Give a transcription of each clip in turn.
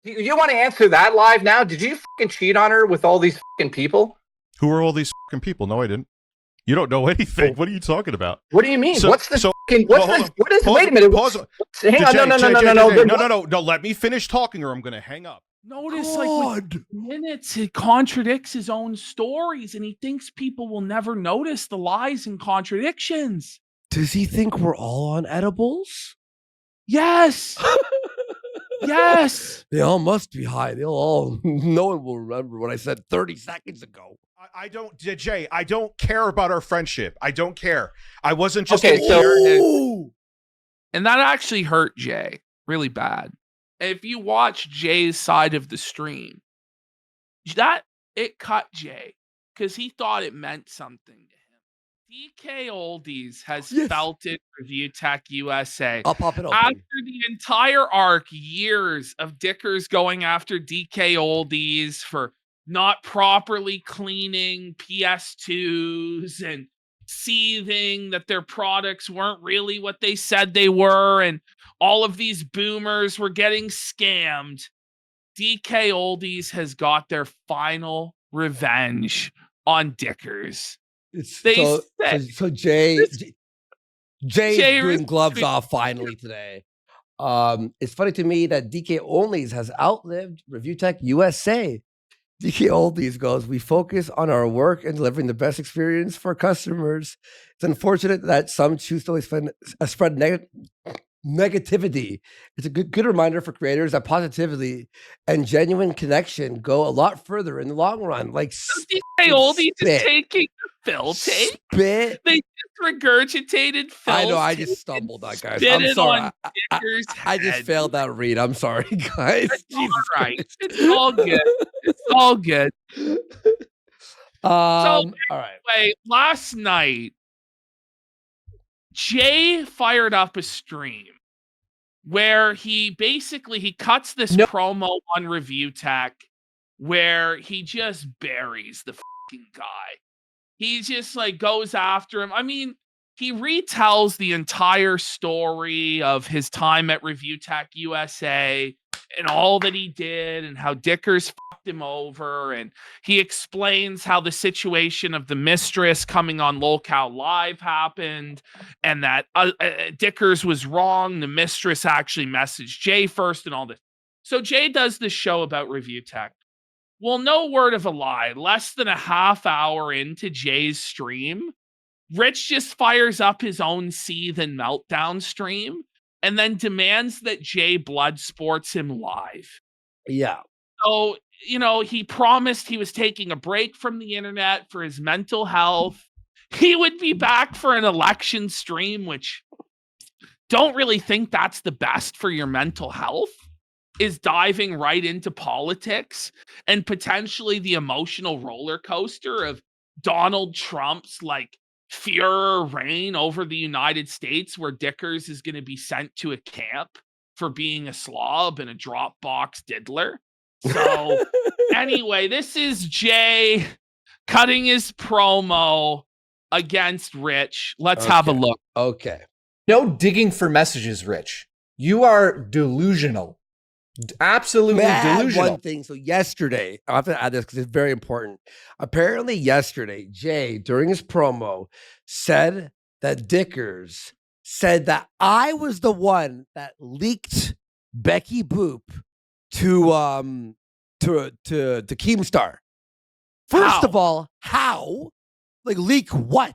You want to answer that live now? Did you fucking cheat on her with all these fucking people? Who are all these fucking people? No, I didn't. You don't know anything. What are you talking about? What do you mean? So- What's the so- fucking? well, hold on. What is? Pause- Wait a minute. pause. Hang on. No. Let me finish talking, or I'm going to hang up. Notice, like, with minutes, he contradicts his own stories, and he thinks people will never notice the lies and contradictions. Does he think we're all on edibles? Yes. Yes. They all must be high. They'll all. No one will remember what I said 30 seconds ago. I don't, Jay. I don't care about our friendship. I don't care. I wasn't just Okay, so, and that actually hurt Jay really bad. If you watch Jay's side of the stream, that it cut Jay because he thought it meant something to him. DK Oldies has felt it. Review Tech USA. I'll pop it open. After the entire arc, years of Dickers going after DK Oldies for not properly cleaning PS2s and seething that their products weren't really what they said they were, and all of these boomers were getting scammed. DK Oldies has got their final revenge on Dickers. So Jay's doing gloves off finally today. It's funny to me that DK Oldies has outlived Review Tech USA. DK Oldies goes, we focus on our work and delivering the best experience for customers. It's unfortunate that some choose to spread negativity. It's a good reminder for creators that positivity and genuine connection go a lot further in the long run. Like DK Oldies is taking the Phil tape. Spit. They just regurgitated Phil. I know. I just stumbled that, guys. I'm sorry. I just failed that read. I'm sorry, guys. It's all right. It's all good. It's all good. All right. Anyway, last night, Jay fired up a stream where he cuts this promo on Review Tech where he just buries the fucking guy. He just like goes after him. I mean, he retells the entire story of his time at Review Tech USA and all that he did and how Dickers fucked him over. And he explains how the situation of the mistress coming on Lolcow Live happened and that Dickers was wrong. The mistress actually messaged Jay first and all this. So Jay does this show about Review Tech. Well, no word of a lie. Less than a half hour into Jay's stream, Rich just fires up his own Seethe and Meltdown stream and then demands that Jay blood sports him live. Yeah. So, he promised he was taking a break from the internet for his mental health. He would be back for an election stream, which don't really think that's the best for your mental health, is diving right into politics and potentially the emotional roller coaster of Donald Trump's like furor reign over the United States, where Dickers is going to be sent to a camp for being a slob and a Dropbox diddler. So anyway, this is Jay cutting his promo against Rich. Let's have a look. Okay. No digging for messages, Rich. You are delusional. Absolutely delusional. One thing. So yesterday, I have to add this because it's very important. Apparently yesterday, Jay, during his promo, said that Dickers said that I was the one that leaked Becky Boop to Keemstar. First of all, how? Like, leak what?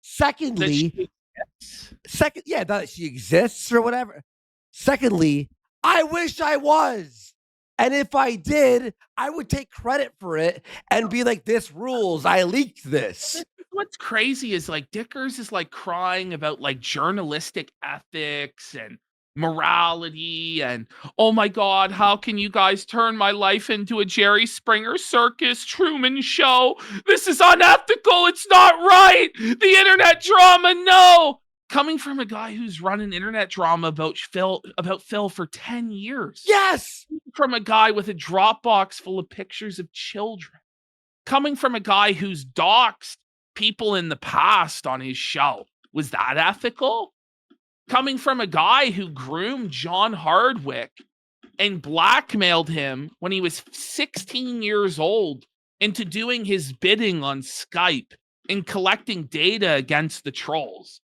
Secondly, that she exists or whatever. Secondly, I wish I was. And if I did, I would take credit for it and be like, this rules. I leaked this. What's crazy is like Dickers is like crying about like journalistic ethics and morality and, oh my God, how can you guys turn my life into a Jerry Springer circus Truman show? This is unethical. It's not right. The internet drama, no. Coming from a guy who's run an internet drama about Phil for 10 years. Yes. From a guy with a Dropbox full of pictures of children. Coming from a guy who's doxed people in the past on his show. Was that ethical? Coming from a guy who groomed John Hardwick and blackmailed him when he was 16 years old into doing his bidding on Skype and collecting data against the trolls.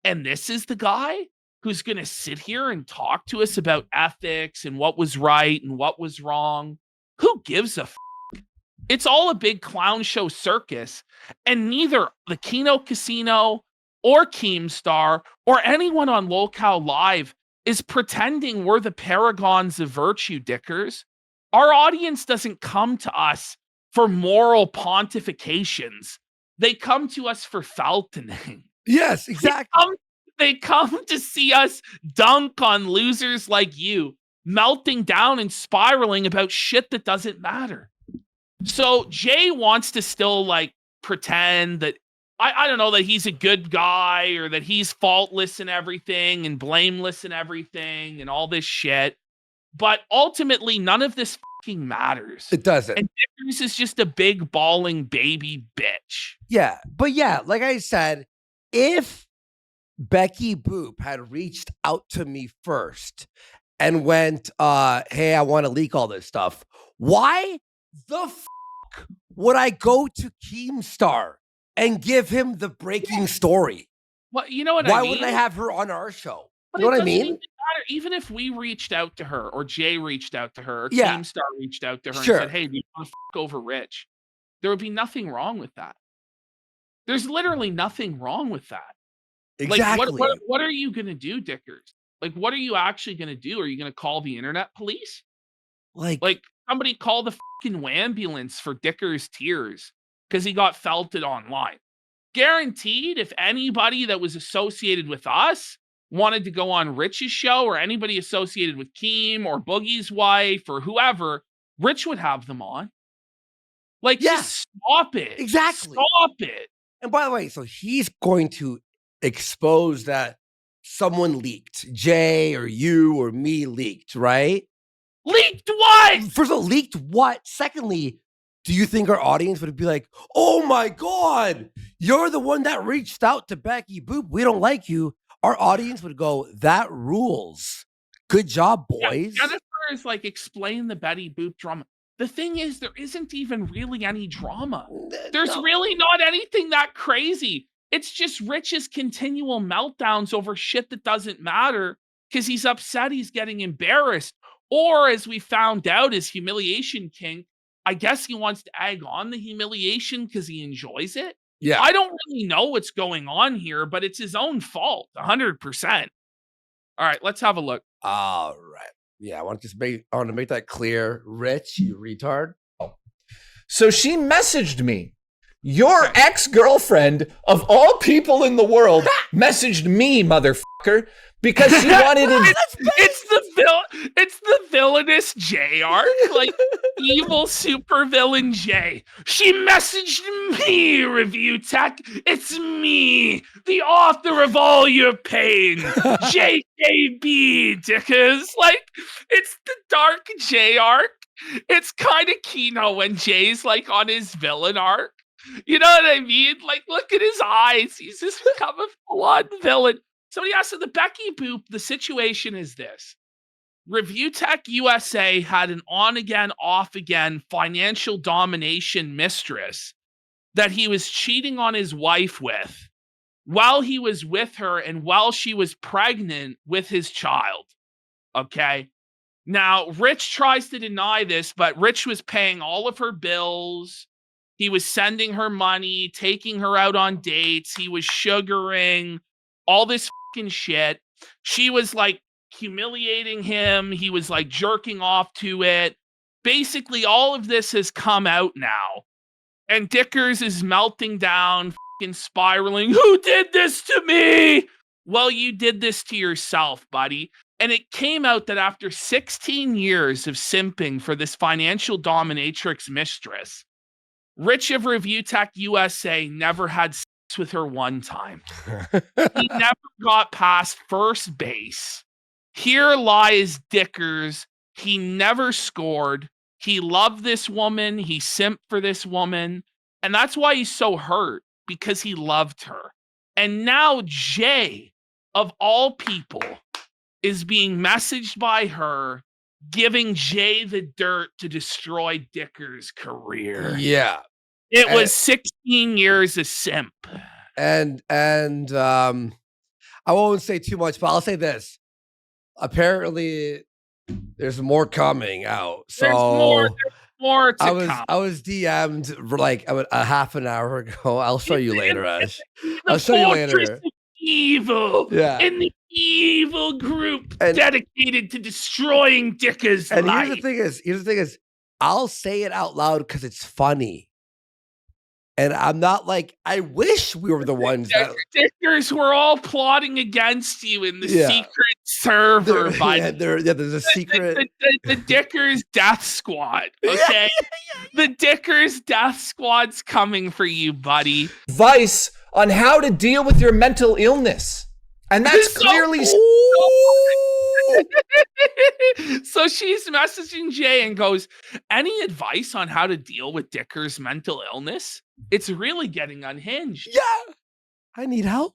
And this is the guy who's going to sit here and talk to us about ethics and what was right and what was wrong. Who gives a f? It's all a big clown show circus, and neither the Kino Casino or Keemstar or anyone on Locale Live is pretending we're the paragons of virtue, Dickers. Our audience doesn't come to us for moral pontifications. They come to us for feltoning. Yes, exactly. They come to see us dunk on losers like you, melting down and spiraling about shit that doesn't matter. So Jay wants to still like pretend that I don't know, that he's a good guy or that he's faultless in everything and blameless in everything and all this shit. But ultimately, none of this fucking matters. It doesn't. And Dickers is just a big bawling baby bitch. Yeah. But yeah, like I said, if Becky Boop had reached out to me first and went, hey, I want to leak all this stuff, why the fuck would I go to Keemstar and give him the breaking story? Well, you know what Why I mean? wouldn't I have her on our show? But You know it what I doesn't mean? even matter. Even if we reached out to her or Jay reached out to her or Yeah. Keemstar reached out to her Sure. and said, hey, do you want to fuck over Rich? There would be nothing wrong with that. There's literally nothing wrong with that. Exactly. Like, what are you going to do, Dickers? Like, what are you actually going to do? Are you going to call the internet police? Like somebody call the fucking ambulance for Dickers' tears because he got felted online. Guaranteed, if anybody that was associated with us wanted to go on Rich's show or anybody associated with Keem or Boogie's wife or whoever, Rich would have them on. Like, just stop it. Exactly. Stop it. And by the way, so he's going to expose that someone leaked. Jay or you or me leaked, right? Leaked what? First of all, leaked what? Secondly, do you think our audience would be like, oh my God, you're the one that reached out to Becky Boop. We don't like you. Our audience would go, that rules. Good job, boys. Jennifer is like, explain the Betty Boop drama. The thing is, there isn't even really any drama. There's really not anything that crazy. It's just Rich's continual meltdowns over shit that doesn't matter because he's upset he's getting embarrassed. Or as we found out, his humiliation kink, I guess he wants to egg on the humiliation because he enjoys it. Yeah. I don't really know what's going on here, but it's his own fault, 100%. All right, let's have a look. All right. Yeah, I want to make that clear. Rich, you retard. So she messaged me. Your ex-girlfriend of all people in the world messaged me, motherfucker, because she wanted to. It's the villainous J arc, like evil supervillain J. She messaged me, Review Tech. It's me, the author of all your pain, JKB, Dickers. Like, it's the dark J arc. It's kind of Kino when Jay's like on his villain arc. You know what I mean? Like, look at his eyes. He's just become a blood villain. Somebody asked the Becky Boop, the situation is this. Review Tech USA had an on-again, off-again financial domination mistress that he was cheating on his wife with while he was with her and while she was pregnant with his child. Okay? Now, Rich tries to deny this, but Rich was paying all of her bills. He was sending her money, taking her out on dates. He was sugaring all this fucking shit. She was like humiliating him. He was like jerking off to it. Basically, all of this has come out now. And Dickers is melting down, fucking spiraling. Who did this to me? Well, you did this to yourself, buddy. And it came out that after 16 years of simping for this financial dominatrix mistress, Rich of Review Tech USA never had sex with her one time. He never got past first base. Here lies Dickers. He never scored. He loved this woman. He simped for this woman. And that's why he's so hurt, because he loved her. And now Jay, of all people, is being messaged by her, giving Jay the dirt to destroy Dicker's career. Yeah. It was 16 years of simp. And I won't say too much, but I'll say this. Apparently, there's more coming out. So There's more to come. I was DM'd for like a half an hour ago. I'll show you later, Ash. I'll show you later. Evil. Yeah. And the evil group dedicated to destroying Dicker's life. And here's the thing is, I'll say it out loud because it's funny. And I'm not like, I wish we were the ones that Dickers were all plotting against you in the secret server. There's a secret. The Dickers Death Squad. Okay. The Dickers Death Squad's coming for you, buddy. Advice on how to deal with your mental illness. And that's clearly. So she's messaging Jay and goes, any advice on how to deal with Dicker's mental illness? It's really getting unhinged. Yeah. I need help.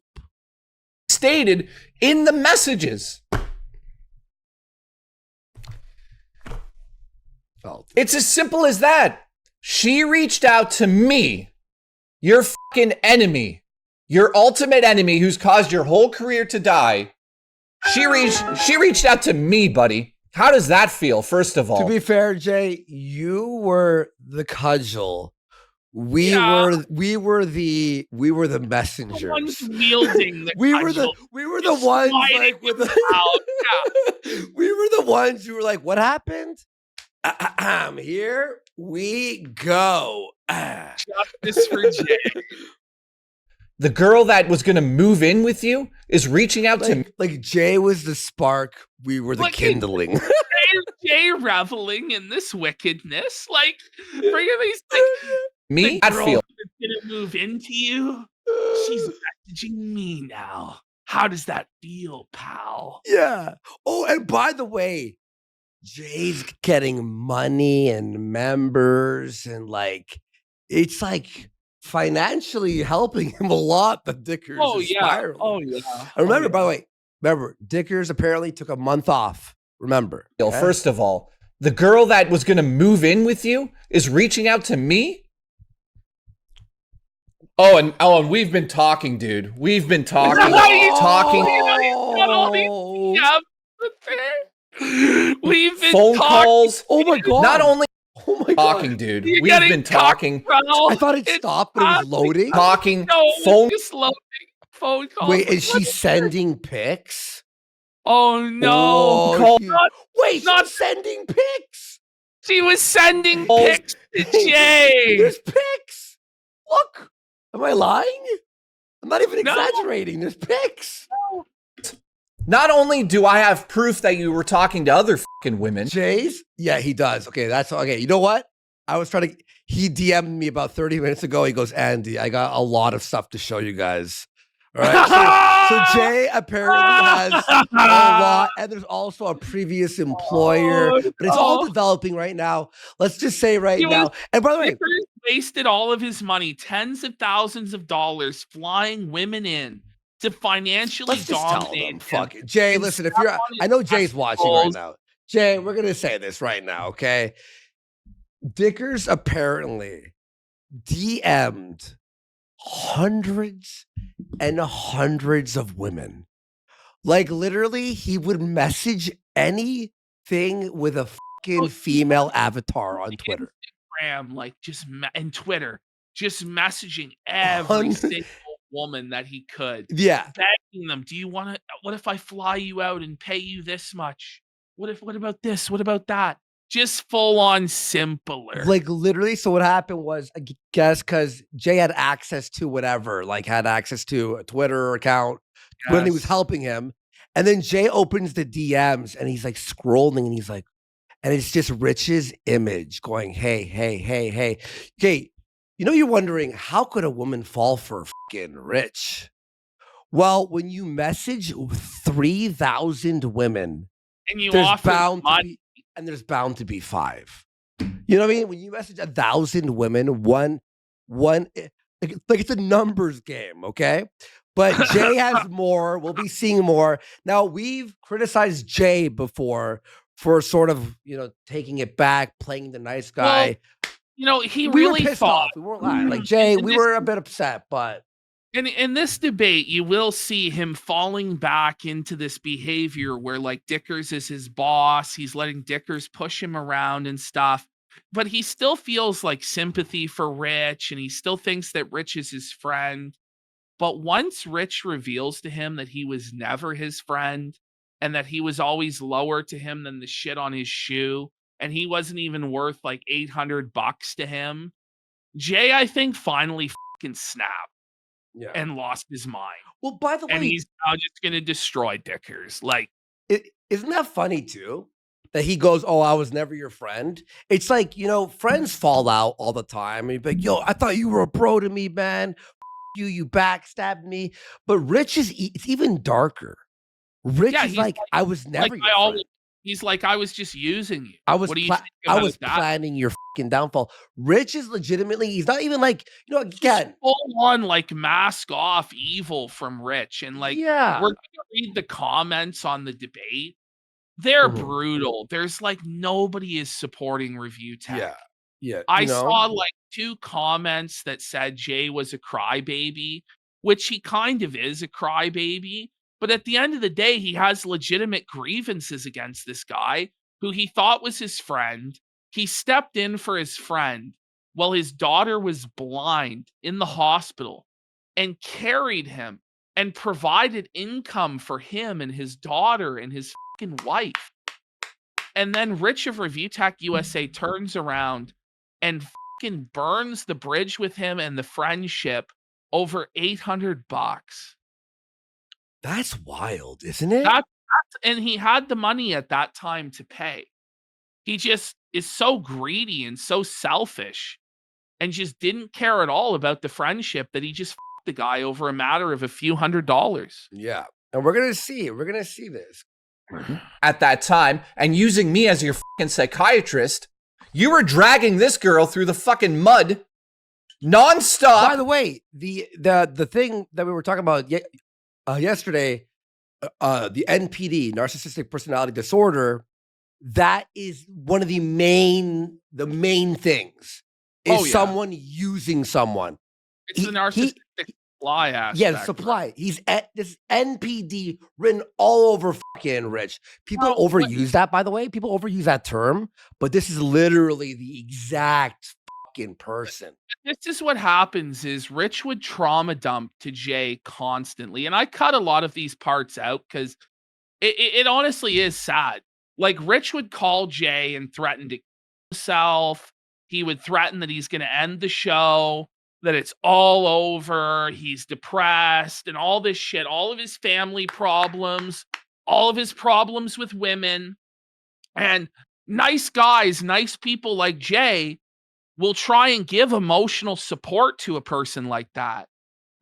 Stated in the messages. It's as simple as that. She reached out to me, your fucking enemy, your ultimate enemy who's caused your whole career to die. She reached out to me, buddy. How does that feel, first of all? To be fair, Jay, you were the cudgel. We were the messengers. The ones wielding the we cudgel. we were the ones like with we were the ones who were like, what happened? Here we go. Justice for Jay. The girl that was going to move in with you is reaching out to me. Like Jay was the spark. We were the kindling. Jay reveling in this wickedness. Like, bringing these, like, me? The girl that's going to move into you. She's messaging me now. How does that feel, pal? Yeah. Oh, and by the way, Jay's getting money and members and like, it's like financially helping him a lot. The Dickers is spiraling. Oh yeah. I remember, by the way, Dickers apparently took a month off. Remember. Okay? First of all, the girl that was going to move in with you is reaching out to me. Oh, and we've been talking, dude. We've been talking. We've been phone calls. Oh my god! Not only talking, dude. We've been talking. I thought it stopped, but it was loading. Talking. No, phone. Just loading. Phone calls. Wait, is she sending pics? Oh no! Wait, not sending pics. She was sending pics to Jay. There's pics. Look, am I lying? I'm not even exaggerating. There's pics. No. Not only do I have proof that you were talking to other fucking women. Jay's? Yeah, he does. Okay, that's okay. You know what? He DM'd me about 30 minutes ago. He goes, Andy, I got a lot of stuff to show you guys. All right. So Jay apparently has a lot, and there's also a previous employer, but it's all developing right now. Let's just say now. And by the way, wasted all of his money, tens of thousands of dollars, flying women in to financially dominate. Fuck it. Jay, listen, if you're, I know Jay's watching right now. Jay, we're going to say this right now, okay? Dickers apparently DM'd hundreds and hundreds of women. Like literally, he would message anything with a fucking female avatar on Twitter. Instagram, like and Twitter, just messaging every single woman that he could. Yeah. Begging them, do you want to, what if I fly you out and pay you this much? What about this? What about that? Just full on simpler. Like literally, so what happened was, I guess, because Jay had access to whatever, like had access to a Twitter account when he was helping him. And then Jay opens the DMs and he's like scrolling and he's like, and it's just Rich's image going, hey. Okay, you know, you're wondering, how could a woman fall for fucking Rich? Well, when you message 3,000 women, and you offer money, and there's bound to be 5. You know what I mean? When you message 1,000 women, one, like it's a numbers game, okay? But Jay has more. We'll be seeing more. Now, we've criticized Jay before for sort of, taking it back, playing the nice guy. He we really were pissed thought. off. We weren't lying. Like, Jay, we were a bit upset, but In this debate, you will see him falling back into this behavior where like Dickers is his boss. He's letting Dickers push him around and stuff. But he still feels like sympathy for Rich, and he still thinks that Rich is his friend. But once Rich reveals to him that he was never his friend and that he was always lower to him than the shit on his shoe, and he wasn't even worth like $800 to him, Jay, I think, finally fucking snapped and lost his mind. Well, by the way, And he's now just going to destroy Dickers. Like, isn't that funny too? That he goes, "Oh, I was never your friend." It's like, friends fall out all the time. And you'd be like, "Yo, I thought you were a bro to me, man. You backstabbed me." But Rich it's even darker. Rich is like, "I was never your friend." He's like, "I was just using you." I was What do you think about that? planning your fucking downfall. Rich is legitimately, he's not even like, again, full on like mask off evil from Rich. And like, we're going to read the comments on the debate. They're brutal. There's like nobody is supporting Review Tech. Yeah. I saw like 2 comments that said Jay was a crybaby, which he kind of is a crybaby. But at the end of the day, he has legitimate grievances against this guy who he thought was his friend. He stepped in for his friend while his daughter was blind in the hospital and carried him and provided income for him and his daughter and his fucking wife. And then Rich of Review Tech USA turns around and fucking burns the bridge with him and the friendship over $800. That's wild, isn't it? And he had the money at that time to pay. He just is so greedy and so selfish and just didn't care at all about the friendship that he just fucked the guy over a matter of a few $100s. Yeah. And we're going to see it. We're going to see this. At that time, and using me as your fucking psychiatrist, you were dragging this girl through the fucking mud nonstop. By the way, the thing that we were talking about yesterday, the NPD, narcissistic personality disorder, that is one of the main things is someone using someone. It's the narcissistic supply aspect. Yeah, the supply. He's this NPD written all over fucking Rich. People overuse that, by the way. People overuse that term, but this is literally the exact fucking person. This is what happens is Rich would trauma dump to Jay constantly. And I cut a lot of these parts out because it honestly is sad. Like, Rich would call Jay and threaten to kill himself. He would threaten that he's going to end the show, that it's all over, he's depressed, and all this shit, all of his family problems, all of his problems with women. And nice guys, nice people like Jay will try and give emotional support to a person like that.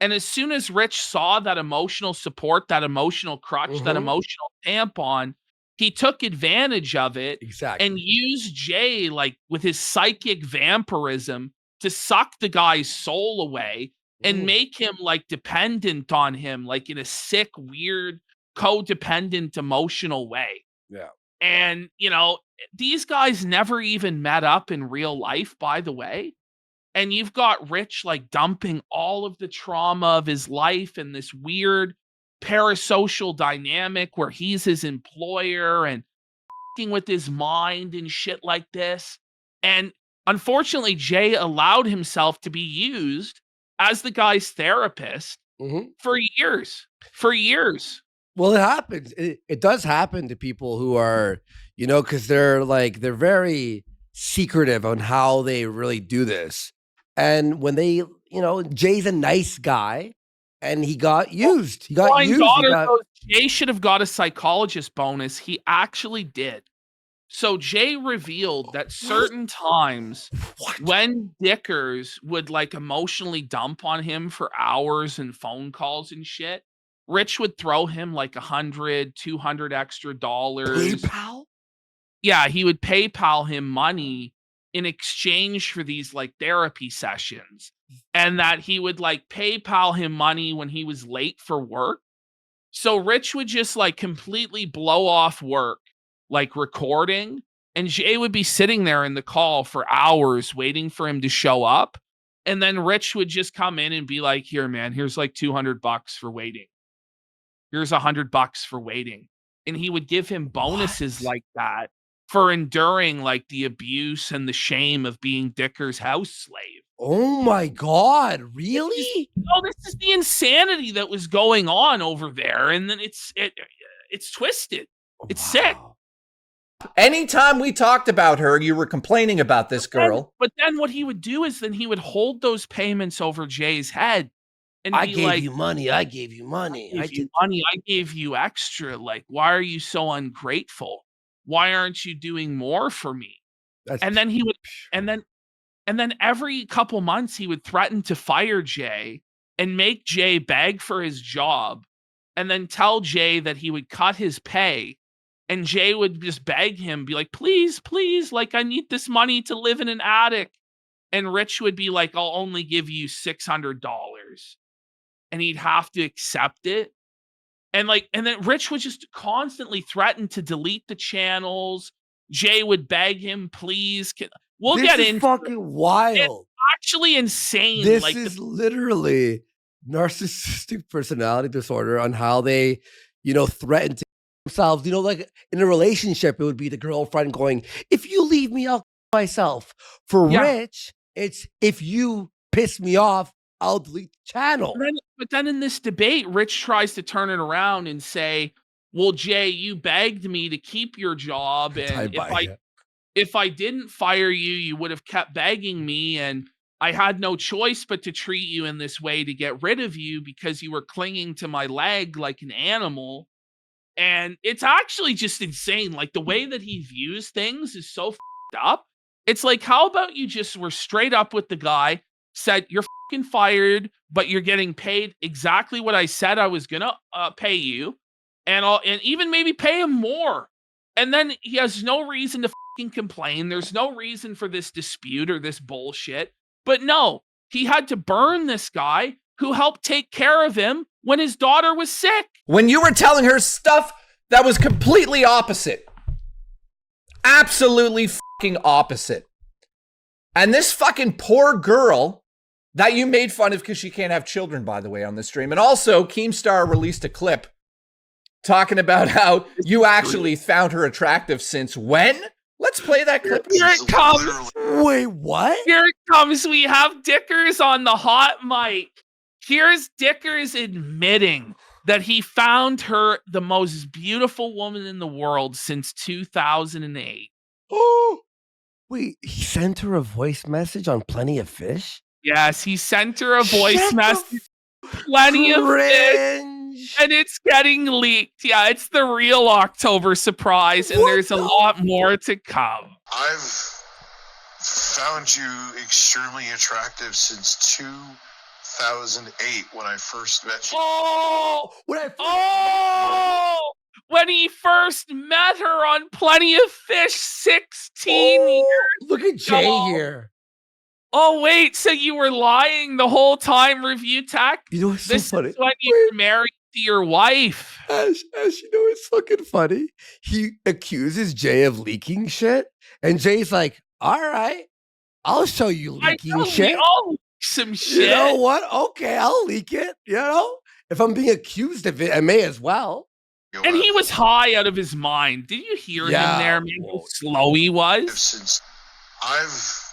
And as soon as Rich saw that emotional support, that emotional crutch, that emotional tampon, he took advantage of it and used Jay like with his psychic vampirism to suck the guy's soul away and make him like dependent on him, like in a sick, weird, codependent, emotional way. Yeah. And, these guys never even met up in real life, by the way. And you've got Rich like dumping all of the trauma of his life in this weird parasocial dynamic where he's his employer and fucking with his mind and shit like this. And unfortunately, Jay allowed himself to be used as the guy's therapist for years. Well, it happens. It does happen to people who are, because they're very secretive on how they really do this. And when they, Jay's a nice guy and he got used. He got used. Jay should have got a psychologist bonus. He actually did. So Jay revealed that certain times when Dickers would like emotionally dump on him for hours and phone calls and shit, Rich would throw him like $100, $200 extra dollars. PayPal? Yeah, he would PayPal him money in exchange for these like therapy sessions. And that he would like PayPal him money when he was late for work. So Rich would just like completely blow off work like recording, and Jay would be sitting there in the call for hours waiting for him to show up. And then Rich would just come in and be like, here, man, here's like $200 for waiting. Here's $100 for waiting. And he would give him bonuses like that for enduring like the abuse and the shame of being Dicker's house slave. Oh my God, really? This is the insanity that was going on over there. And then it's twisted. It's sick. Anytime we talked about her, you were complaining about this girl. But then what he would do is then he would hold those payments over Jay's head. And I be gave like, you money. I gave you money. I gave you extra. Like, why are you so ungrateful? Why aren't you doing more for me? And then he would, and then every couple months he would threaten to fire Jay and make Jay beg for his job, and then tell Jay that he would cut his pay. And Jay would just beg him, be like, please, please, like, I need this money to live in an attic. And Rich would be like, I'll only give you $600. And he'd have to accept it. And then Rich would just constantly threaten to delete the channels. Jay would beg him, please. We'll get into fucking wild. It's actually insane. This is literally narcissistic personality disorder on how they, threaten to themselves. Like in a relationship, it would be the girlfriend going, if you leave me, I'll kill myself. For Rich, it's if you piss me off, I'll delete the channel. But then in this debate, Rich tries to turn it around and say, well, Jay, you begged me to keep your job. And if I didn't fire you, you would have kept begging me. And I had no choice but to treat you in this way to get rid of you because you were clinging to my leg like an animal. And it's actually just insane. Like the way that he views things is so f***ed up. It's like, how about you just were straight up with the guy, said you're fucking fired, but you're getting paid exactly what I said I was gonna pay you, and even maybe pay him more. And then he has no reason to fucking complain. There's no reason for this dispute or this bullshit. But no, he had to burn this guy who helped take care of him when his daughter was sick. When you were telling her stuff that was completely opposite. Absolutely fucking opposite. And this fucking poor girl that you made fun of because she can't have children, by the way, on this stream. And also, Keemstar released a clip talking about how you actually found her attractive since when? Let's play that clip. Here it comes. Wait, what? Here it comes. We have Dickers on the hot mic. Here's Dickers admitting that he found her the most beautiful woman in the world since 2008. Oh, wait, he sent her a voice message on Plenty of Fish? Yes, he sent her a voice message. Plenty of Fish, and it's getting leaked. Yeah, it's the real October surprise, and there's a lot more to come. I've found you extremely attractive since 2008 when I first met you. When he first met her on Plenty of Fish 16 years Look at Jay here. Oh, wait, so you were lying the whole time, Review Tech? It's so this funny. Is when you were married to your wife. Ash, it's fucking funny. He accuses Jay of leaking shit, and Jay's like, all right, I'll show you leaking shit. I'll leak some shit. You know what? Okay, I'll leak it. If I'm being accused of it, I may as well. And he was high out of his mind. Did you hear him there? Man, how slow he was? Since I've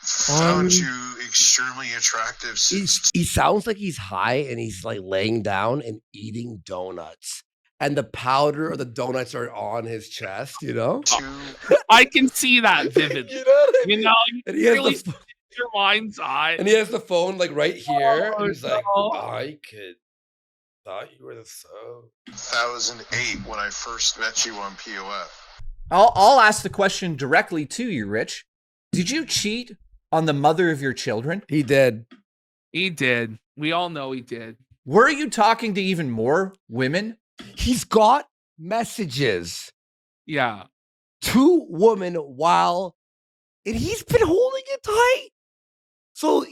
found you extremely attractive since he sounds like he's high and he's like laying down and eating donuts. And the powder of the donuts are on his chest, I can see that vividly. And he has really your mind's eye. And he has the phone like right here. And he's like, I thought you were the 2008 when I first met you on POF. I'll ask the question directly to you, Rich. Did you cheat on the mother of your children? He did. He did. We all know he did. Were you talking to even more women? He's got messages. Yeah. To women and he's been holding it tight. So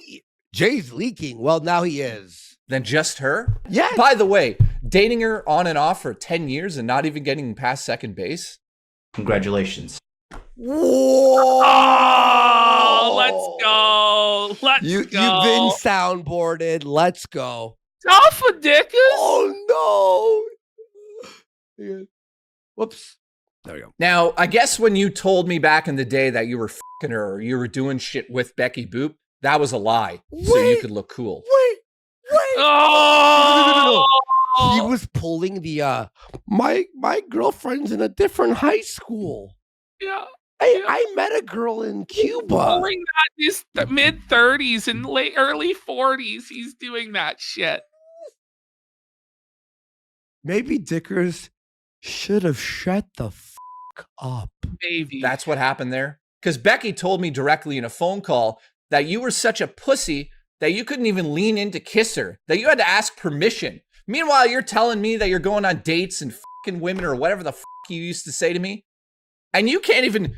Jay's leaking. Well, now he is. Then just her? Yeah. By the way, dating her on and off for 10 years and not even getting past second base? Congratulations. Whoa! Oh, let's go. Let's You've go. been soundboarded. Let's go. Alpha Dickus. Oh no! Whoops. There we go. Now, I guess when you told me back in the day that you were fucking her or you were doing shit with Becky Boop, that was a lie. So you Wait. could look cool. Wait. Oh, He was pulling the my girlfriend's in a different high school. yeah. I met a girl in Cuba. During that his mid 30s and early 40s, he's doing that shit. Maybe Dickers should have shut the fuck up. Maybe. That's what happened there. Because Becky told me directly in a phone call that you were such a pussy that you couldn't even lean in to kiss her, that you had to ask permission. Meanwhile, you're telling me that you're going on dates and fucking women or whatever the fuck you used to say to me. And you can't even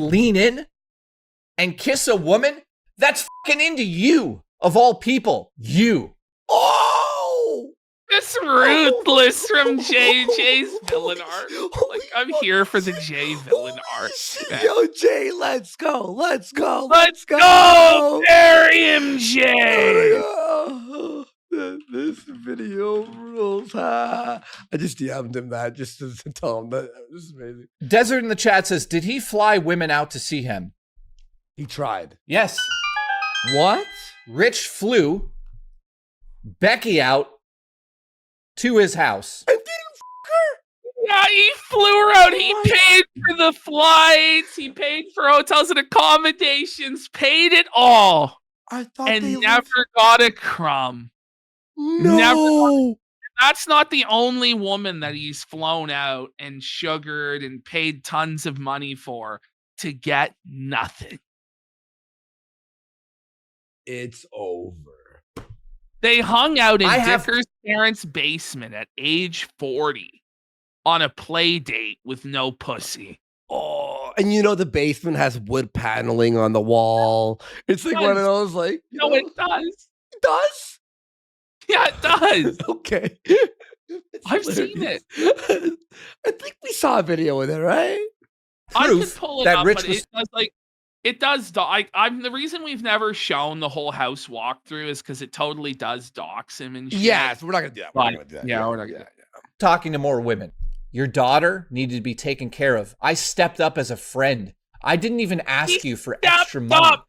lean in and kiss a woman that's fucking into you, of all people. You. Oh! It's ruthless from JJ's villain art. Like, I'm here for the J villain art. man. Yo, Jay, let's go. Let's go. Let's go! Bury him, Jay! This video rules. I just DM'd him that just to tell him that this is amazing. Desert in the chat says, did he fly women out to see him? He tried. Yes. What? Rich flew Becky out to his house. And didn't fuck her? Yeah, he flew her out. He Oh my paid for the flights. He paid for hotels and accommodations. Paid it all. I thought And they never got a crumb. No. That's not the only woman that he's flown out and sugared and paid tons of money for to get nothing. It's over. They hung out in I have- Dicker's parents' basement at age 40 on a play date with no pussy. Oh, and you know the basement has wood paneling on the wall. It's like one of those, like, you No, know, it does. it does. Yeah, it does. Okay. I've seen it. I think we saw a video with it, right? I could Proof pull it that up, Rich but was- it does. I'm the reason we've never shown the whole house walkthrough is because it totally does dox him and shit. Yes, we're not gonna do that. We're not But- gonna do that. yeah, we're not gonna do that. Talking to more women. Your daughter needed to be taken care of. I stepped up as a friend. I didn't even ask you for extra Stepped money. up.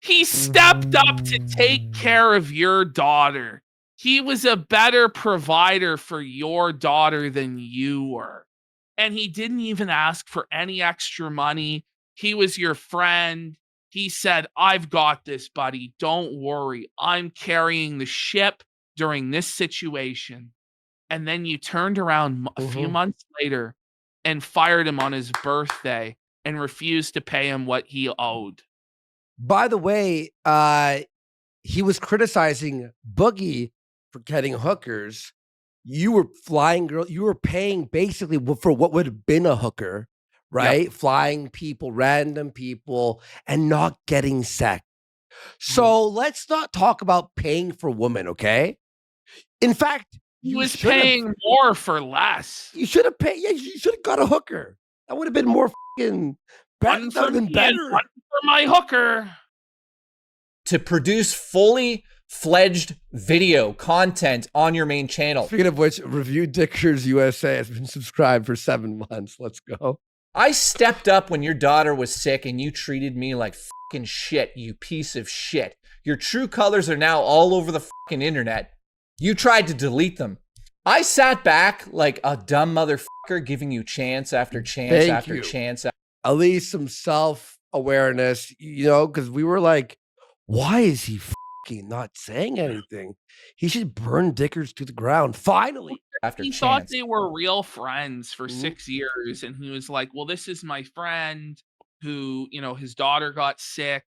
He stepped up to take care of your daughter. He was a better provider for your daughter than you were. And he didn't even ask for any extra money. He was your friend. He said, I've got this, buddy. Don't worry. I'm carrying the ship during this situation. And then you turned around a few months later and fired him on his birthday and refused to pay him what he owed. By the way, he was criticizing Boogie for getting hookers. You were flying girl. You were paying basically for what would have been a hooker, right? Flying people, random people, and not getting sex. So let's not talk about paying for women, okay? In fact, He you was should have- paying more for less. You should have paid. Yeah, you should have got a hooker. That would have been more fucking better. One That would have for been me and better. one for my hooker. To produce fully fledged video content on your main channel. Speaking of which, Review Dickers USA has been subscribed for 7 months. Let's go. I stepped up when your daughter was sick and you treated me like fucking shit, you piece of shit. Your true colors are now all over the fucking internet. You tried to delete them. I sat back like a dumb motherfucker giving you chance after chance Thank after you. chance. At least some self-awareness, you know, because we were like, why is he fucking not saying anything? He should burn Dickers to the ground. Finally. After He thought chance. they were real friends for Mhm. 6 years. And he was like, well, this is my friend who, you know, his daughter got sick.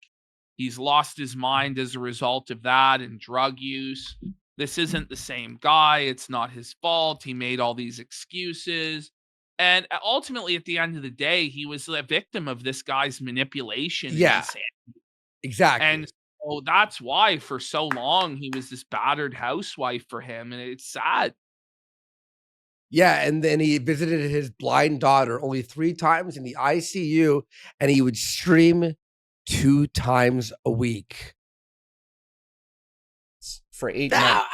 He's lost his mind as a result of that and drug use. This isn't the same guy. It's not his fault. He made all these excuses. And ultimately, at the end of the day, he was a victim of this guy's manipulation. and Yeah. insanity. Exactly. And so that's why for so long he was this battered housewife for him. And it's sad. Yeah, and then he visited his blind daughter only 3 times in the ICU, and he would stream 2 times a week. For 8 Nah, months.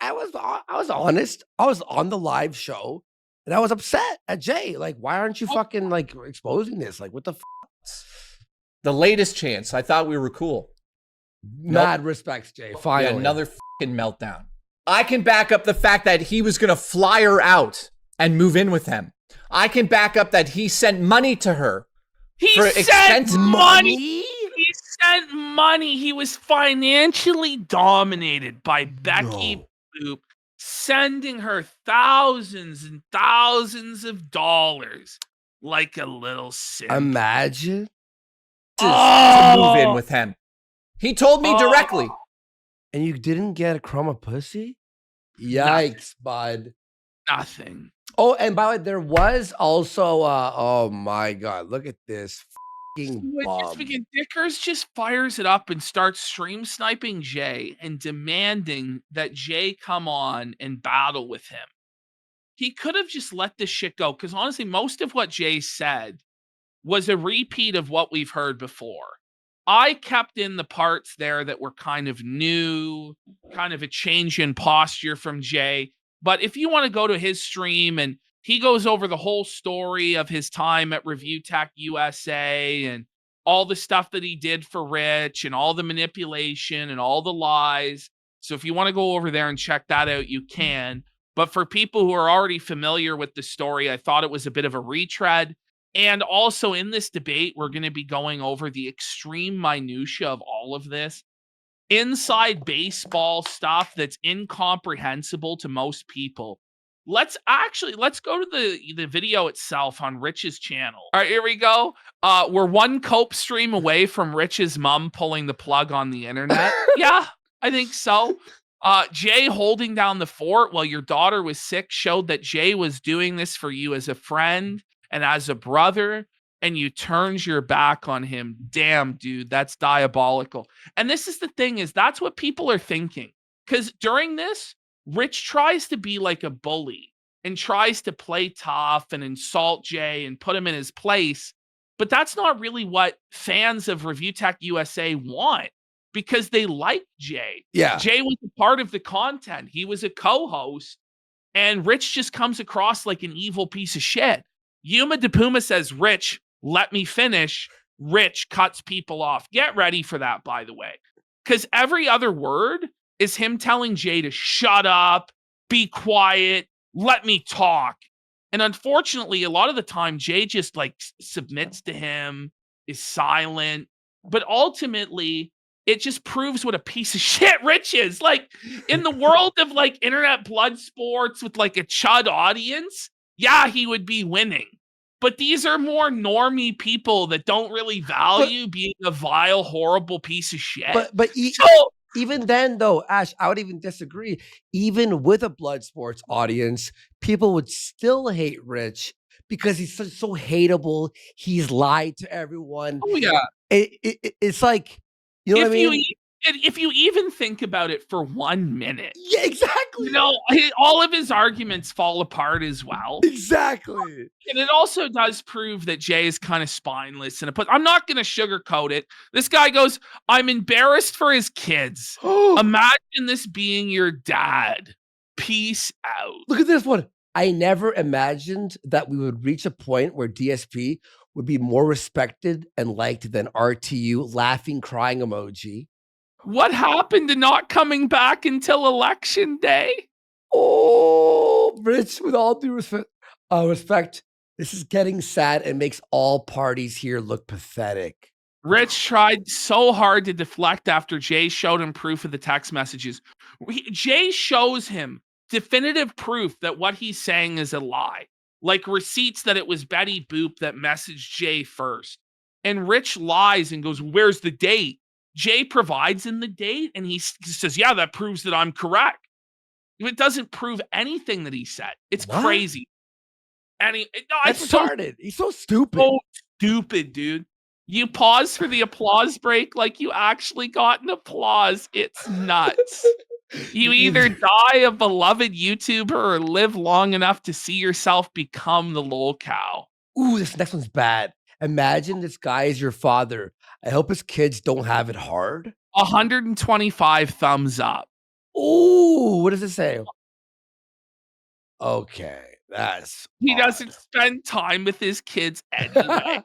I was honest. I was on the live show, and I was upset at Jay. Like, why aren't you fucking like exposing this? Like, what the The latest chance. I thought we were cool. mad respects, Jay. Finally, Yeah, another fucking meltdown. I can back up the fact that he was going to fly her out and move in with him. I can back up that he sent money to her. He For sent expensive money. He sent money. He was financially dominated by Becky Boop, sending her thousands and thousands of dollars like a little simp. imagine. To move in with him. He told me directly. And you didn't get a crumb of pussy? Yikes, bud. Nothing. Oh, and by the way, there was also oh my god, look at this fucking bomb. Dickers just fires it up and starts stream sniping Jay and demanding that Jay come on and battle with him. He could have just let this shit go, because honestly, most of what Jay said was a repeat of what we've heard before. I kept in the parts there that were kind of new, kind of a change in posture from Jay. But if you want to go to his stream, and he goes over the whole story of his time at Reviewtechusa and all the stuff that he did for Rich and all the manipulation and all the lies. So if you want to go over there and check that out, you can. But for people who are already familiar with the story, I thought it was a bit of a retread. And also in this debate, we're going to be going over the extreme minutia of all of this. Inside baseball stuff that's incomprehensible to most people. Let's go to the video itself on Rich's channel. All right, here we go. We're one cope stream away from Rich's mom pulling the plug on the internet. Yeah, I think so. Jay holding down the fort while your daughter was sick showed that Jay was doing this for you as a friend and as a brother, and you turned your back on him. Damn, dude, that's diabolical. And this is the thing, is that's what people are thinking. Because during this, Rich tries to be like a bully and tries to play tough and insult Jay and put him in his place. But that's not really what fans of Reviewtechusa want, because they like Jay. Yeah. Jay was a part of the content. He was a co-host, and Rich just comes across like an evil piece of shit. Yuma DePuma says, Rich, let me finish. Rich cuts people off. Get ready for that, by the way. Because every other word is him telling Jay to shut up, be quiet, let me talk. And unfortunately, a lot of the time, Jay just like submits to him, is silent. But ultimately, it just proves what a piece of shit Rich is. Like, in the world of like internet blood sports with like a chud audience, yeah, he would be winning. But these are more normie people that don't really value being a vile, horrible piece of shit. But even then, though, Ash, I would even disagree. Even with a blood sports audience, people would still hate Rich because he's so hateable. He's lied to everyone. Oh, yeah. It's like, you know what I mean? If you even think about it for 1 minute. Yeah, exactly. You know, all of his arguments fall apart as well. Exactly. And it also does prove that Jay is kind of spineless. I'm not going to sugarcoat it. This guy goes, I'm embarrassed for his kids. Imagine this being your dad. Peace out. Look at this one. I never imagined that we would reach a point where DSP would be more respected and liked than RTU, laughing, crying emoji. What happened to not coming back until election day? Oh, Rich, with all due respect, this is getting sad and makes all parties here look pathetic. Rich tried so hard to deflect after Jay showed him proof of the text messages. Jay shows him definitive proof that what he's saying is a lie, like receipts that it was Betty Boop that messaged Jay first. And Rich lies and goes, where's the date? Jay provides him the date, and he says, yeah, that proves that I'm correct. It doesn't prove anything that he said. It's crazy. And That's retarded. He's so stupid. So stupid, dude. You pause for the applause break like you actually got an applause. It's nuts. You either die a beloved YouTuber or live long enough to see yourself become the lol cow. Ooh, this next one's bad. Imagine this guy is your father. I hope his kids don't have it hard. 125 thumbs up. Ooh, what does it say? Okay, that's He odd. doesn't spend time with his kids anyway.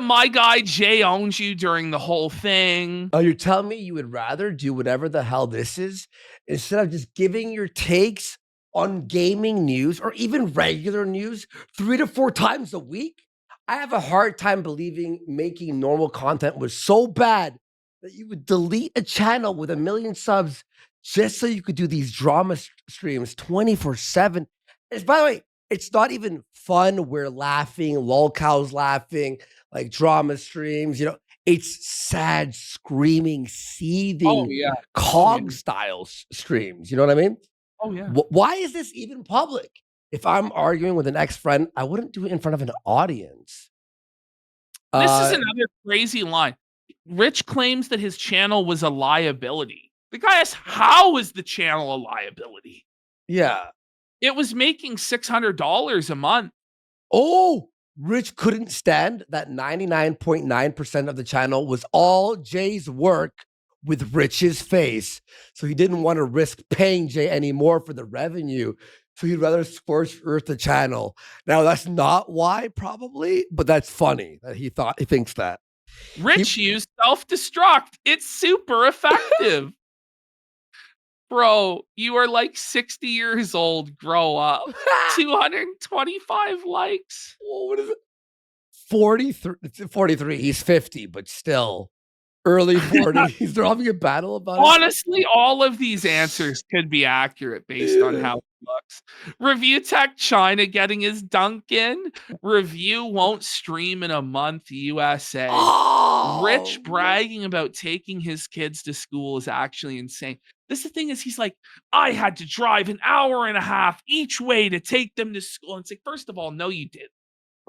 My guy Jay owns you during the whole thing. Oh, you're telling me you would rather do whatever the hell this is instead of just giving your takes on gaming news or even regular news 3 to 4 times a week? I have a hard time believing making normal content was so bad that you would delete a channel with 1 million subs just so you could do these drama streams 24/7. And by the way, it's not even fun. We're laughing, lol cows laughing, like drama streams, it's sad, screaming, seething, yeah. cog style streams. You know what I mean? Oh yeah. Why is this even public? If I'm arguing with an ex-friend, I wouldn't do it in front of an audience. This is another crazy line. Rich claims that his channel was a liability. The guy asks, how is the channel a liability? Yeah. It was making $600 a month. Oh, Rich couldn't stand that 99.9% of the channel was all Jay's work with Rich's face. So he didn't want to risk paying Jay anymore for the revenue. So he'd rather scorch earth the channel. Now, that's not why, probably, but that's funny that he thinks that. Rich used self-destruct. It's super effective. Bro, you are like 60 years old. Grow up. 225 likes. Oh, what is it? 43. He's 50, but still early 40s. They're having a battle about it. Honestly, all of these answers could be accurate based on how it looks. Review Tech China getting his dunk in. Review won't stream in a month, USA. Oh, Rich bragging about taking his kids to school is actually insane. This the thing is, he's like, I had to drive an hour and a half each way to take them to school. And it's like, first of all, no, you didn't.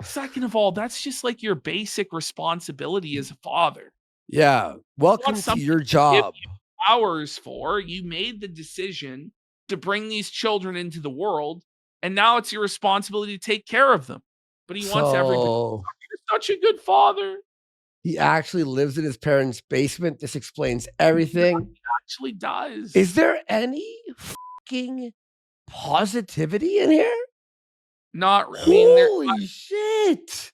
Second of all, that's just like your basic responsibility as a father. yeah. Welcome to your job. Hours for you made the decision to bring these children into the world, and now it's your responsibility to take care of them. But he wants everybody. You're such a good father. He actually lives in his parents' basement. This explains everything. He actually does. Is there any fucking positivity in here? Not. Holy shit!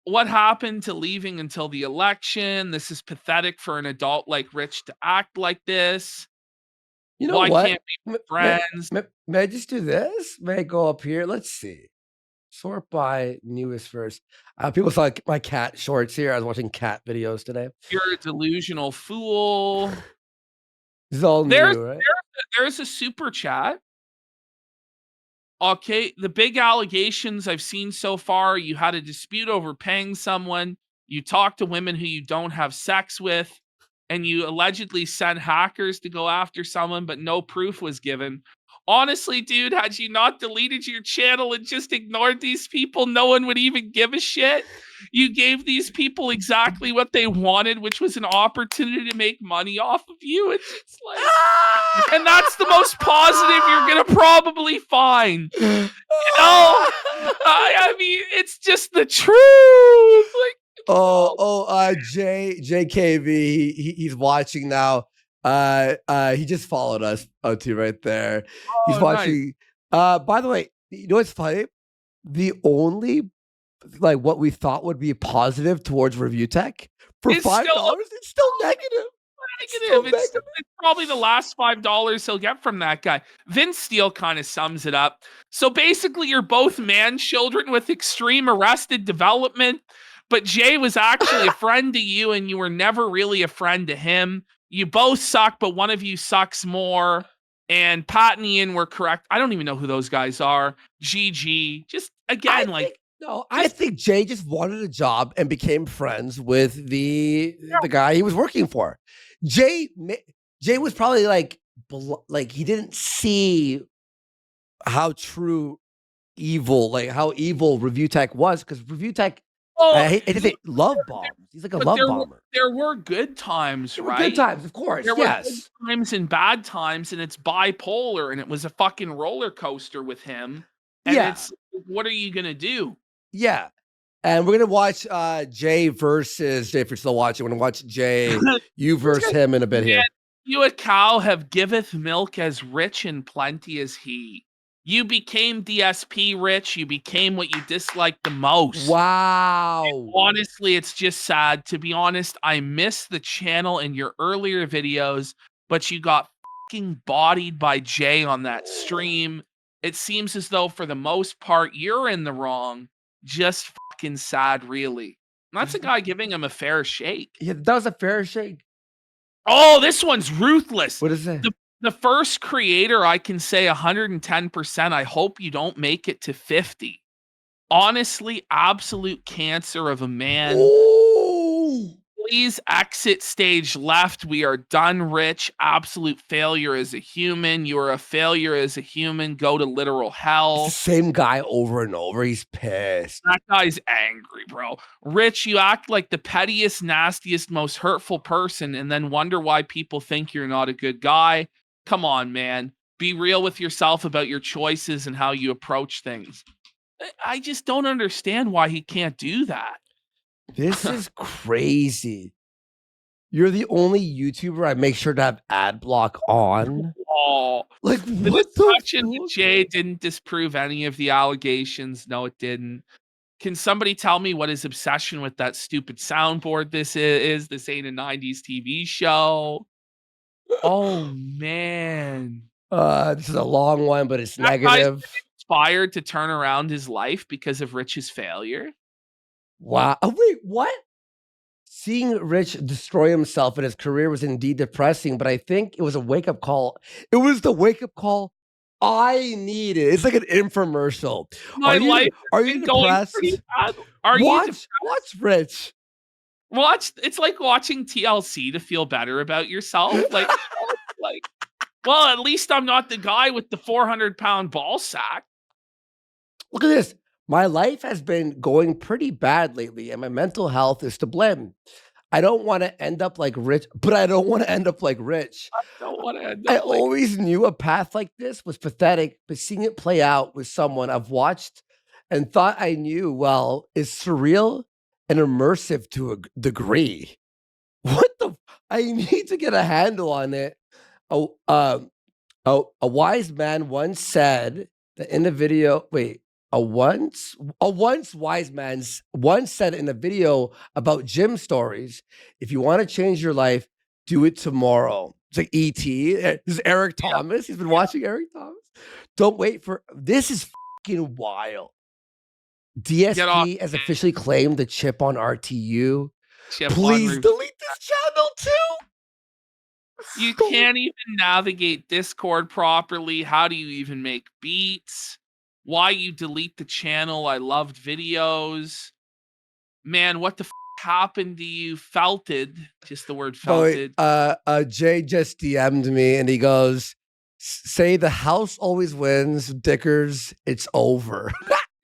What happened to leaving until the election? This is pathetic for an adult like Rich to act like this. You know Why what? can't we be friends? May I just do this? May I go up here? Let's see. Sort by newest first. People saw my cat shorts here. I was watching cat videos today. You're a delusional fool. This is all new, right? There's a super chat. Okay, the big allegations I've seen so far, you had a dispute over paying someone, you talk to women who you don't have sex with, and you allegedly sent hackers to go after someone, but no proof was given. Honestly, dude, had you not deleted your channel and just ignored these people, no one would even give a shit. You gave these people exactly what they wanted, which was an opportunity to make money off of you. It's just like, and that's the most positive you're gonna probably find. I mean, it's just the truth. Like, JKV, he's watching now. He just followed us, OT, right there. He's watching. Nice. By the way, you know what's funny? The only what we thought would be positive towards Review Tech for $5, it's still negative. It's probably the last $5 he'll get from that guy. Vince Steele kind of sums it up. So basically, you're both man children with extreme arrested development, but Jay was actually a friend to you, and you were never really a friend to him. You both suck, but one of you sucks more. And Pat and Ian were correct. I don't even know who those guys are. GG. Just again, I think Jay just wanted a job and became friends with the guy he was working for. Jay was probably like he didn't see how evil Review Tech was, because Review Tech Oh, I hate to say love bombs. He's like a but love bomber. there were good times, There were right? good times, of course. There were Yes. good times and bad times, and it's bipolar, and it was a fucking roller coaster with him. And Yeah. it's what are you gonna do? Yeah. And we're gonna watch Jay versus Jay. If you're still watching, we're gonna watch Jay, you versus him in a bit here. You a cow have giveth milk as rich and plenty as he. You became DSP rich. You became what you disliked the most. Wow. Honestly, it's just sad. To be honest, I miss the channel in your earlier videos, but you got fucking bodied by Jay on that stream. It seems as though, for the most part, you're in the wrong. Just fucking sad, really. And that's a guy giving him a fair shake. Yeah, that was a fair shake. Oh, this one's ruthless. What is it? The first creator, I can say 110%. I hope you don't make it to 50. Honestly, absolute cancer of a man. Ooh. Please exit stage left. We are done, Rich. Absolute failure as a human. You are a failure as a human. Go to literal It's hell. the same guy over and over. He's pissed. That guy's angry, bro. Rich, you act like the pettiest, nastiest, most hurtful person and then wonder why people think you're not a good guy. Come on, man. Be real with yourself about your choices and how you approach things. I just don't understand why he can't do that. This is crazy. You're the only YouTuber I make sure to have ad block on. Oh, Like, the what the discussion with Jay didn't disprove any of the allegations. No, it didn't. Can somebody tell me what his obsession with that stupid soundboard this is? This ain't a 90s TV show. Oh, man. This is a long one, but it's That guy's negative. inspired to turn around his life because of Rich's failure. Wow. Oh, wait, what? Seeing Rich destroy himself and his career was indeed depressing, but I think it was a wake-up call. It was the wake-up call I needed. It's like an infomercial. My life are has you been going depressed? pretty bad. Are you Watch Rich. it's like watching TLC to feel better about yourself. Like, well, at least I'm not the guy with the 400-pound ball sack. Look at this. My life has been going pretty bad lately, and my mental health is to blame. I don't want to end up like Rich, but I don't want to end up like Rich. I don't want to end I up like always knew a path like this was pathetic, but seeing it play out with someone I've watched and thought I knew well is surreal and immersive to a degree. What the? I need to get a handle on it. A wise man once said that in the video. Wait, a once wise man once said in a video about gym stories, if you want to change your life, do it tomorrow. It's like E.T. This is Eric Thomas. He's been watching Eric Thomas. Don't wait for this. Is fucking wild. DSP has officially claimed the chip on RTU. Please delete this channel too. You can't even navigate Discord properly. How do you even make beats? Why you delete the channel? I loved videos. Man, what the happened to you? Felted. Just the word felted. Jay just DM'd me and he goes, say the house always wins. Dickers, it's over.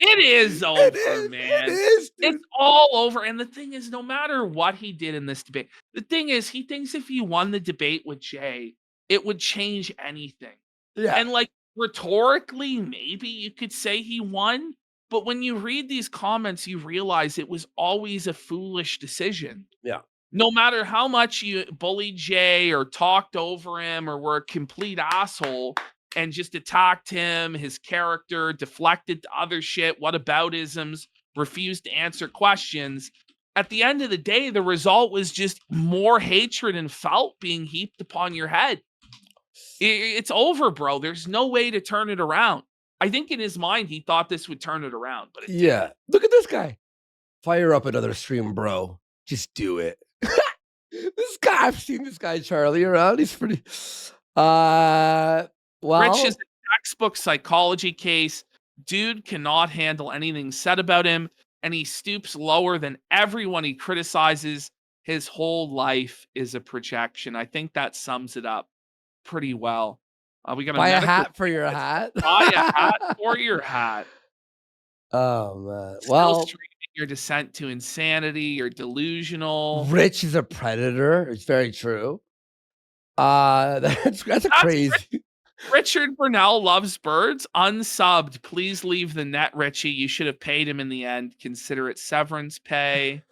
It is over, man. It is, dude. It's all over. And the thing is, no matter what he did in this debate, the thing is, he thinks if he won the debate with Jay, it would change anything. Yeah. And like rhetorically, maybe you could say he won. But when you read these comments, you realize it was always a foolish decision. Yeah. No matter how much you bullied Jay or talked over him or were a complete asshole and just attacked him, his character, deflected to other shit, whataboutisms, refused to answer questions. At the end of the day, the result was just more hatred and felt being heaped upon your head. It's over, bro. There's no way to turn it around. I think in his mind, he thought this would turn it around. But it didn't. Look at this guy. Fire up another stream, bro. Just do it. This guy, I've seen this guy, Charlie, around. He's pretty... Well, Rich is a textbook psychology case. Dude cannot handle anything said about him, and he stoops lower than everyone he criticizes. His whole life is a projection. I think that sums it up pretty well. We got buy a hat for your hat. Buy a hat for your hat. Oh man. Still Well, streaming. your descent to insanity. You're delusional. Rich is a predator. It's very true. That's a crazy. Richard Burnell loves birds. Unsubbed. Please leave the net, Richie. You should have paid him in the end. Consider it severance pay.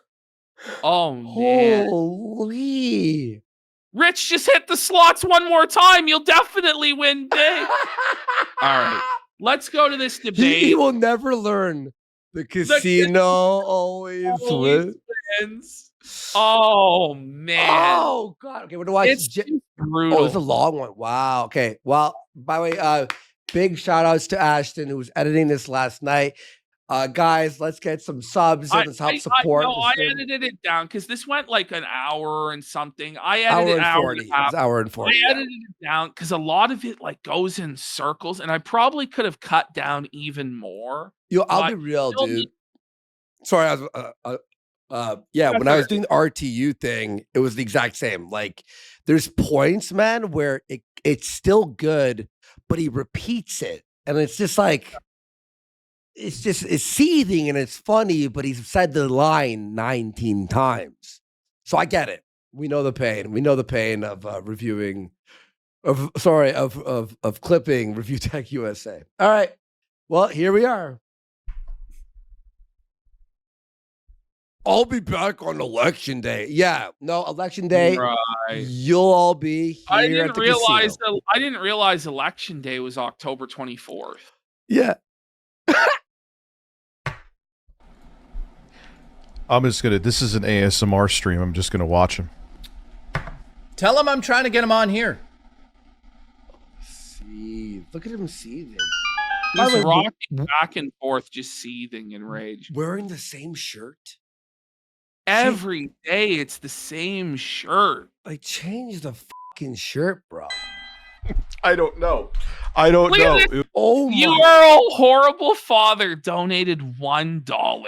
Oh man. Holy. Rich, just hit the slots one more time. You'll definitely win big. All right. Let's go to this debate. He will never learn. The casino always wins. Oh man. Oh god. Okay, we're gonna watch. It's brutal. Oh, it's a long one. Wow. Okay. Well, by the way, big shout outs to Ashton who was editing this last night. Guys, let's get some subs and let's help support. I edited it down because this went like an hour and something. I edited hour and 40. I edited it down because a lot of it like goes in circles, and I probably could have cut down even more. I'll be real, dude. Sorry, I was when I was doing the RTU thing, it was the exact same. Like, there's points, man, where it's still good, but he repeats it, and it's just like. It's seething and it's funny, but he's said the line 19 times. So I get it. We know the pain. We know the pain of clipping Reviewtechusa. All right. Well, here we are. I'll be back on election day. Yeah. No, election day. Right. You'll all be here at the casino. I didn't realize election day was October 24th. Yeah. This is an ASMR stream. I'm just gonna watch him. Tell him I'm trying to get him on here. See, look at him seething. He's rocking back and forth, just seething in rage. Wearing the same shirt? Every day, it's the same shirt. Like, change the fucking shirt, bro. I don't know. I don't know. Oh my. Your horrible father donated $1.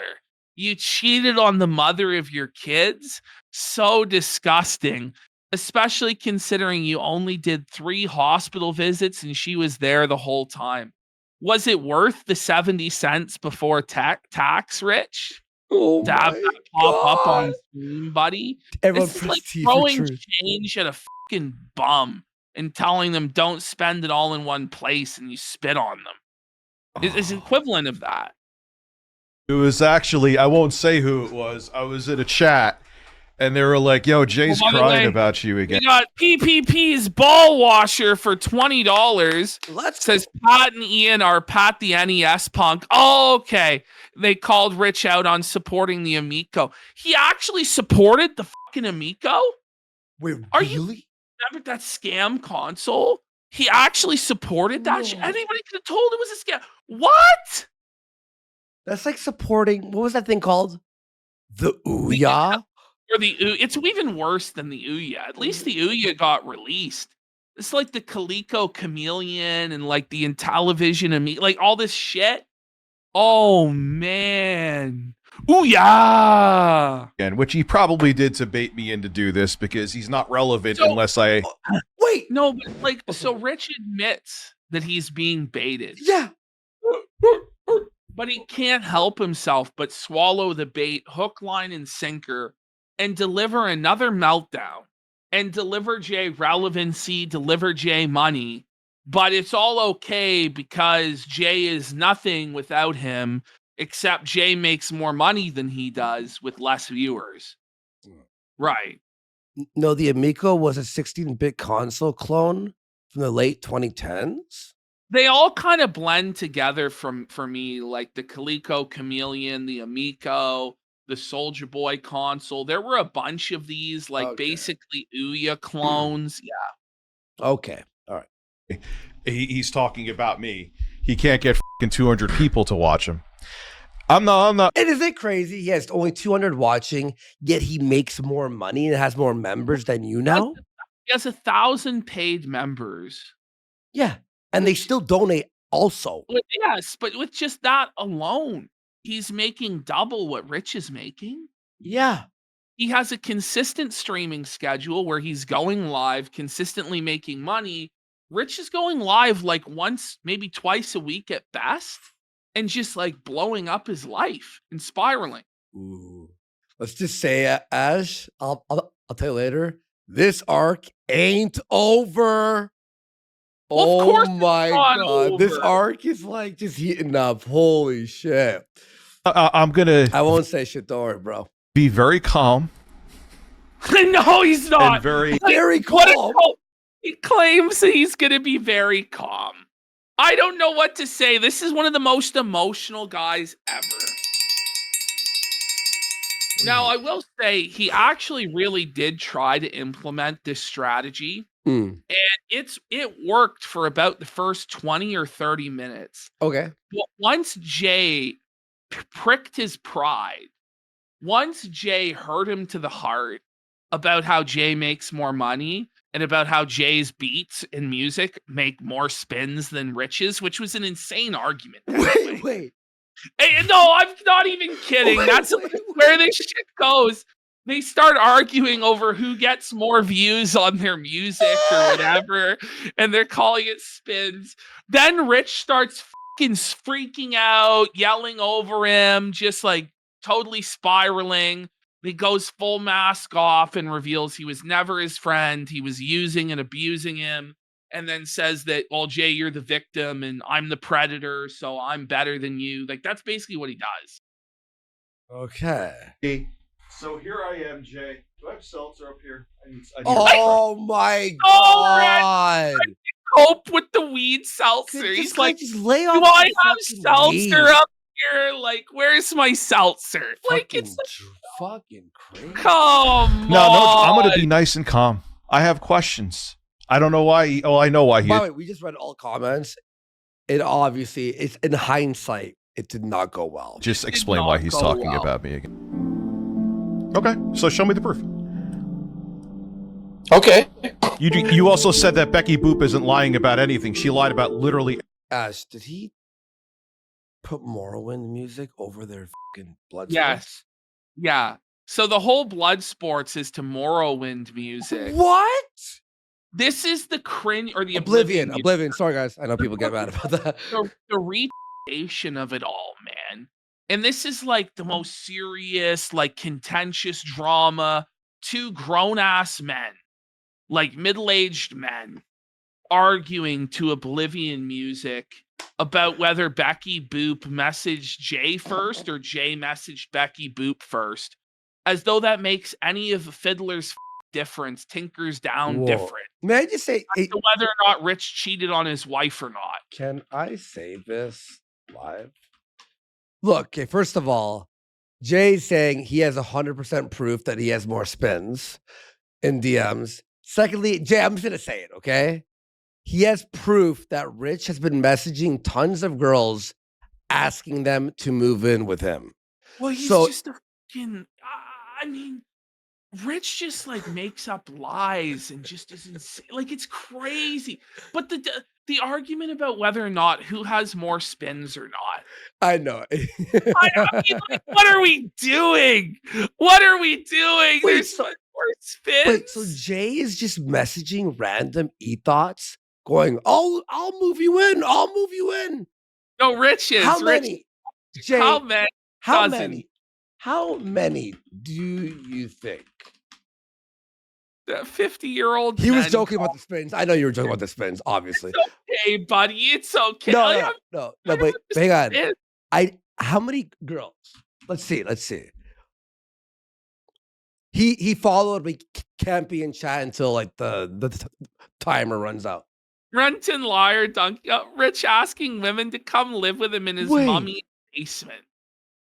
You cheated on the mother of your kids? So disgusting. Especially considering you only did 3 hospital visits and she was there the whole time. Was it worth the 70 cents before tax, Rich? Oh to have that pop up on stream, buddy? It's like throwing change at a fucking bum and telling them don't spend it all in one place and you spit on them. It's equivalent of that. It was actually, I won't say who it was. I was in a chat and they were like, yo, Jay's crying about you again. We got PPP's ball washer for $20. Says Pat and Ian are Pat the NES punk. Oh, okay. They called Rich out on supporting the Amico. He actually supported the fucking Amico? Wait, are you remember that scam console? He actually supported that shit? Anybody could have told it was a scam. What? That's like supporting, what was that thing called? The Ouya? Or it's even worse than the Ouya. At least the Ouya got released. It's like the Coleco Chameleon and like the Intellivision, like all this shit. Oh man. Ouya! And which he probably did to bait me in to do this because he's not relevant unless I... Wait! No, but like, so Rich admits that he's being baited. Yeah. But he can't help himself but swallow the bait, hook, line, and sinker, and deliver another meltdown, and deliver Jay relevancy, deliver Jay money. But it's all okay because Jay is nothing without him, except Jay makes more money than he does with less viewers. Right. No, the Amico was a 16-bit console clone from the late 2010s. They all kind of blend together for me, like the Coleco Chameleon, the Amico, the Soldier Boy console. There were a bunch of these, like basically Ouya clones. Yeah. Okay. All right. He's talking about me. He can't get fucking 200 people to watch him. I'm not. And is it crazy? He has only 200 watching, yet he makes more money and has more members than you now? He has 1,000 paid members. Yeah. And they still donate also. Yes, but with just that alone, he's making double what Rich is making. Yeah. He has a consistent streaming schedule where he's going live, consistently making money. Rich is going live like once, maybe twice a week at best, and just like blowing up his life and spiraling. Ooh. Let's just say, Ash, I'll tell you later. This arc ain't over. Well, of course Oh it's my not god, this over. arc is like just heating up. Holy shit! I'm gonna I won't say shit. Don't worry, bro. be very calm No, he's not. and very. Very What a calm. he claims that he's going to be very calm. I don't know what to say. This is one of the most emotional guys ever. Now, I will say he actually really did try to implement this strategy, Mm. and it worked for about the first 20 or 30 minutes. Okay. But once Jay pricked his pride, once Jay hurt him to the heart about how Jay makes more money and about how Jay's beats and music make more spins than Rich's, which was an insane argument. by the way. Wait. Hey, no, I'm not even kidding. That's where this shit goes. They start arguing over who gets more views on their music or whatever, and they're calling it spins. Then Rich starts fucking freaking out, yelling over him, just like totally spiraling. He goes full mask off and reveals he was never his friend. He was using and abusing him. And then says that, well, Jay, you're the victim and I'm the predator, so I'm better than you. Like, that's basically what he does. Okay. So here I am, Jay. Do I have seltzer up here? I need Oh my Oh, god! Cope with the weed seltzer. Just, He's like, just lay off do I the have fucking seltzer weed. up here? Like, where's my seltzer? Like, Fucking it's fucking crazy. come No, on. I'm gonna be nice and calm. I have questions. I don't know why. I know why he. By the way, we just read all comments. It obviously, it's in hindsight, it did not go well. Just did explain why not he's go talking well. about me again. Okay, so show me the proof. Okay. You also said that Becky Boop isn't lying about anything. She lied about literally. Ash, did he put Morrowind music over their fucking blood? Yes. Yeah. So the whole Blood Sports is to Morrowind music. What? This is the cringe or the Oblivion. music. Sorry, guys. I know people get mad about that. The reputation of it all, man. And this is like the most serious, like contentious drama. Two grown-ass men, like middle-aged men, arguing to Oblivion music about whether Becky Boop messaged Jay first or Jay messaged Becky Boop first, as though that makes any of Fiddler's difference, Tinker's Down Whoa. different. May I just say, As to whether or not Rich cheated on his wife or not. can I say this live? Look, okay, first of all, Jay's saying he has 100% proof that he has more spins in DMs. Secondly, Jay, I'm just going to say it, okay? He has proof that Rich has been messaging tons of girls asking them to move in with him. Well, he's So- just a fucking. I mean, Rich just like makes up lies and just is insane. Like it's crazy. But the argument about whether or not who has more spins or not. I know. I mean, like, what are we doing? What are we doing? Wait, There's so- more spins. Wait, so Jay is just messaging random e-thoughts going, oh, I'll move you in. I'll move you in. No, Rich is. How Rich, many? Jay, how many? how dozen? many? How many do you think? 50-year-old. He was joking about the spins. I know you were joking about the spins, obviously. Okay, buddy. It's okay. No, but hang on. Spin. How many girls? Let's see. He followed me, can't be in chat until like the timer runs out. Renton liar dunk. Rich asking women to come live with him in his Wait. mummy basement.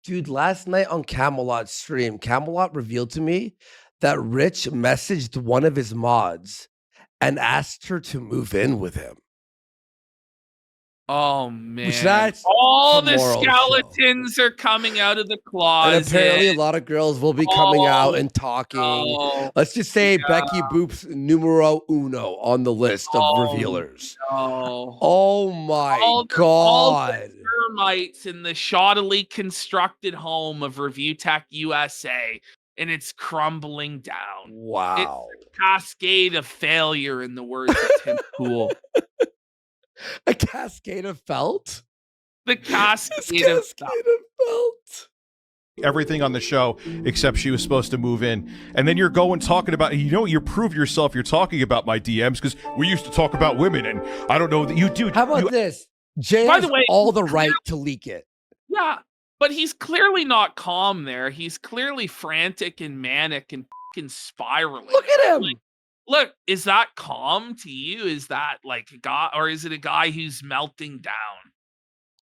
Dude, last night on Camelot's stream, Camelot revealed to me that Rich messaged one of his mods and asked her to move in with him. Oh man! that's all the tomorrow's skeletons are coming out of the closet. And apparently a lot of girls will be coming out and talking. No, Let's just say Yeah. Becky Boop's numero uno on the list of Oh, revealers. no. Oh my All God. the termites in the shoddily constructed home of Reviewtechusa, and it's crumbling down. Wow. Cascade of failure, in the words of Tim Pool. A cascade of felt? The This cascade of cascade of felt. everything on the show except she was supposed to move in. And then you're going talking about, you prove yourself. You're talking about my DMs because we used to talk about women, and I don't know that you do. How about this? Jay By has the way, all the right to leak it. Yeah, but he's clearly not calm there. He's clearly frantic and manic and fucking spiraling. Look at him. Like, look, is that calm to you? Is that like a guy, or is it a guy who's melting down?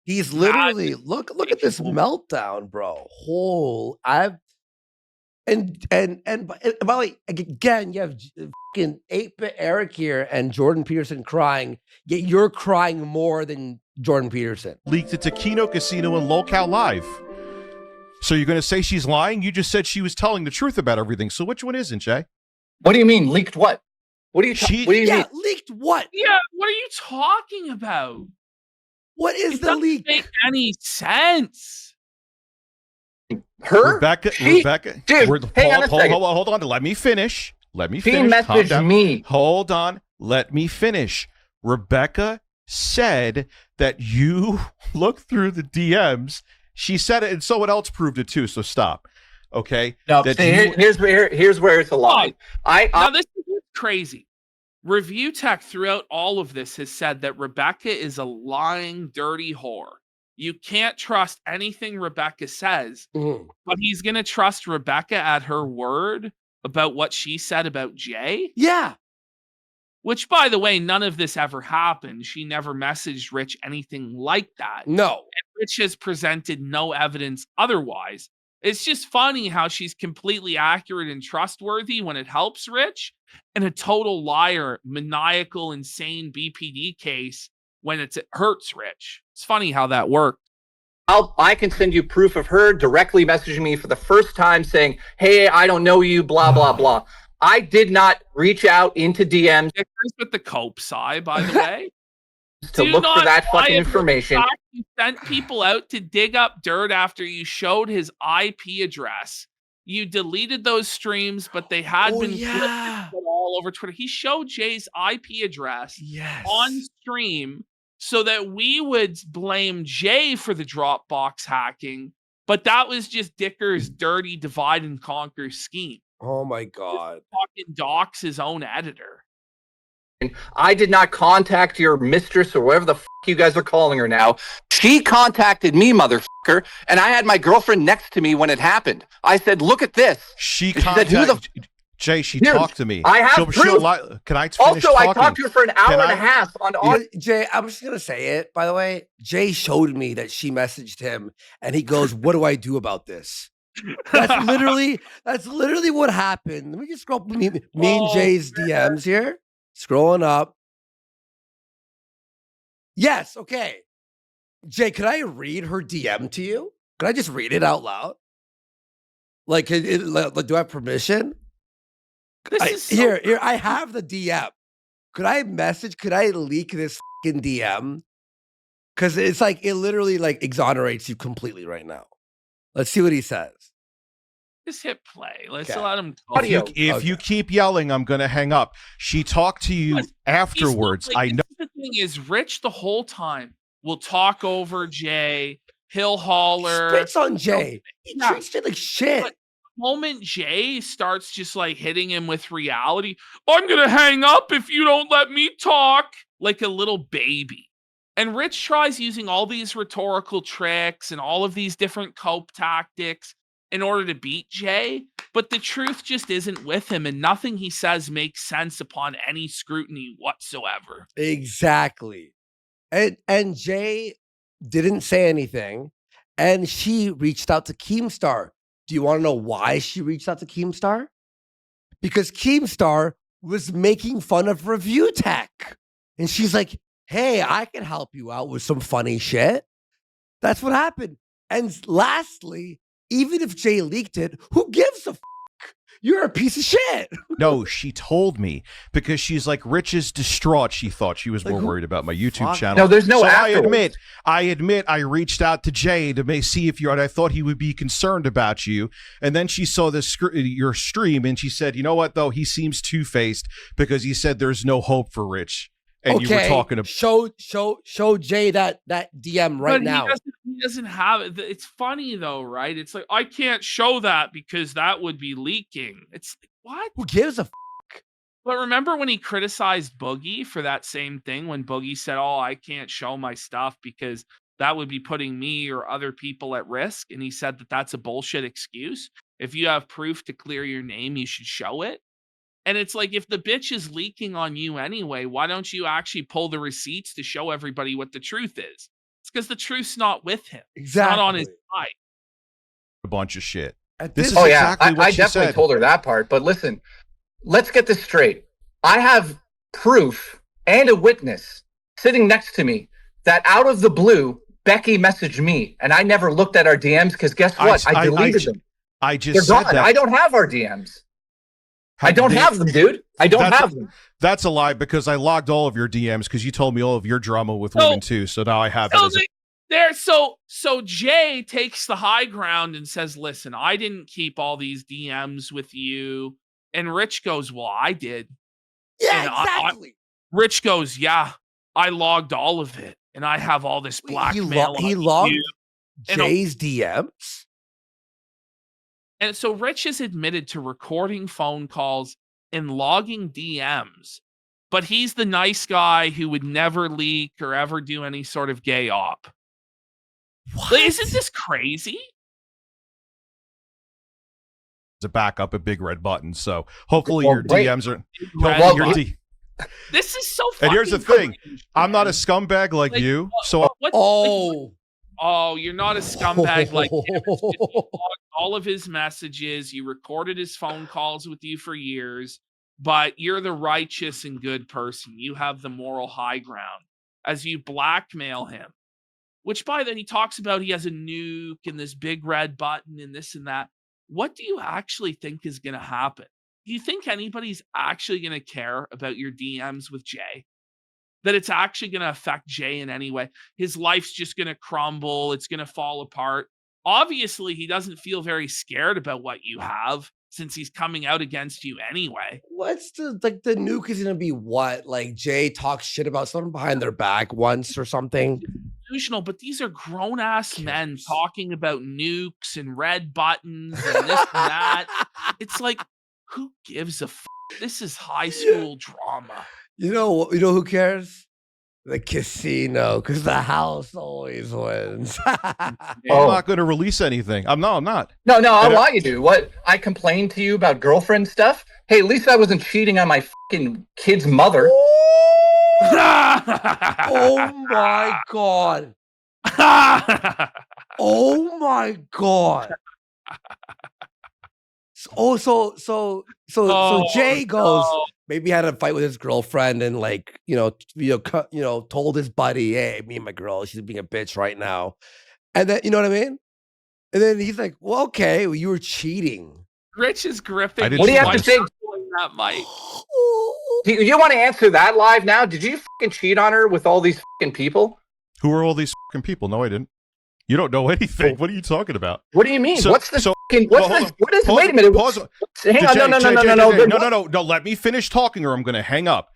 He's literally look at this meltdown, bro. And by the way, again, you have fucking 8-bit Eric here and Jordan Peterson crying, yet you're crying more than Jordan Peterson. Leaked it to Kino, Casino, and Locale Live. So you're going to say she's lying? You just said she was telling the truth about everything. So which one isn't, Jay? What do you mean leaked what? What do you mean? Leaked what? Yeah, what are you talking about? What is It the doesn't leak? make any sense. Her? Rebecca, Dude, hang on a second. hold on. Let me finish. She Calm messaged down. me. Hold on. Let me finish. Rebecca said that you looked through the DMs. She said it, and someone else proved it too. So stop. Okay. No, here's where it's a lie. Now this is crazy. Review Tech throughout all of this has said that Rebecca is a lying, dirty whore. You can't trust anything Rebecca says, but he's going to trust Rebecca at her word about what she said about Jay? Yeah. Which, by the way, none of this ever happened. She never messaged Rich anything like that. No. And Rich has presented no evidence otherwise. It's just funny how she's completely accurate and trustworthy when it helps Rich, and a total liar, maniacal, insane BPD case when it hurts Rich. It's funny how that worked. I can send you proof of her directly messaging me for the first time saying, hey, I don't know you, blah, blah, blah. I did not reach out into DMs. With the cope side, by the way. to look for that fucking information. You sent people out to dig up dirt after you showed his IP address. You deleted those streams, but they had been put all over Twitter. He showed Jay's IP address on stream so that we would blame Jay for the Dropbox hacking, but that was just Dicker's dirty divide and conquer scheme. Oh my God. Fucking dox his own editor. I did not contact your mistress or whatever the fuck you guys are calling her now. She contacted me, motherfucker, and I had my girlfriend next to me when it happened. I said, look at this. She contacted Jay, she talked to me. I have proof. Can I finish also, talking? I talked to her for an hour and a half on audio. Jay, I'm just going to say it, by the way. Jay showed me that she messaged him, and he goes, what do I do about this? That's literally what happened. Let me just scroll up me and Jay's DMs here. Scrolling up. Yes, okay. Jay, could I read her DM to you? Could I just read it out loud? Like, do I have permission? Here, I have the DM. Could I leak this fucking DM? Because it's like, it literally like exonerates you completely right now. Let's see what he says. Just hit play. Let's let him talk. If you keep yelling, I'm going to hang up. She talked to you afterwards. I know. The thing is, Rich the whole time will talk over Jay. He'll holler. He spits on Jay. He treats it like shit. But the moment Jay starts just like hitting him with reality, I'm going to hang up if you don't let me talk, like a little baby. And Rich tries using all these rhetorical tricks and all of these different cope tactics in order to beat Jay, but the truth just isn't with him, and nothing he says makes sense upon any scrutiny whatsoever. Exactly. And Jay didn't say anything, and she reached out to Keemstar. Do you want to know why she reached out to Keemstar? Because Keemstar was making fun of Review Tech. And she's like, hey, I can help you out with some funny shit. That's what happened. And lastly, even if Jay leaked it, who gives a fuck? You're a piece of shit. No, she told me because she's like, Rich is distraught. She thought she was more worried about my YouTube channel. No, there's no so afterwards. I admit I reached out to Jay to see if I thought he would be concerned about you. And then she saw your stream and she said, you know what, though? He seems two-faced because he said there's no hope for Rich. And you were talking about show Jay that DM right now. he doesn't have it. It's funny though, right? It's like, I can't show that because that would be leaking. It's like, what? Who gives a But remember when he criticized Boogie for that same thing when Boogie said, "Oh, I can't show my stuff because that would be putting me or other people at risk." And he said that that's a bullshit excuse. If you have proof to clear your name, you should show it. And it's like, if the bitch is leaking on you anyway, why don't you actually pull the receipts to show everybody what the truth is? It's because the truth's not with him. It's not on his side. A bunch of shit. This is Oh exactly yeah, what I she definitely said. told her that part. But listen, let's get this straight. I have proof and a witness sitting next to me that out of the blue, Becky messaged me, and I never looked at our DMs because guess what? I deleted them. I just They're said gone. that. I don't have our DMs. I don't have them, dude. I don't have them. That's a lie because I logged all of your DMs because you told me all of your drama with women too. So now I have it. So Jay takes the high ground and says, "Listen, I didn't keep all these DMs with you." And Rich goes, "Well, I did." Yeah, And exactly. Rich goes, "Yeah, I logged all of it, and I have all this blackmail." He logged Jay's DMs. And so Rich has admitted to recording phone calls and logging DMs, but he's the nice guy who would never leak or ever do any sort of gay op. What? Like, isn't this crazy? To back up a big red button. So hopefully Well, your great. DMs are. Red Hopefully your button. D- This is so fucking And here's the thing. cringe, I'm not a man. scumbag like Like, you. So Oh, you're not a scumbag like him. It's just you logged all of his messages. You recorded his phone calls with you for years, but you're the righteous and good person. You have the moral high ground as you blackmail him. Which by then he talks about he has a nuke and this big red button and this and that. What do you actually think is going to happen? Do you think anybody's actually going to care about your DMs with Jay? That it's actually going to affect Jay in any way? His life's just going to crumble. It's going to fall apart. Obviously, he doesn't feel very scared about what you have since he's coming out against you anyway. What's the nuke is gonna be what? Like Jay talks shit about someone behind their back once or something. Delusional, but these are grown ass men talking about nukes and red buttons and this and that. It's like, who gives a fuck? This is high school drama. You know who cares? The casino, because the house always wins. I'm not going to release anything. I'm not. No, I want you to. What? I complained to you about girlfriend stuff? Hey, at least I wasn't cheating on my fucking kid's mother. Oh my god. Oh my god. So Jay goes, no. maybe he had a fight with his girlfriend and told his buddy, "Hey, me and my girl, she's being a bitch right now." And then, you know what I mean? And then he's like, "Well, okay, well, you were cheating." Rich is gripping. What do you have to say? That mic. Do you want to answer that live now? Did you fucking cheat on her with all these fucking people? Who are all these fucking people? No, I didn't. You don't know anything. What are you talking about? What do you mean? So- What's the so- fucking? well, What's hold this? on. What is? Pause- Wait a minute. pause- Hang on. Jay, No. no. Let me finish talking, or I'm going to hang up.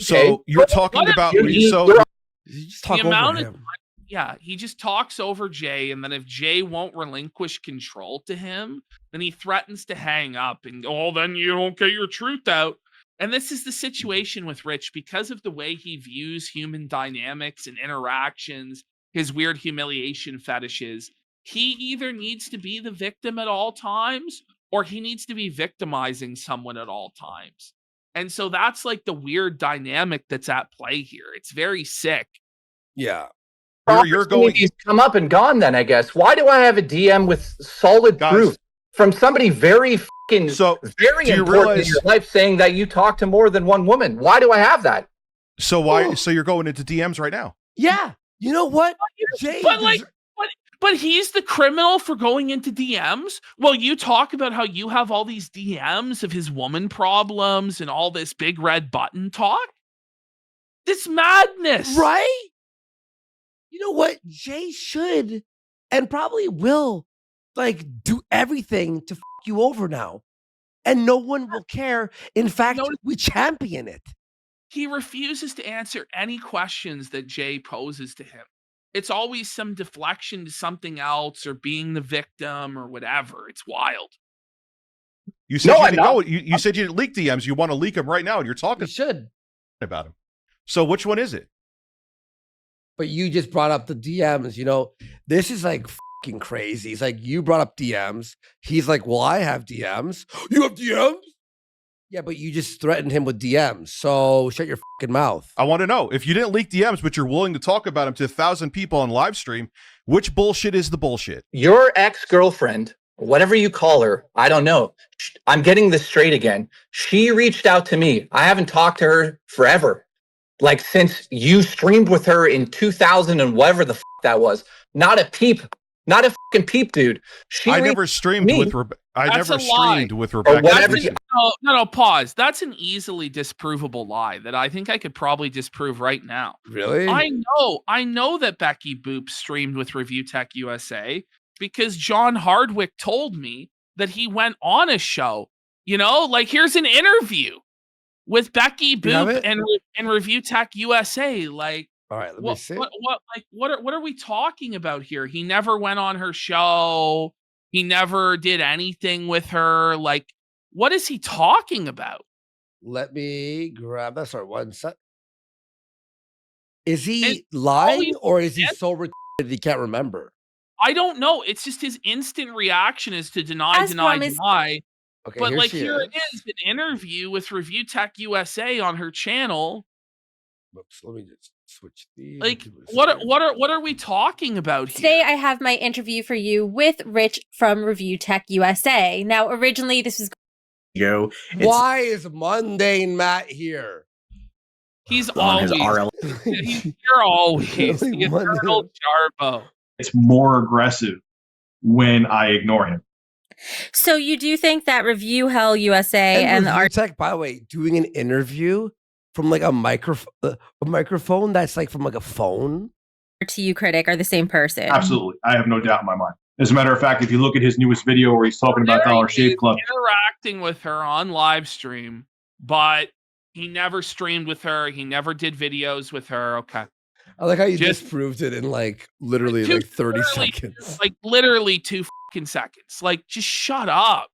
So Okay. you're talking about You Just talk The over amount of him. Yeah, he just talks over Jay, and then if Jay won't relinquish control to him, then he threatens to hang up and go, "Oh, then you don't get your truth out." And this is the situation with Rich because of the way he views human dynamics and interactions, his weird humiliation fetishes. He either needs to be the victim at all times, or he needs to be victimizing someone at all times. And so that's like the weird dynamic that's at play here. It's very sick. Yeah. You're going. He's come up and gone. Then I guess. Why do I have a DM with solid Guys. proof from somebody very fucking So very do you important realize- in your life saying that you talk to more than one woman? Why do I have that? So why? So you're going into DMs right now? Yeah. You know what? Jay But he's the criminal for going into DMs. Well, you talk about how you have all these DMs of his woman problems and all this big red button talk. This madness. Right? You know what? Jay should and probably will do everything to you over now. And no one will care. In fact, we champion it. He refuses to answer any questions that Jay poses to him. it's always some deflection to something else or being the victim or whatever. It's wild. You said you said you didn't leak DMs. You want to leak them right now, and you're You talking should. about them. So which one is it? But you just brought up the DMs. You know, this is like fucking crazy. It's like you brought up DMs. He's like, well, I have DMs. You have DMs? Yeah, but you just threatened him with DMs. So shut your fucking mouth. I want to know, if you didn't leak DMs, but you're willing to talk about them to 1,000 people on live stream, which bullshit is the bullshit? Your ex-girlfriend, whatever you call her, I don't know. I'm getting this straight again. She reached out to me. I haven't talked to her forever. Like since you streamed with her in 2000 and whatever the that was. Not a peep. Not a fucking peep, dude. I never streamed with Rebecca. I never streamed with Rebecca. Whatever. No, pause. That's an easily disprovable lie that I think I could probably disprove right now. Really? I know that Becky Boop streamed with Review Tech USA because John Hardwick told me that he went on a show. You know, like here's an interview with Becky Boop and Review Tech USA. Like, all right, let me see. What are we talking about here? He never went on her show. He never did anything with her. Like, what is he talking about? Let me grab that. Sorry, one sec. Is he lying or is he so retarded he can't remember? I don't know. It's just his instant reaction is to deny. Okay, but like here it is, an interview with Review Tech USA on her channel. Oops, let me just switch these. Like, what are we talking about here? Today I have my interview for you with Rich from Review Tech USA. Now, originally this was Why is Mundane Matt here? He's always you're always the eternal Jarbo. It's more aggressive when I ignore him. So you do think that Review Hell USA and the Review Tech, by the way, doing an interview from like a microphone that's like from like a phone? RTU critic are the same person? Absolutely. I have no doubt in my mind. As a matter of fact, if you look at his newest video where he's talking about Dollar Shave Club. Interacting with her on live stream, but he never streamed with her. He never did videos with her. Okay. I like how you just proved it in like literally like 30 seconds. Like literally 2 fucking seconds. Like just shut up.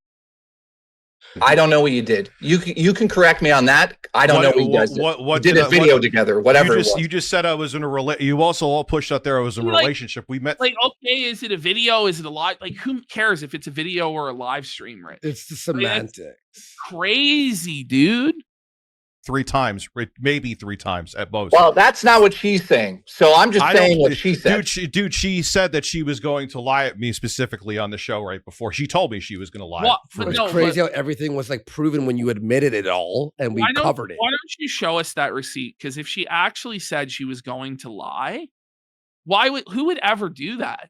I don't know what you did. You can correct me on that. I don't know what you guys did. You did a video together, whatever it was. You just said I was in a you also all pushed out there I was in a relationship. We met. Like, okay, is it a video? Is it a live? Like, who cares if it's a video or a live stream, right? It's the semantics. Crazy, dude. 3 times, maybe 3 times at most. Well, that's not what she's saying. So I'm just saying what she said. She said that she was going to lie at me specifically on the show right before. She told me she was going to lie. It's crazy how everything was like proven when you admitted it all and we covered it. Why don't you show us that receipt? Because if she actually said she was going to lie, who would ever do that?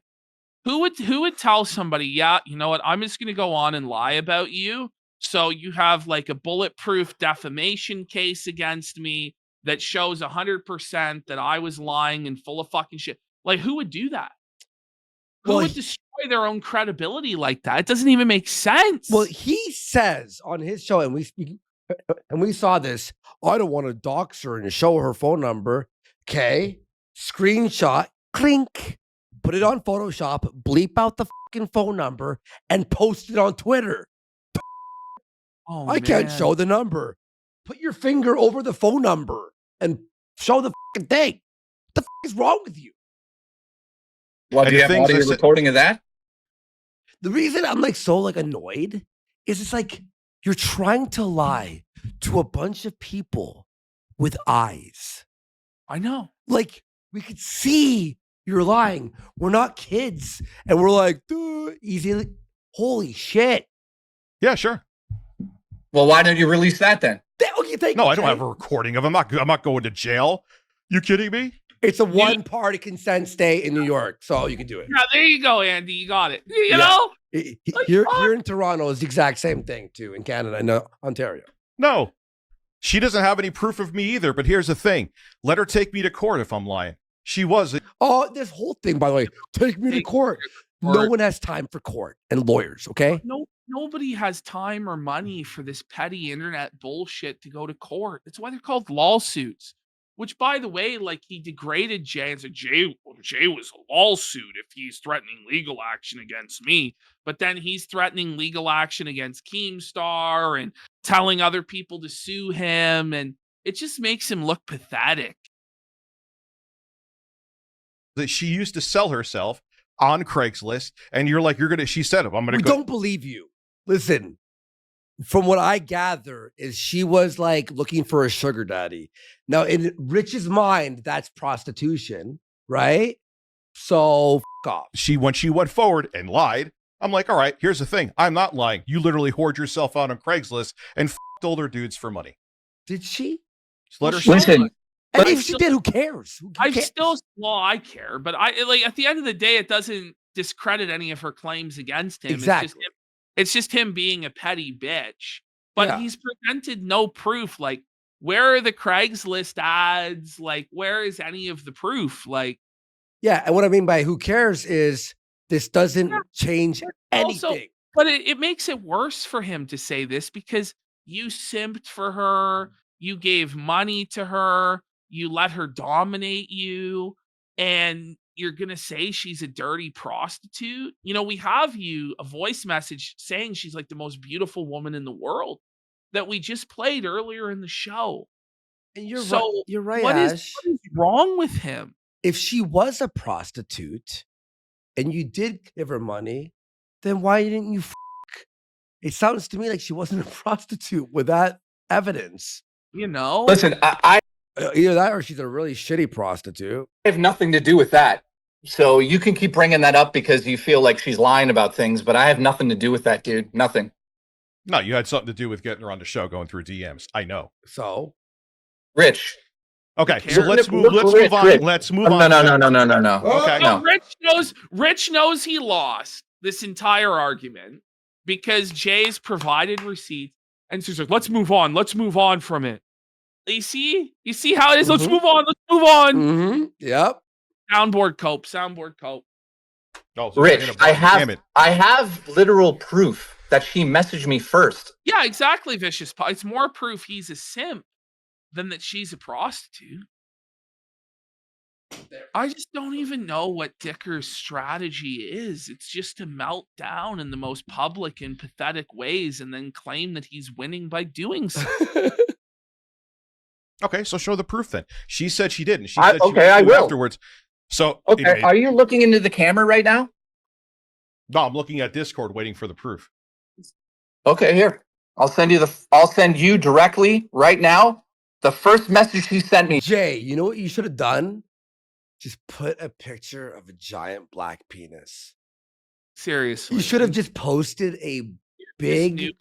Who would tell somebody, yeah, you know what, I'm just going to go on and lie about you. So you have like a bulletproof defamation case against me that shows 100% that I was lying and full of fucking shit. Like, who would do that? Who would destroy their own credibility like that? It doesn't even make sense. Well, he says on his show, and we saw this, I don't want to dox her and show her phone number. Okay. Screenshot, clink, put it on Photoshop, bleep out the fucking phone number, and post it on Twitter. Oh, I can't show the number. Put your finger over the phone number and show the fucking thing. What the fuck is wrong with you? Well, do you have audio recording of that? The reason I'm like so like annoyed is it's like you're trying to lie to a bunch of people with eyes. I know. Like we could see you're lying. We're not kids, and we're like, dude, easy. Holy shit. Yeah, sure. Well, why don't you release that then? No, I don't have a recording of him. I'm not going to jail. You kidding me? It's a one-party consent state in New York, so you can do it. Yeah, there you go, Andy. You got it. You know? Here in Toronto is the exact same thing, too, in Canada and Ontario. No. She doesn't have any proof of me either, but here's the thing. Let her take me to court if I'm lying. She was. Oh, this whole thing, by the way, take me to court. No one has time for court and lawyers, okay? Nobody has time or money for this petty internet bullshit to go to court. That's why they're called lawsuits. which by the way, like he degraded Jay and said, Jay was a lawsuit if he's threatening legal action against me. But then he's threatening legal action against Keemstar and telling other people to sue him. And it just makes him look pathetic. That she used to sell herself on Craigslist, and she said, I'm going to We go. don't believe you. Listen, from what I gather is she was like looking for a sugar daddy. Now in Rich's mind, that's prostitution, right? So f off. When she went forward and lied, I'm like, all right, here's the thing. I'm not lying. You literally hoard yourself out on Craigslist and f***ed older dudes for money. Did she? Just let her Listen, And if she did, who cares? I care, but I like at the end of the day, it doesn't discredit any of her claims against him. Exactly. It's just him being a petty bitch. But Yeah. he's presented no proof. Like, where are the Craigslist ads? Like, where is any of the proof? Like, Yeah, and what I mean by who cares is this doesn't change anything. also, but it makes it worse for him to say this because you simped for her, you gave money to her, you let her dominate you, and you're gonna say she's a dirty prostitute. You know, we have you a voice message saying she's like the most beautiful woman in the world that we just played earlier in the show. And you're So right. You're right, what Ash. is wrong with him? If she was a prostitute and you did give her money, then why didn't you f? It sounds to me like she wasn't a prostitute with that evidence. You know? Listen, I Either that or she's a really shitty prostitute. have nothing to do with that. So you can keep bringing that up because you feel like she's lying about things, but I have nothing to do with that, dude. Nothing. No, you had something to do with getting her on the show, going through DMs. I know. So Rich. Okay, Who so cares? let's move on. Rich. Let's move on. No. Okay. No, Rich knows he lost this entire argument because Jay's provided receipts, and she's like, "Let's move on from it." You see how it is. Let's move on. mm-hmm. Yep. Soundboard cope. Oh, so Rich, damn it. I have literal proof that she messaged me first. Yeah, exactly. Vicious. It's more proof he's a simp than that she's a prostitute. I just don't even know what Dicker's strategy is. It's just to melt down in the most public and pathetic ways and then claim that he's winning by doing so. Okay, so show the proof then. She said she didn't. She said I will. afterwards. So Okay, are you looking into the camera right now? no, I'm looking at Discord waiting for the proof. Okay, here. I'll send you directly right now the first message she sent me. Jay, you know what you should have done? Just put a picture of a giant black penis. Seriously. You should have just posted a big new-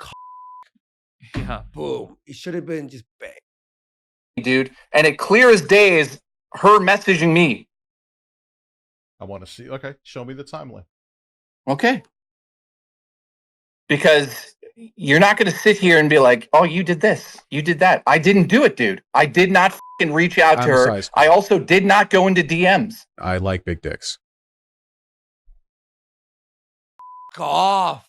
Yeah. boom. It should have been just bang. Dude, and it clear as day is her messaging me. I want to see. Okay, show me the timeline. Okay. Because you're not going to sit here and be like, oh, you did this, you did that. I didn't do it, dude. I did not fucking reach out to her. I also did not go into DMs. I like big dicks. F off.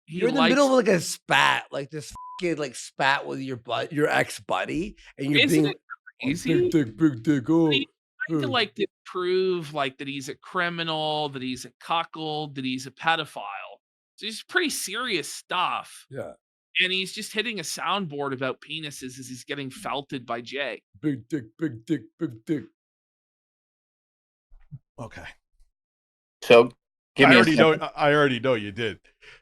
He You're in the likes- middle of like a spat, like this fucking like spat with your ex buddy, and you're Isn't being it crazy? big dick. Oh. He tried to like prove like that he's a criminal, that he's a cuckold, that he's a pedophile. So it's pretty serious stuff. Yeah. And he's just hitting a soundboard about penises as he's getting felted by Jay. Big dick. Okay. So give I me a already second. know. I already know you did.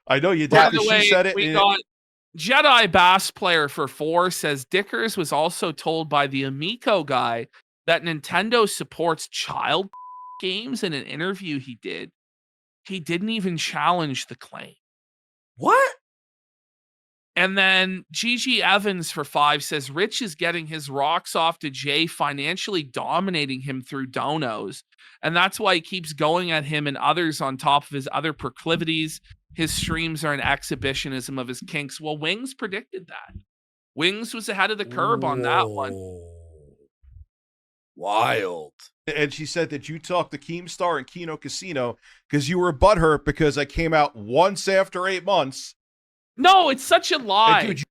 I know you did. By the Because way, she said it. we and- got Jedi Bass Player for 4 says Dickers was also told by the Amico guy that Nintendo supports child games in an interview he did. He didn't even challenge the claim. What? And then Gigi Evans for 5 says Rich is getting his rocks off to Jay, financially dominating him through donos. And that's why he keeps going at him and others on top of his other proclivities. His streams are an exhibitionism of his kinks. Well, Wings predicted that. Wings was ahead of the curve on that one. Whoa. Wild. And she said that you talked to Keemstar and Kino Casino because you were butthurt because I came out once after 8 months. No, it's such a lie. And dude,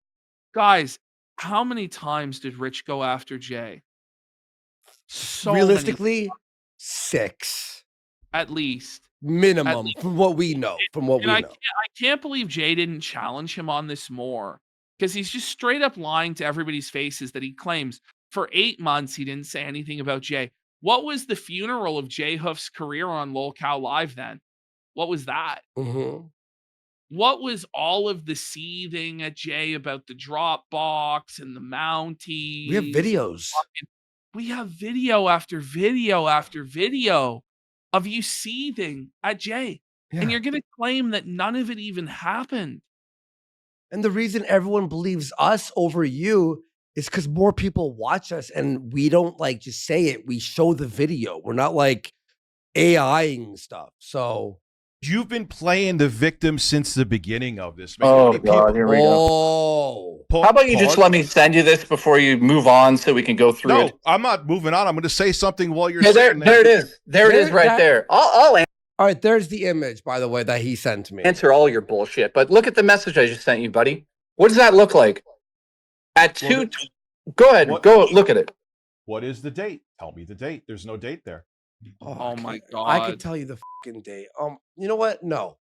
Guys, how many times did Rich go after Jay? So realistically, 6 at least. minimum least. from what we know. I can't believe Jay didn't challenge him on this more, because he's just straight up lying to everybody's faces that he claims for 8 months he didn't say anything about Jay. What was the funeral of Jay Hoof's career on LolCow Live then? What was that? Mhm. What was all of the seething at Jay about the Dropbox and the Mounties? We have videos. We have video after video after video of you seething at Jay. Yeah. And you're going to claim that none of it even happened. And the reason everyone believes us over you is because more people watch us, and we don't like just say it. We show the video. We're not like AIing stuff. So You've been playing the victim since the beginning of this. Man. Oh, How many God, here we go. oh, Paul- How about you just Paul- let me send you this before you move on so we can go through No, it? I'm not moving on. I'm going to say something while you're Yeah, saying there it is. There it is There- right that- there. I'll all right. There's the image, by the way, that he sent me. answer all your bullshit, but look at the message I just sent you, buddy. What does that look like? At Well, 2, go ahead, what- go look at it. What is the date? Tell me the date. There's no date there. Oh my I could God. tell you the fucking date. You know what? No.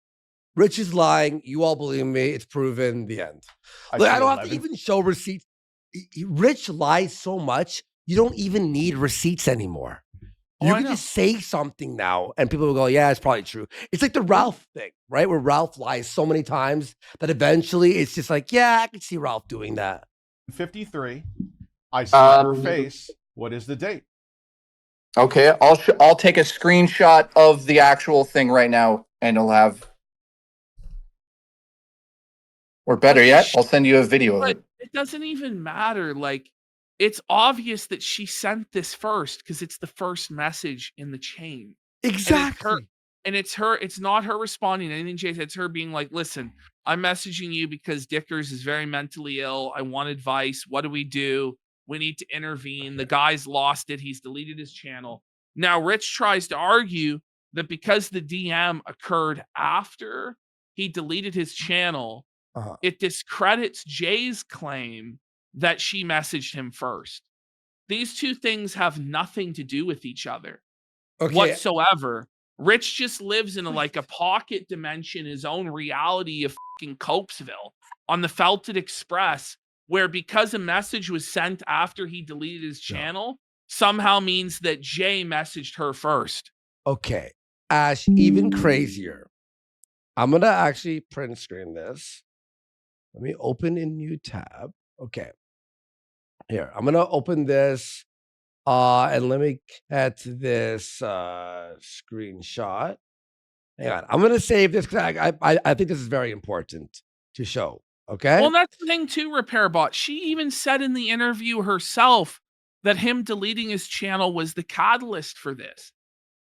Rich is lying. You all believe me. It's proven. The end. Look, I said don't have to 11. even show receipts. Rich lies so much, you don't even need receipts anymore. Oh, You I can know. just say something now, and people will go, "Yeah, it's probably true." It's like the Ralph thing, right? Where Ralph lies so many times that eventually it's just like, "Yeah, I can see Ralph doing that." 53. I see her Um, face. What is the date? Okay, I'll take a screenshot of the actual thing right now, and it'll have. Or better yet, I'll send you a video of But it. it doesn't even matter. Like, it's obvious that she sent this first because it's the first message in the chain. Exactly. And it's her, it's not her responding to anything Jay said. It's her being like, listen, I'm messaging you because Dickers is very mentally ill. I want advice. What do? We need to intervene. The guy's lost it. He's deleted his channel. Now, Rich tries to argue that because the DM occurred after he deleted his channel, Uh-huh. it discredits Jay's claim that she messaged him first. These two things have nothing to do with each other Okay. whatsoever. Rich just lives in a pocket dimension, his own reality of fucking Copesville on the Felted Express, where because a message was sent after he deleted his channel, somehow means that Jay messaged her first. Okay. Ash, even crazier. I'm going to actually print screen this. Let me open a new tab. Okay. Here, I'm going to open this. And let me get this screenshot. Hang on. I'm going to save this because I think this is very important to show. Okay. Well, that's the thing too, RepairBot. She even said in the interview herself that him deleting his channel was the catalyst for this.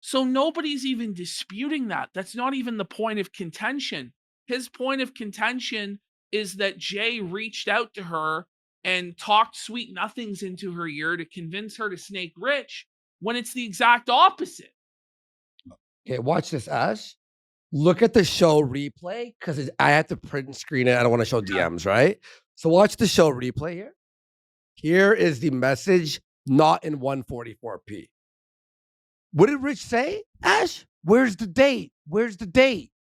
So nobody's even disputing that. That's not even the point of contention. His point of contention is that Jay reached out to her and talked sweet nothings into her ear to convince her to snake Rich when it's the exact opposite. Okay, watch this, Ash. Look at the show replay because I have to print and screen it. I don't want to show DMs, right? So watch the show replay here. Here is the message, not in 144p. What did Rich say, Ash? Where's the date? Where's the date?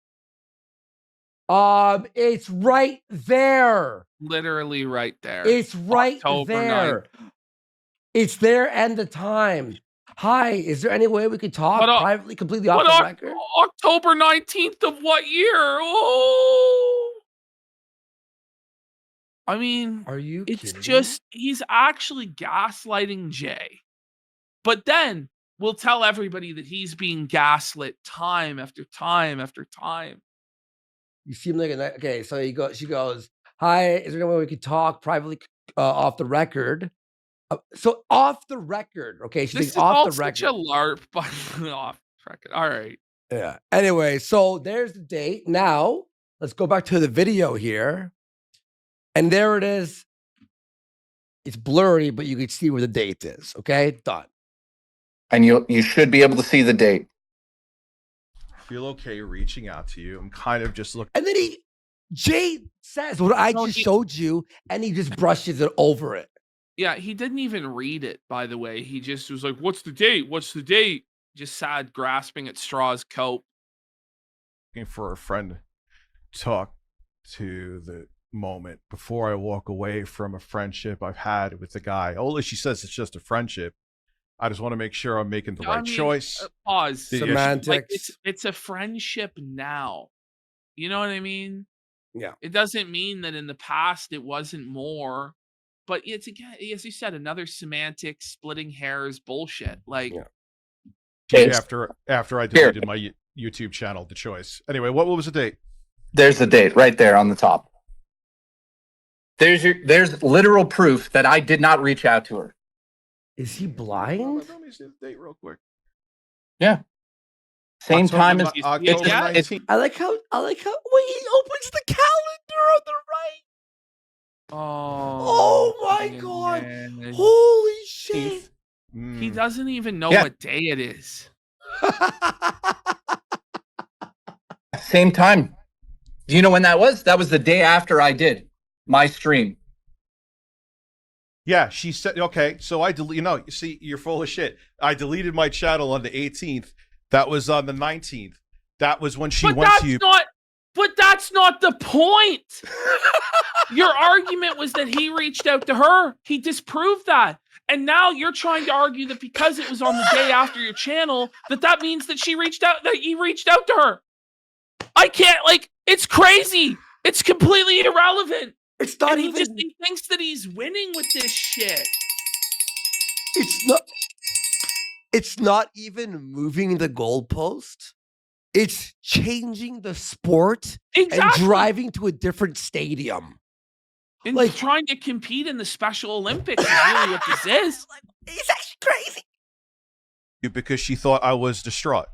It's right there. Literally right there. It's right October there. It's there and the time. Hi, is there any way we could talk What, privately, completely off What the Oc- record? October 19th of what year? Oh, I mean, Are you it's kidding me? just, he's actually gaslighting Jay. But then we'll tell everybody that he's being gaslit time after time after time. You seem like okay. So she goes, "Hi, is there any way we could talk privately, off the record?" So off the record, okay. She's This like, is off all the such record. a LARP, but off record. All right. Yeah. Anyway, so there's the date. Now let's go back to the video here, and there it is. It's blurry, but you can see where the date is. Okay, done. And you should be able to see the date. Feel okay reaching out to you. I'm kind of just looking. And then Jay says what I No, just he- showed you, and he just brushes it over it. Yeah, he didn't even read it, by the way. He just was like, "What's the date? What's the date?" Just sad, grasping at straws cope. Looking for a friend to talk to the moment before I walk away from a friendship I've had with the guy. Only she says it's just a friendship. I just want to make sure I'm making the right choice. Pause. Semantics. Like, it's a friendship now. You know what I mean? Yeah. It doesn't mean that in the past it wasn't more. But it's, again, as you said, another semantic splitting hairs bullshit. Like, After I deleted my YouTube channel, the choice. Anyway, what was the date? There's the date right there on the top. There's literal proof that I did not reach out to her. Is he blind? Let me see the date real quick. Yeah. Same time as October Yeah, 19th. I like how when he opens the calendar on the right. Oh my god! man. Holy shit! He doesn't even know Yeah. what day it is. Same time. Do you know when that was? That was the day after I did my stream. Yeah, she said, okay, so I delete, you see, you're full of shit. I deleted my channel on the 18th. That was on the 19th. That was when she went to you. But that's not the point. Your argument was that he reached out to her. He disproved that. And now you're trying to argue that because it was on the day after your channel, that means that he reached out to her. I can't, it's crazy. It's completely irrelevant. It's not And even. he thinks that he's winning with this shit. It's not even moving the goalpost. It's changing the sport and driving to a different stadium. And trying to compete in the Special Olympics is really what this is. It's actually crazy. Because she thought I was distraught.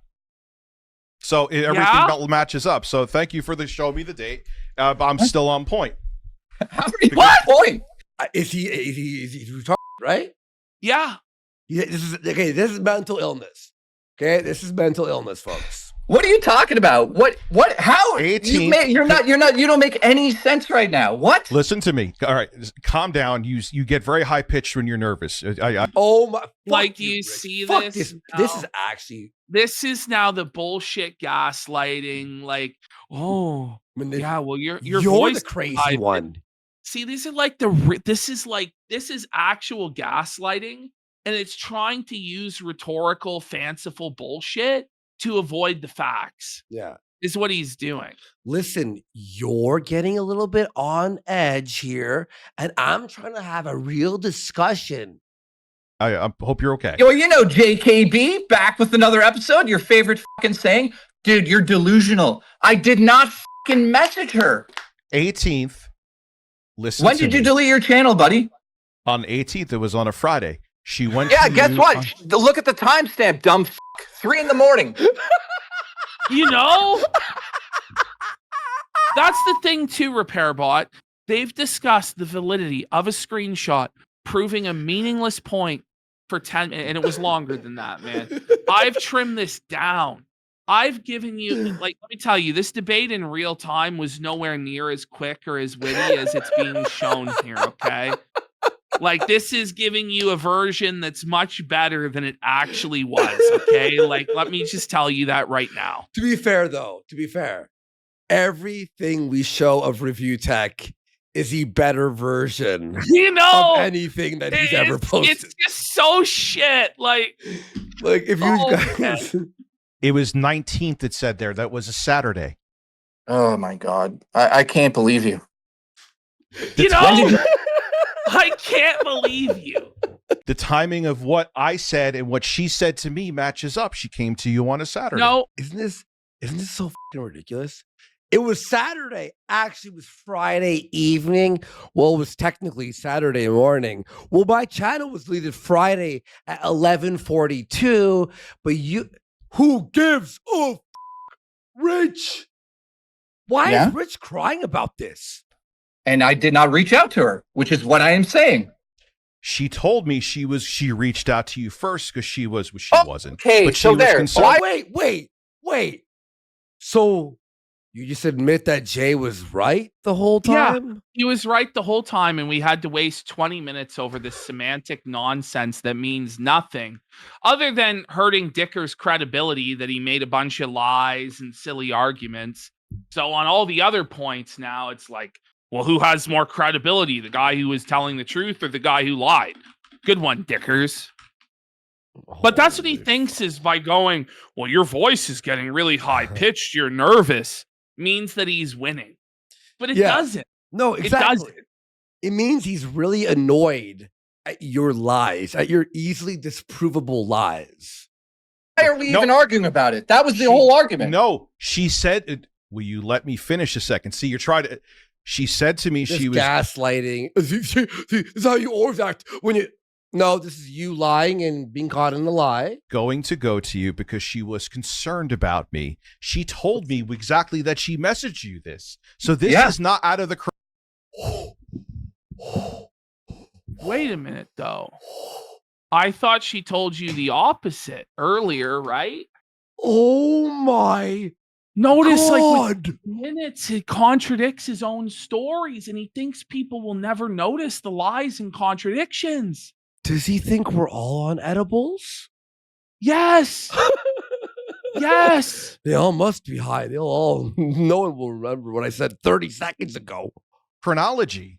So everything matches up. So thank you for show me the date. I'm still on point. What point? Is he retarded, right? Yeah. This is mental illness. Okay, this is mental illness, folks. What are you talking about? What? How? 18th. You don't make any sense right now. What? Listen to me. All right, calm down. You get very high pitched when you're nervous. Oh my! Do you see fuck this? This is actually. This is now the bullshit gaslighting. Your voice the crazy one. See, these are this is actual gaslighting, and it's trying to use rhetorical, fanciful bullshit to avoid the facts. Yeah. Is what he's doing. Listen, you're getting a little bit on edge here, and I'm trying to have a real discussion. I hope you're okay. Well, JKB back with another episode. Your favorite fucking saying, dude. You're delusional. I did not fucking message her. 18th. Listen. When did you delete your channel, buddy? On 18th. It was on a Friday. She went. Yeah. Guess what? Look at the timestamp. Dumb. 3 a.m. That's the thing too, RepairBot. They've discussed the validity of a screenshot proving a meaningless point for 10 minutes, and it was longer than that, man. I've trimmed this down. I've given you, let me tell you, this debate in real time was nowhere near as quick or as witty as it's being shown here, okay? This is giving you a version that's much better than it actually was, okay? Let me just tell you that right now. To be fair, everything we show of Review Tech is a better version of anything that he's ever posted. It's just so shit. If you guys... It was 19th, it said there. That was a Saturday. Oh, my God. I can't believe you. I can't believe you. The timing of what I said and what she said to me matches up. She came to you on a Saturday. No. Isn't this so fucking ridiculous? It was Saturday. Actually, it was Friday evening. Well, it was technically Saturday morning. Well, my channel was deleted Friday at 11:42. But who gives a Rich? Why is Rich crying about this? And I did not reach out to her, which is what I am saying. She told me she reached out to you first because she wasn't. Okay, but so there. concerned. Wait. So You just admit that Jay was right the whole Yeah. time? He was right the whole time, and we had to waste 20 minutes over this semantic nonsense that means nothing other than hurting Dicker's credibility that he made a bunch of lies and silly arguments. So on all the other points now, it's like, well, who has more credibility, the guy who was telling the truth or the guy who lied? Good one, Dickers. But that's what he thinks is by going, well, your voice is getting really high pitched, you're nervous, means that he's winning. But it doesn't. No, It exactly. doesn't. It means he's really annoyed at your lies, at your easily disprovable lies. Why are we even arguing about it? That was the whole argument. No, she said, will you let me finish a second? See, you're trying to, she said to me, she was gaslighting. This is how you always act when you. No, this is you lying and being caught in a lie. going to go to you because she was concerned about me. She told me exactly that she messaged you this. So this is not out of the Wait a minute, though. I thought she told you the opposite earlier, right? Oh my Notice, like, God. with minutes, he contradicts his own stories, and he thinks people will never notice the lies and contradictions. Does he think we're all on edibles? Yes. Yes. They all must be high. They'll all. No one will remember what I said 30 seconds ago. chronology.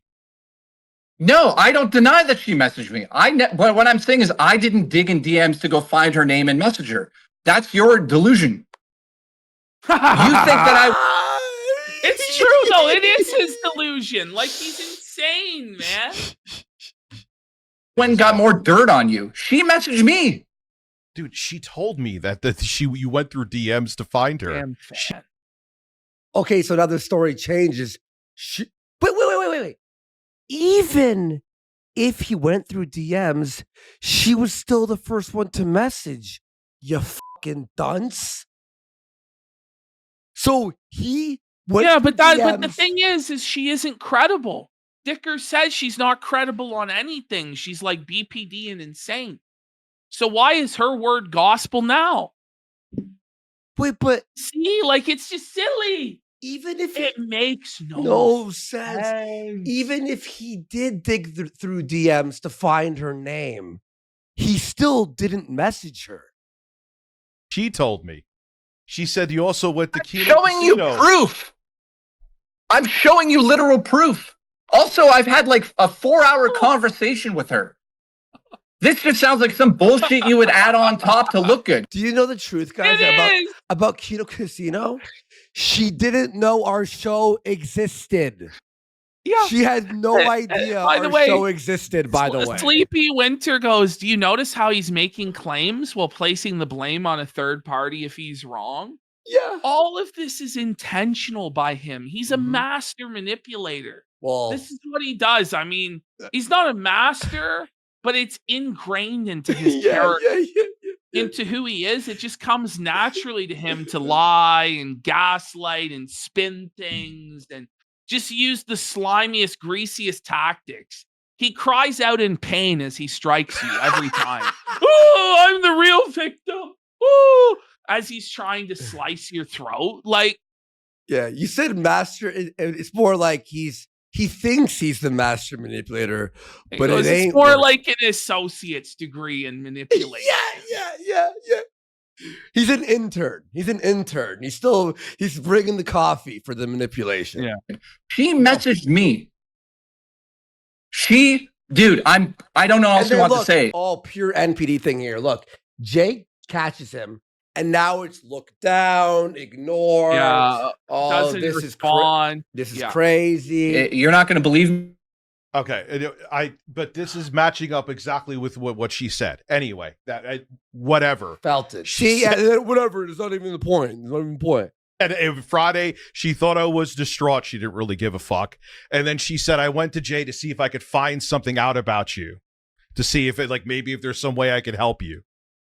No, I don't deny that she messaged me. What I'm saying is I didn't dig in DMs to go find her name and message her. That's your delusion. You think that It's true, though. It is his delusion. Like, he's insane, man. Gwen got more dirt on you. She messaged me. Dude, she told me that you went through DMs to find her. Damn fan. Okay, so now the story changes. Wait. Even if he went through DMs, she was still the first one to message. You fucking dunce. So he went through but the DMs. thing is she isn't credible. Dicker says she's not credible on anything. She's like BPD and insane. So why is her word gospel now? Wait, but see, like, it's just silly. Even if it makes no sense. Even if he did dig through DMs to find her name, he still didn't message her. She told me. She said you also went to Kino. Showing you proof. I'm showing you literal proof. Also, I've had like a 4-hour conversation with her. This just sounds like some bullshit you would add on top to look good. Do you know the truth, guys, about Kino Casino? She didn't know our show existed. Yeah. She had no idea our show existed, by the way. Sleepy Winter goes, do you notice how he's making claims while placing the blame on a third party if he's wrong? Yeah. All of this is intentional by him. He's a master manipulator. Well, this is what he does. I mean, he's not a master, but it's ingrained into his character, into who he is. It just comes naturally to him to lie and gaslight and spin things and just use the slimiest, greasiest tactics. He cries out in pain as he strikes you every time. Oh, I'm the real victim. Oh, as he's trying to slice your throat. Like, yeah, you said master. It's more like he thinks he's the master manipulator, but it ain't. It's more like an associate's degree in manipulation. Yeah. He's an intern. He's bringing the coffee for the manipulation. Yeah. She messaged me. Dude, I don't know what else you want to say. All pure NPD thing here. Look, Jake catches him, and now it's look down, ignore. Yeah. Oh, this respond. This is crazy. You're not going to believe me. Okay, but this is matching up exactly with what she said. Anyway, whatever. Felt it. Whatever. It's not even the point. It's not even the point. And Friday, she thought I was distraught. She didn't really give a fuck. And then she said, I went to Jay to see if I could find something out about you, to see if maybe if there's some way I could help you.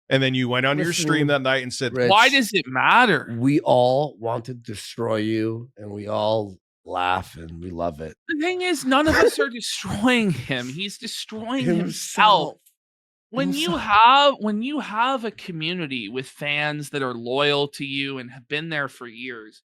And then you went on your stream that night and said, Rich, why does it matter? We all want to destroy you, and we all laugh, and we love it. The thing is, none of us are destroying him. He's destroying himself. When you have a community with fans that are loyal to you and have been there for years,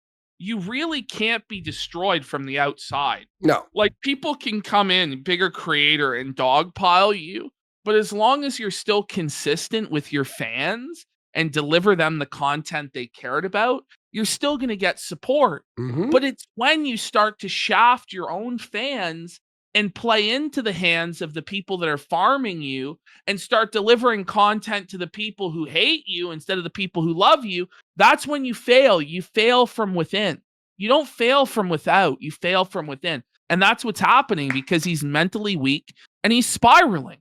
you really can't be destroyed from the outside. No. Like, people can come in, bigger creator, and dogpile you, but as long as you're still consistent with your fans and deliver them the content they cared about, you're still going to get support. Mhm. But it's when you start to shaft your own fans and play into the hands of the people that are farming you and start delivering content to the people who hate you instead of the people who love you, that's when you fail. You fail from within. You don't fail from without, you fail from within. And that's what's happening because he's mentally weak and he's spiraling.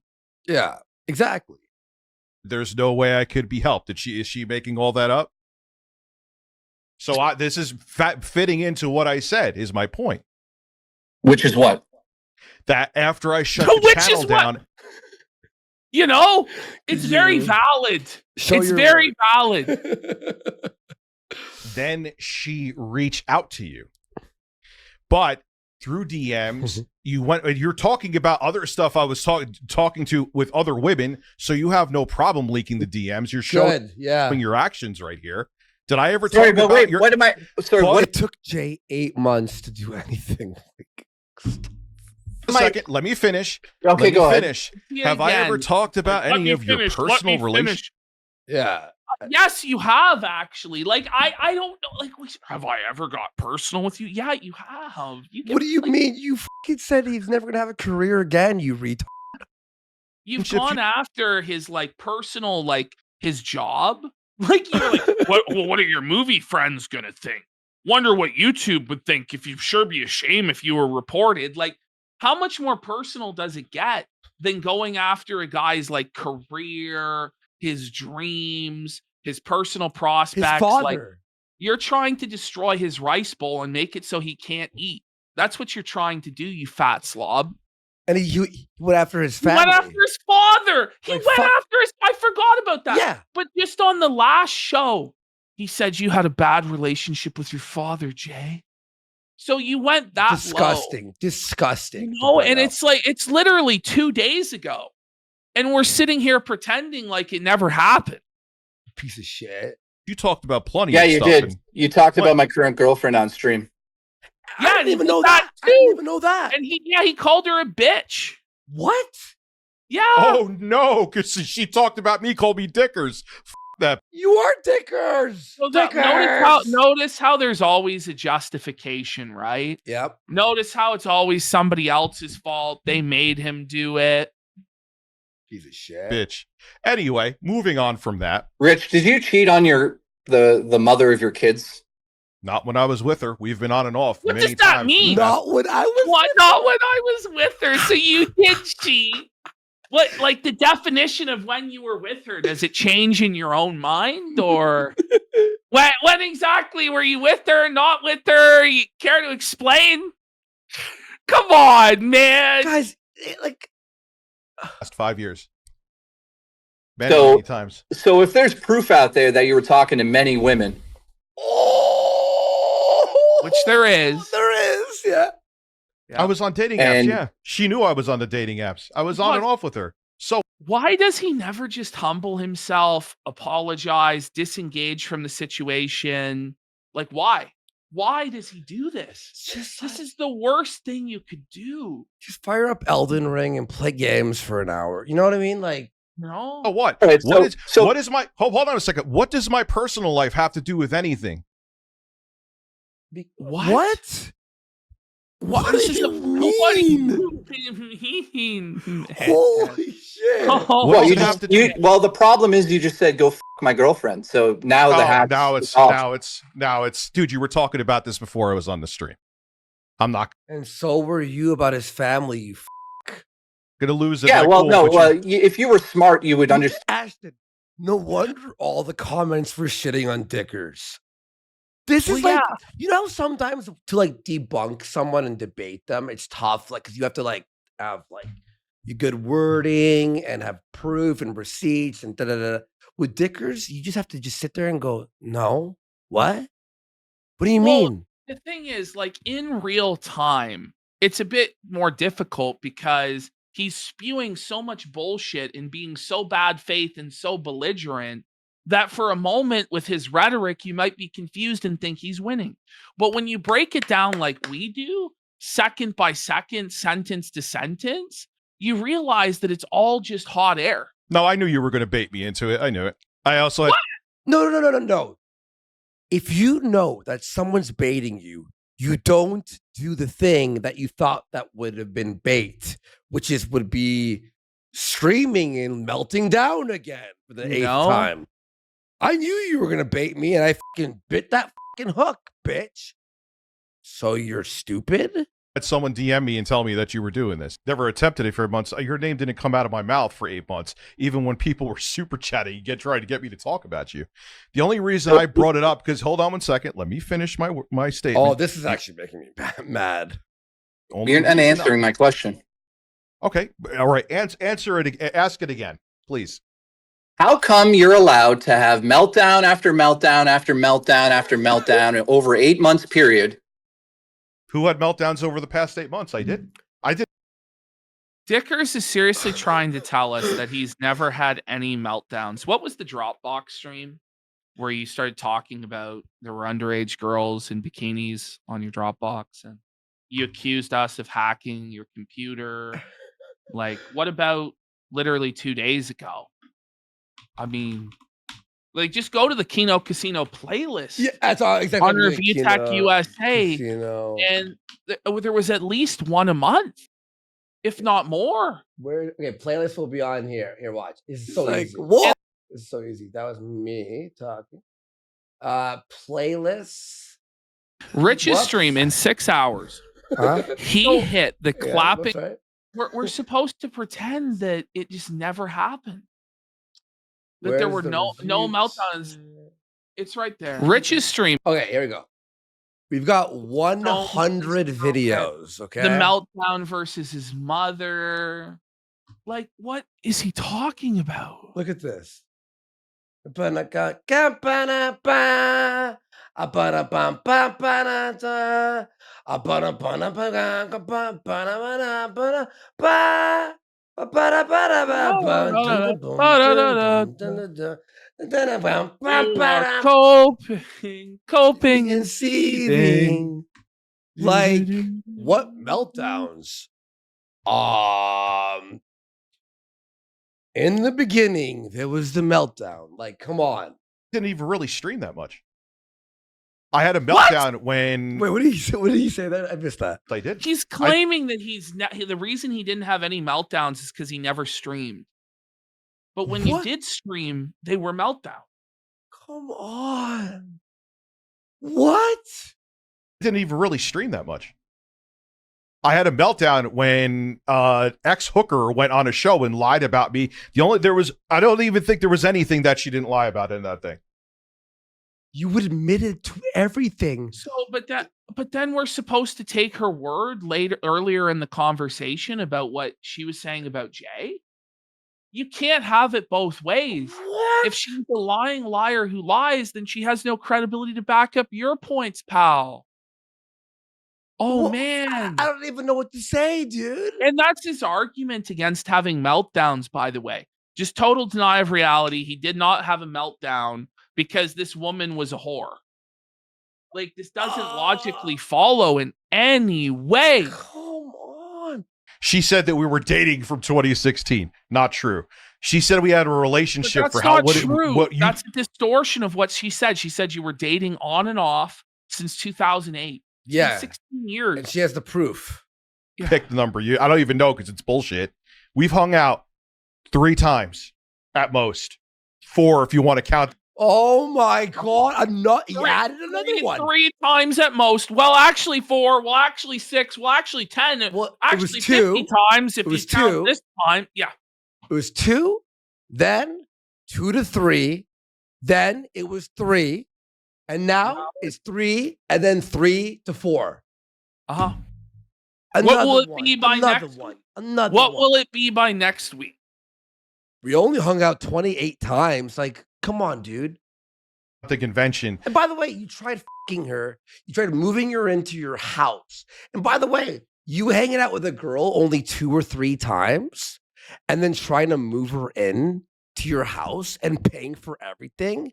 Yeah, exactly. There's no way I could be helped. Is she making all that up? So this is fitting into what I said, is my point. Which is what? That after I shut Which the is channel what? down, You know, it's very valid. It's very valid. then she reached out to you. But through DMs, you're talking about other stuff I was talking to with other women, so you have no problem leaking the DMs. You're showing your actions right here. Did I ever talk about wait, your... what am I... Sorry, well, what... It took Jay 8 months to do anything. A second, let me finish. Okay, go ahead. Have I ever talked about any of your personal relations? Yeah. Yes, you have actually. Like, I don't know. Like, have I ever got personal with you? Yeah, you have. What do you mean? You fucking said he's never gonna have a career again. You retard. You've gone after his like personal, like his job. Like, you're like, what are your movie friends gonna think? Wonder what YouTube would think. If you'd sure be a shame if you were reported. Like, how much more personal does it get than going after a guy's like career, his dreams, his personal prospects? His father. Like, you're trying to destroy his rice bowl and make it so he can't eat. That's what you're trying to do, you fat slob. And he went after his family. He went after his father. He went after his... I forgot about that. Yeah. But just on the last show, he said you had a bad relationship with your father, Jay. So you went that disgusting. low. Disgusting. No, and it's like, it's literally 2 days ago. And we're sitting here pretending like it never happened. Piece of shit. You talked about plenty of stuff. Yeah, you did. You talked about my current girlfriend on stream. Yeah, I didn't even know that. I didn't even know that. And he called her a bitch. What? Yeah. Oh no, because she talked about me, called me Dickers. That you are Dickers. So Dickers. Notice how there's always a justification, right? Yep. Notice how it's always somebody else's fault. They made him do it. Piece of shit. Bitch. Anyway, moving on from that. Rich, did you cheat on the mother of your kids? Not when I was with her. We've been on and off what many does that times. mean? Not when I was not when I was with her. So you did cheat. What, like the definition of when you were with her, does it change in your own mind? Or when exactly were you with her, not with her? You care to explain? Come on, man. Guys, like last 5 years. Many times. So if there's proof out there that you were talking to many women. Which there is. There is, yeah. I was on dating apps, yeah. She knew I was on the dating apps. I was on and off with her. So why does he never just humble himself, apologize, disengage from the situation? Like, why? Why does he do this? This is the worst thing you could do. Just fire up Elden Ring and play games for an hour. You know what I mean? Like, no. Oh, what? Right, what is my... Hold on a second. What does my personal life have to do with anything? What? What This do is you mean? Holy shit! Well, the problem is you just said go f my girlfriend. So now now it's dude. You were talking about this before I was on the stream. I'm not. And so were you about his family. You gonna lose it. Yeah. Well, cool, no. Well, if you were smart, you would understand. Ashton, no wonder all the comments were shitting on Dickers. This is like, you know, sometimes to like debunk someone and debate them, it's tough. Like, cause you have to like have like your good wording and have proof and receipts and da da da. With Dickers, you just have to just sit there and go, no, what? What do you mean? The thing is, like in real time, it's a bit more difficult because he's spewing so much bullshit and being so bad faith and so belligerent that for a moment with his rhetoric, you might be confused and think he's winning. But when you break it down like we do, second by second, sentence to sentence, you realize that it's all just hot air. No, I knew you were going to bait me into it. I knew it. I also had, No. If you know that someone's baiting you, you don't do the thing that you thought that would have been bait, which would be screaming and melting down again for the eighth time. I knew you were going to bait me, and I fucking bit that fucking hook, bitch. So you're stupid? had someone DM me and tell me that you were doing this. Never attempted it for months. Your name didn't come out of my mouth for 8 months. Even when people were super chatting, trying to get me to talk about you. The only reason I brought it up, because hold on 1 second, let me finish my statement. Oh, this is actually making me mad. You're not answering my question. Okay, all right. Answer it. Ask it again, please. How come you're allowed to have meltdown after meltdown after meltdown after meltdown over 8 months period? Who had meltdowns over the past 8 months? I did. Dickers is seriously trying to tell us that he's never had any meltdowns. What was the Dropbox stream where you started talking about there were underage girls in bikinis on your Dropbox and you accused us of hacking your computer? Like, what about literally 2 days ago? I mean, like, just go to the Kino Casino playlist. Yeah, that's all exactly. On Reviewtech USA, Casino. and there was at least one a month, if not more. Where? Okay, playlist will be on here. Here, watch. It's so easy. What? It's so easy. That was me talking. Playlist. Rich's stream in 6 hours. Huh? He hit the clapping. Right. We're supposed to pretend that it just never happened. That there were no meltdowns. It's right there. Rich's stream. Okay, here we go. We've got 100 videos. Okay. The meltdown versus his mother. Like, what is he talking about? Look at this. Coping and seething. Like, what meltdowns? In the beginning, there was the meltdown. Like, come on. Didn't even really stream that much. I had a meltdown when. Wait, what did he say? What did he say? That I missed that. I did. He's claiming that the reason he didn't have any meltdowns is because he never streamed. But when you did stream, they were meltdown. Come on. What? Didn't even really stream that much. I had a meltdown when ex-hooker went on a show and lied about me. I don't even think there was anything that she didn't lie about in that thing. You admitted to everything. So, but then we're supposed to take her word earlier in the conversation about what she was saying about Jay. You can't have it both ways. What? If she's a lying liar who lies, then she has no credibility to back up your points, pal. Oh, Well, man. I don't even know what to say, dude. And that's his argument against having meltdowns, by the way. Just total denial of reality. He did not have a meltdown because this woman was a whore. Like, this doesn't logically follow in any way. Come on. She said that we were dating from 2016. Not true. She said we had a relationship But that's for how not true. That's a distortion of what she said. She said you were dating on and off since 2008. Yeah. 16 years. And she has the proof. pick the number. I don't even know because it's bullshit. We've hung out 3 times at most. 4 if you want to count. Oh my God. You added another one. 3 times at most. Well, actually 4. Well, actually 6. Well, actually 10. Well, actually it was 2. 50 times if It was you count 2. this time. Yeah. It was 2, then 2 to 3, then it was 3, and now it's 3, and then 3 to 4. Uh-huh. Another What will it one. be by Another next one. week? Another What one. will it be by next week? We only hung out 28 times. Like, come on, dude. The convention. And by the way, you tried fucking her. You tried moving her into your house. And by the way, you hanging out with a girl only 2 or 3 times and then trying to move her in to your house and paying for everything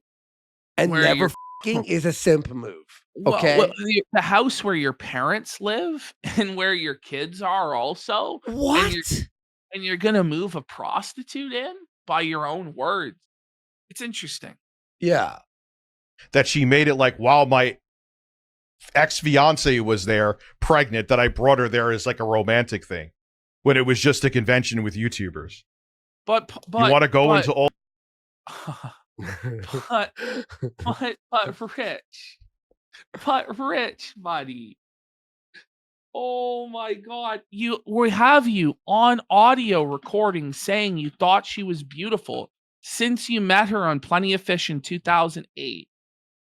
and Where never you're- fucking is a simp move. Well, Okay. the house where your parents live and where your kids are also. What? And you're gonna move a prostitute in by your own words. It's interesting. Yeah. That she made it like while my ex-fiance was there pregnant, that I brought her there as like a romantic thing when it was just a convention with YouTubers. But You want to go into all but Rich, buddy. Oh my God. We have you on audio recording saying you thought she was beautiful since you met her on Plenty of Fish in 2008.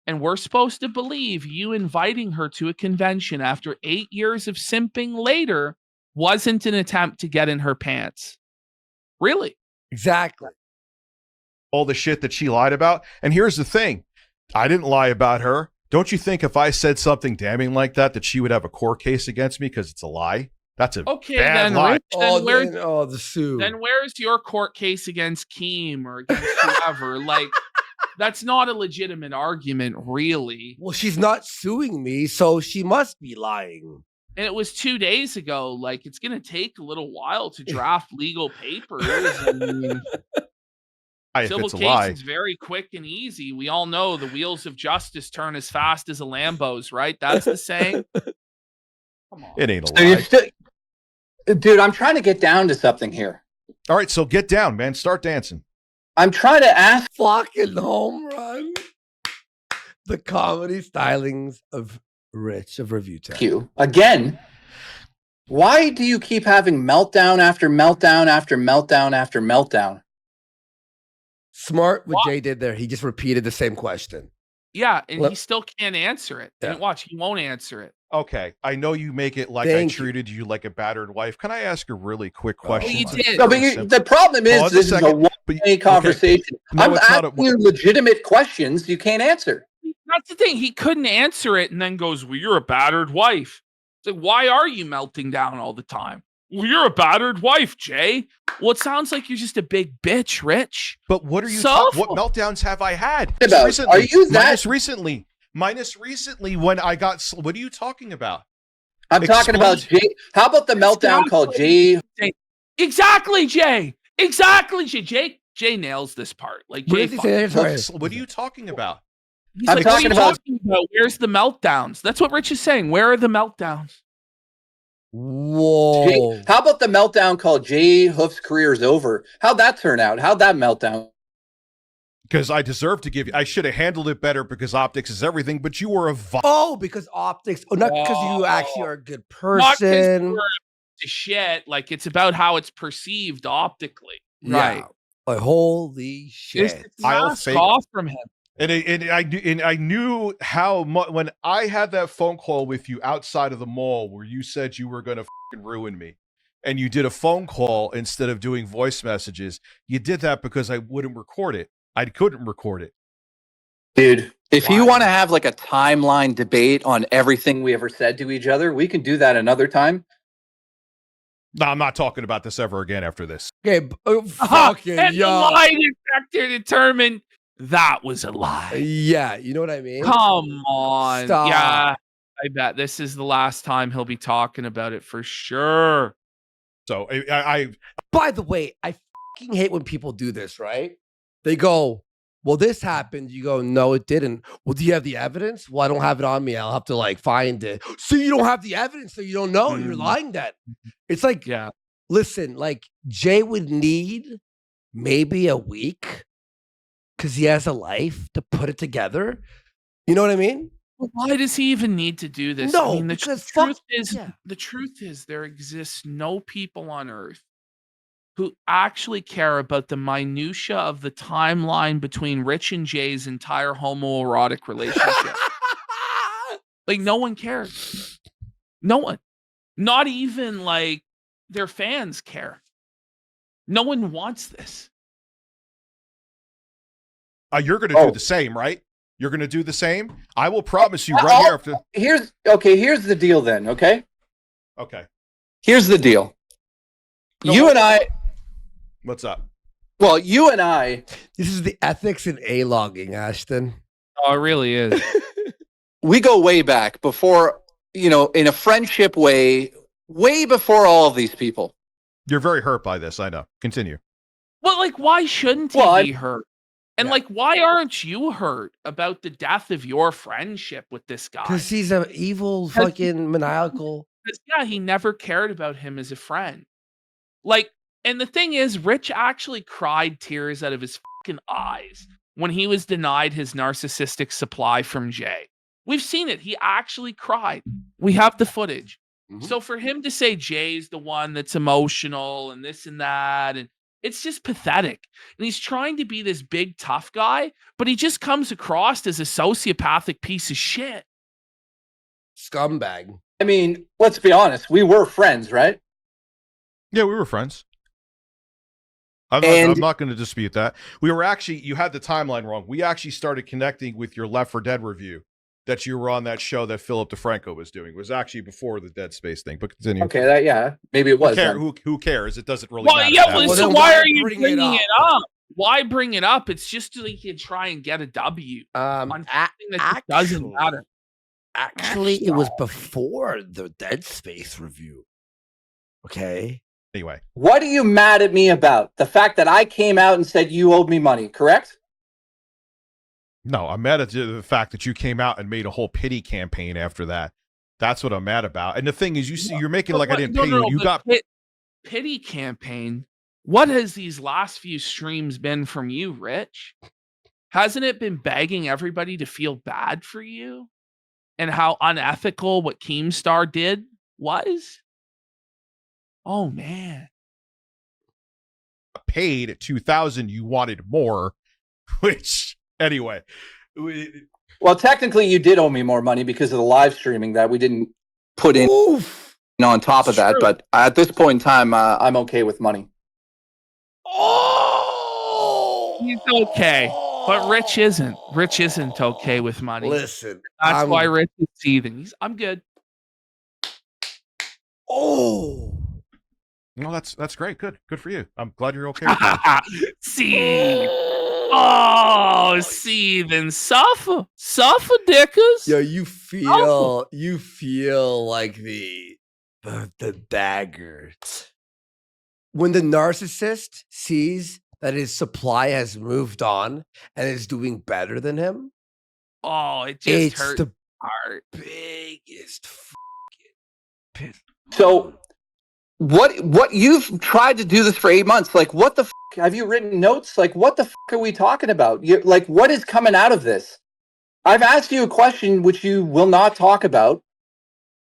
And we're supposed to believe you inviting her to a convention after 8 years of simping later wasn't an attempt to get in her pants. Really? Exactly. all the shit that she lied about. And here's the thing. I didn't lie about her. Don't you think if I said something damning like that she would have a court case against me because it's a lie? That's a Okay, bad then, lie. Rich, then where's the sue. then where's your court case against Keem or against whoever? Like, that's not a legitimate argument, really. Well, she's not suing me, so she must be lying. And it was 2 days ago. Like, it's gonna take a little while to draft legal papers. I mean, If civil it's a case lie. is very quick and easy. We all know the wheels of justice turn as fast as a Lambo's, right? That's the saying. Come on. It ain't a So you're lie. still, dude, I'm trying to get down to something here. All right, so get down, man. Start dancing. I'm trying to ask. Fucking home run. The comedy stylings of Rich of Review Tech. You again. Why do you keep having meltdown after meltdown after meltdown after meltdown? Smart what What? Jay did there. He just repeated the same question. Yeah, and Let- he still can't answer it. Yeah. And watch, he won't answer it. Okay, I know you make it like Thank I you. treated you like a battered wife. Can I ask a really quick Oh, question? you It's did. No, but very you, simple. the problem is Pause a this is a second, one-way but okay. conversation. No, I'm it's not asking you legitimate questions you can't answer. That's the thing. He couldn't answer it and then goes, well, you're a battered wife. It's like, why are you melting down all the time? Well, you're a battered wife, Jay. Well, it sounds like you're just a big bitch, Rich. But what are you? So- What meltdowns have I had? About- Recently. are you that- Minus recently when I got. What are you talking about? I'm talking about Jay. How about the meltdown called Jay? Exactly, Jay. Exactly, Jay. Jay nails this part. Like, What Jay, did he say? Sorry. What are you talking about? he's I'm like, what are talking you about- talking about? Where's the meltdowns? That's what Rich is saying. Where are the meltdowns? Whoa. Jay, how about the meltdown called Jay Hoof's career is over? How'd that turn out? How'd that meltdown? Because I deserve to give you. I should have handled it better because optics is everything. But you were a. Oh, because optics. Oh, not because you actually are a good Not 'cause person. you're to shit. Like, it's about how it's perceived optically. Yeah. Right. Like, holy shit. Just I'll mask fake- off from him. And I knew how much when I had that phone call with you outside of the mall where you said you were going to ruin me, and you did a phone call instead of doing voice messages. You did that because I wouldn't record it. I couldn't record it. Dude, if you Why? want to have like a timeline debate on everything we ever said to each other, we can do that another time. No, I'm not talking about this ever again after this. Okay, Aha, fucking and the yeah. lie detector determined that was a lie. Yeah, you know what I mean? Come on. Stop. Yeah. I bet this is the last time he'll be talking about it for sure. So I By the way, I fucking hate when people do this, right? They go, well, this happened. You go, no, it didn't. Well, do you have the evidence? Well, I don't have it on me. I'll have to like find it. So you don't have the evidence, so you don't know. You're lying then. It's like, Yeah. listen, like Jay would need maybe a week because he has a life to put it together. You know what I mean? Well, why does he even need to do this? No, I mean, the because fuck- truth is, yeah. the truth is, there exists no people on earth who actually care about the minutia of the timeline between Rich and Jay's entire homoerotic relationship. Like, no one cares. No one. Not even like their fans care. No one wants this. you're going to do the same, right? You're going to do the same. I will promise you right I'll- here after. Here's the deal then, okay? Okay, Here's the deal. No, You what- and I, what's up? Well, you and I, This is the ethics in A-logging, Ashton. Oh, it really is. we go way back before, in a friendship way before all of these people. You're very hurt by this. I know. Continue. Well, like, why shouldn't he Well, be hurt? And Yeah. like, why aren't you hurt about the death of your friendship with this guy? Because he's an evil, fucking maniacal. Yeah, he never cared about him as a friend. Like, and the thing is, Rich actually cried tears out of his fucking eyes when he was denied his narcissistic supply from Jay. We've seen it. He actually cried. We have the footage. Mhm. So for him to say Jay's the one that's emotional and this and that, and it's just pathetic. And he's trying to be this big tough guy, but he just comes across as a sociopathic piece of shit. Scumbag. I mean, let's be honest. We were friends, right? Yeah, we were friends. I'm not going to dispute that. We were actually, you had the timeline wrong. We actually started connecting with your Left 4 Dead review that you were on that show that Philip DeFranco was doing. It was actually before the Dead Space thing, but continue. Okay, maybe it was. Who cares? It doesn't really Well, matter. yeah, that well, way. so then why why are you bring it bringing up? it up? Why bring it up? It's just so you can try and get a W on something that just doesn't matter. Actually, it was before the Dead Space review. Okay. Anyway, What are you mad at me about? The fact that I came out and said you owed me money, correct? no, I'm mad at the fact that you came out and made a whole pity campaign after that. That's what I'm mad about. And the thing is, you're making like I didn't pay you. You got pity campaign. What has these last few streams been from you, Rich? Hasn't it been begging everybody to feel bad for you and how unethical what Keemstar did was? Oh man. paid at 2,000. You wanted more, which anyway. Well, technically, you did owe me more money because of the live streaming that we didn't put in on top of that. But at this point in time, I'm okay with money. He's okay. But Rich isn't. Rich isn't okay with money. Listen, That's why Rich is seething. I'm good. Oh, No, that's great. Good for you. I'm glad you're okay with that. Seethe. Oh, seething. Suffer dickers. yo, you feel like the dagger when the narcissist sees that his supply has moved on and is doing better than him. Oh, it just It's hurt the heart. biggest fucking So, what you've tried to do this for 8 months? Like, what the have you written notes? Like, what the are we talking about? Like, what is coming out of this? I've asked you a question which you will not talk about.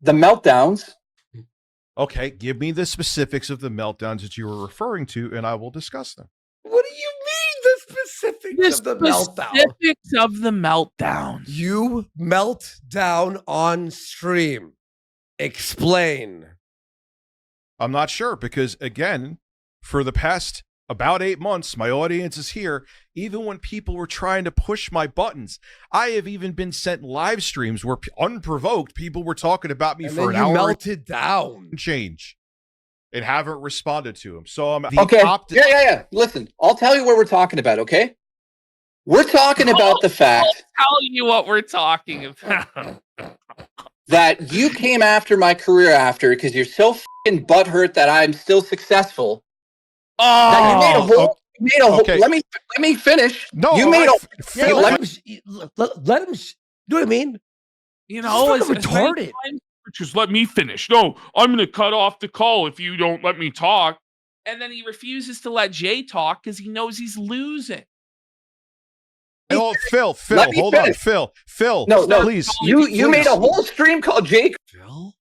The meltdowns. Okay, give me the specifics of the meltdowns that you were referring to, and I will discuss them. What do you mean the specifics of the meltdown? Specifics of the meltdown. You melt down on stream. Explain. I'm not sure because, again, for the past about 8 months, my audience is here. Even when people were trying to push my buttons, I have even been sent live streams where unprovoked people were talking about me And for then an you hour melted down. and change and haven't responded to them. So I'm Okay. Yeah. Listen, I'll tell you what we're talking about, okay? We're talking about the fact I'll tell you what we're talking about. that you came after my career after because you're so fucking butthurt that I'm still successul. That you made a whole. You made a whole. Okay. Let me finish. No, you made a. Yeah, Phil, let him. Let him. You know what I mean? You know, It's fucking retarded. Just let me finish. No, I'm going to cut off the call if you don't let me talk. And then he refuses to let Jay talk because he knows he's losing. Oh, Phil, Let me hold on. finish. Phil, No, please. You made a whole stream called Jake. Phil?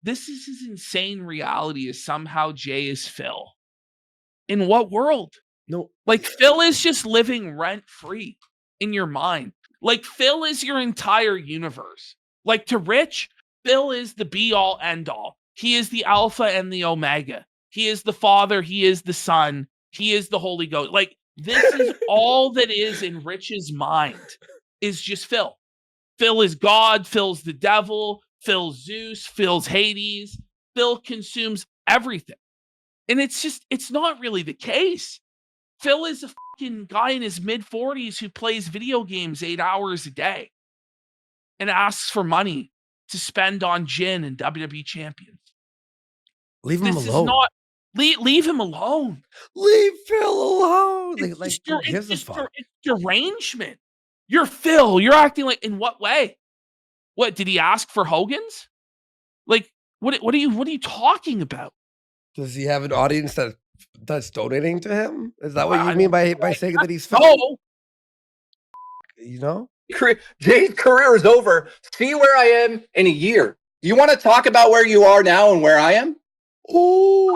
This is his insane reality is somehow Jay is Phil. In what world? No. Like Phil is just living rent free in your mind. Like Phil is your entire universe. Like to Rich, Phil is the be all end all. He is the alpha and the omega. He is the Father. He is the Son. He is the Holy Ghost. Like this is all that is in Rich's mind is just Phil. Phil is God. Phil's the devil. Phil's Zeus. Phil's Hades. Phil consumes everything. And it's not really the case. Phil is a fucking guy in his mid-40s who plays video games 8 hours a day and asks for money to spend on gin and WWE champions. Leave him This is alone. not leave him alone. Leave Phil alone. It's Like just who gives a fuck? it's derangement. You're Phil. You're acting like, in what way? What did he ask for Hogan's? Like, what are you talking about? Does he have an audience that's donating to him? Is that what you mean by saying that he's Phil? No. You know? Jay's career is over. See where I am in a year. You want to talk about where you are now and where I am? Oh,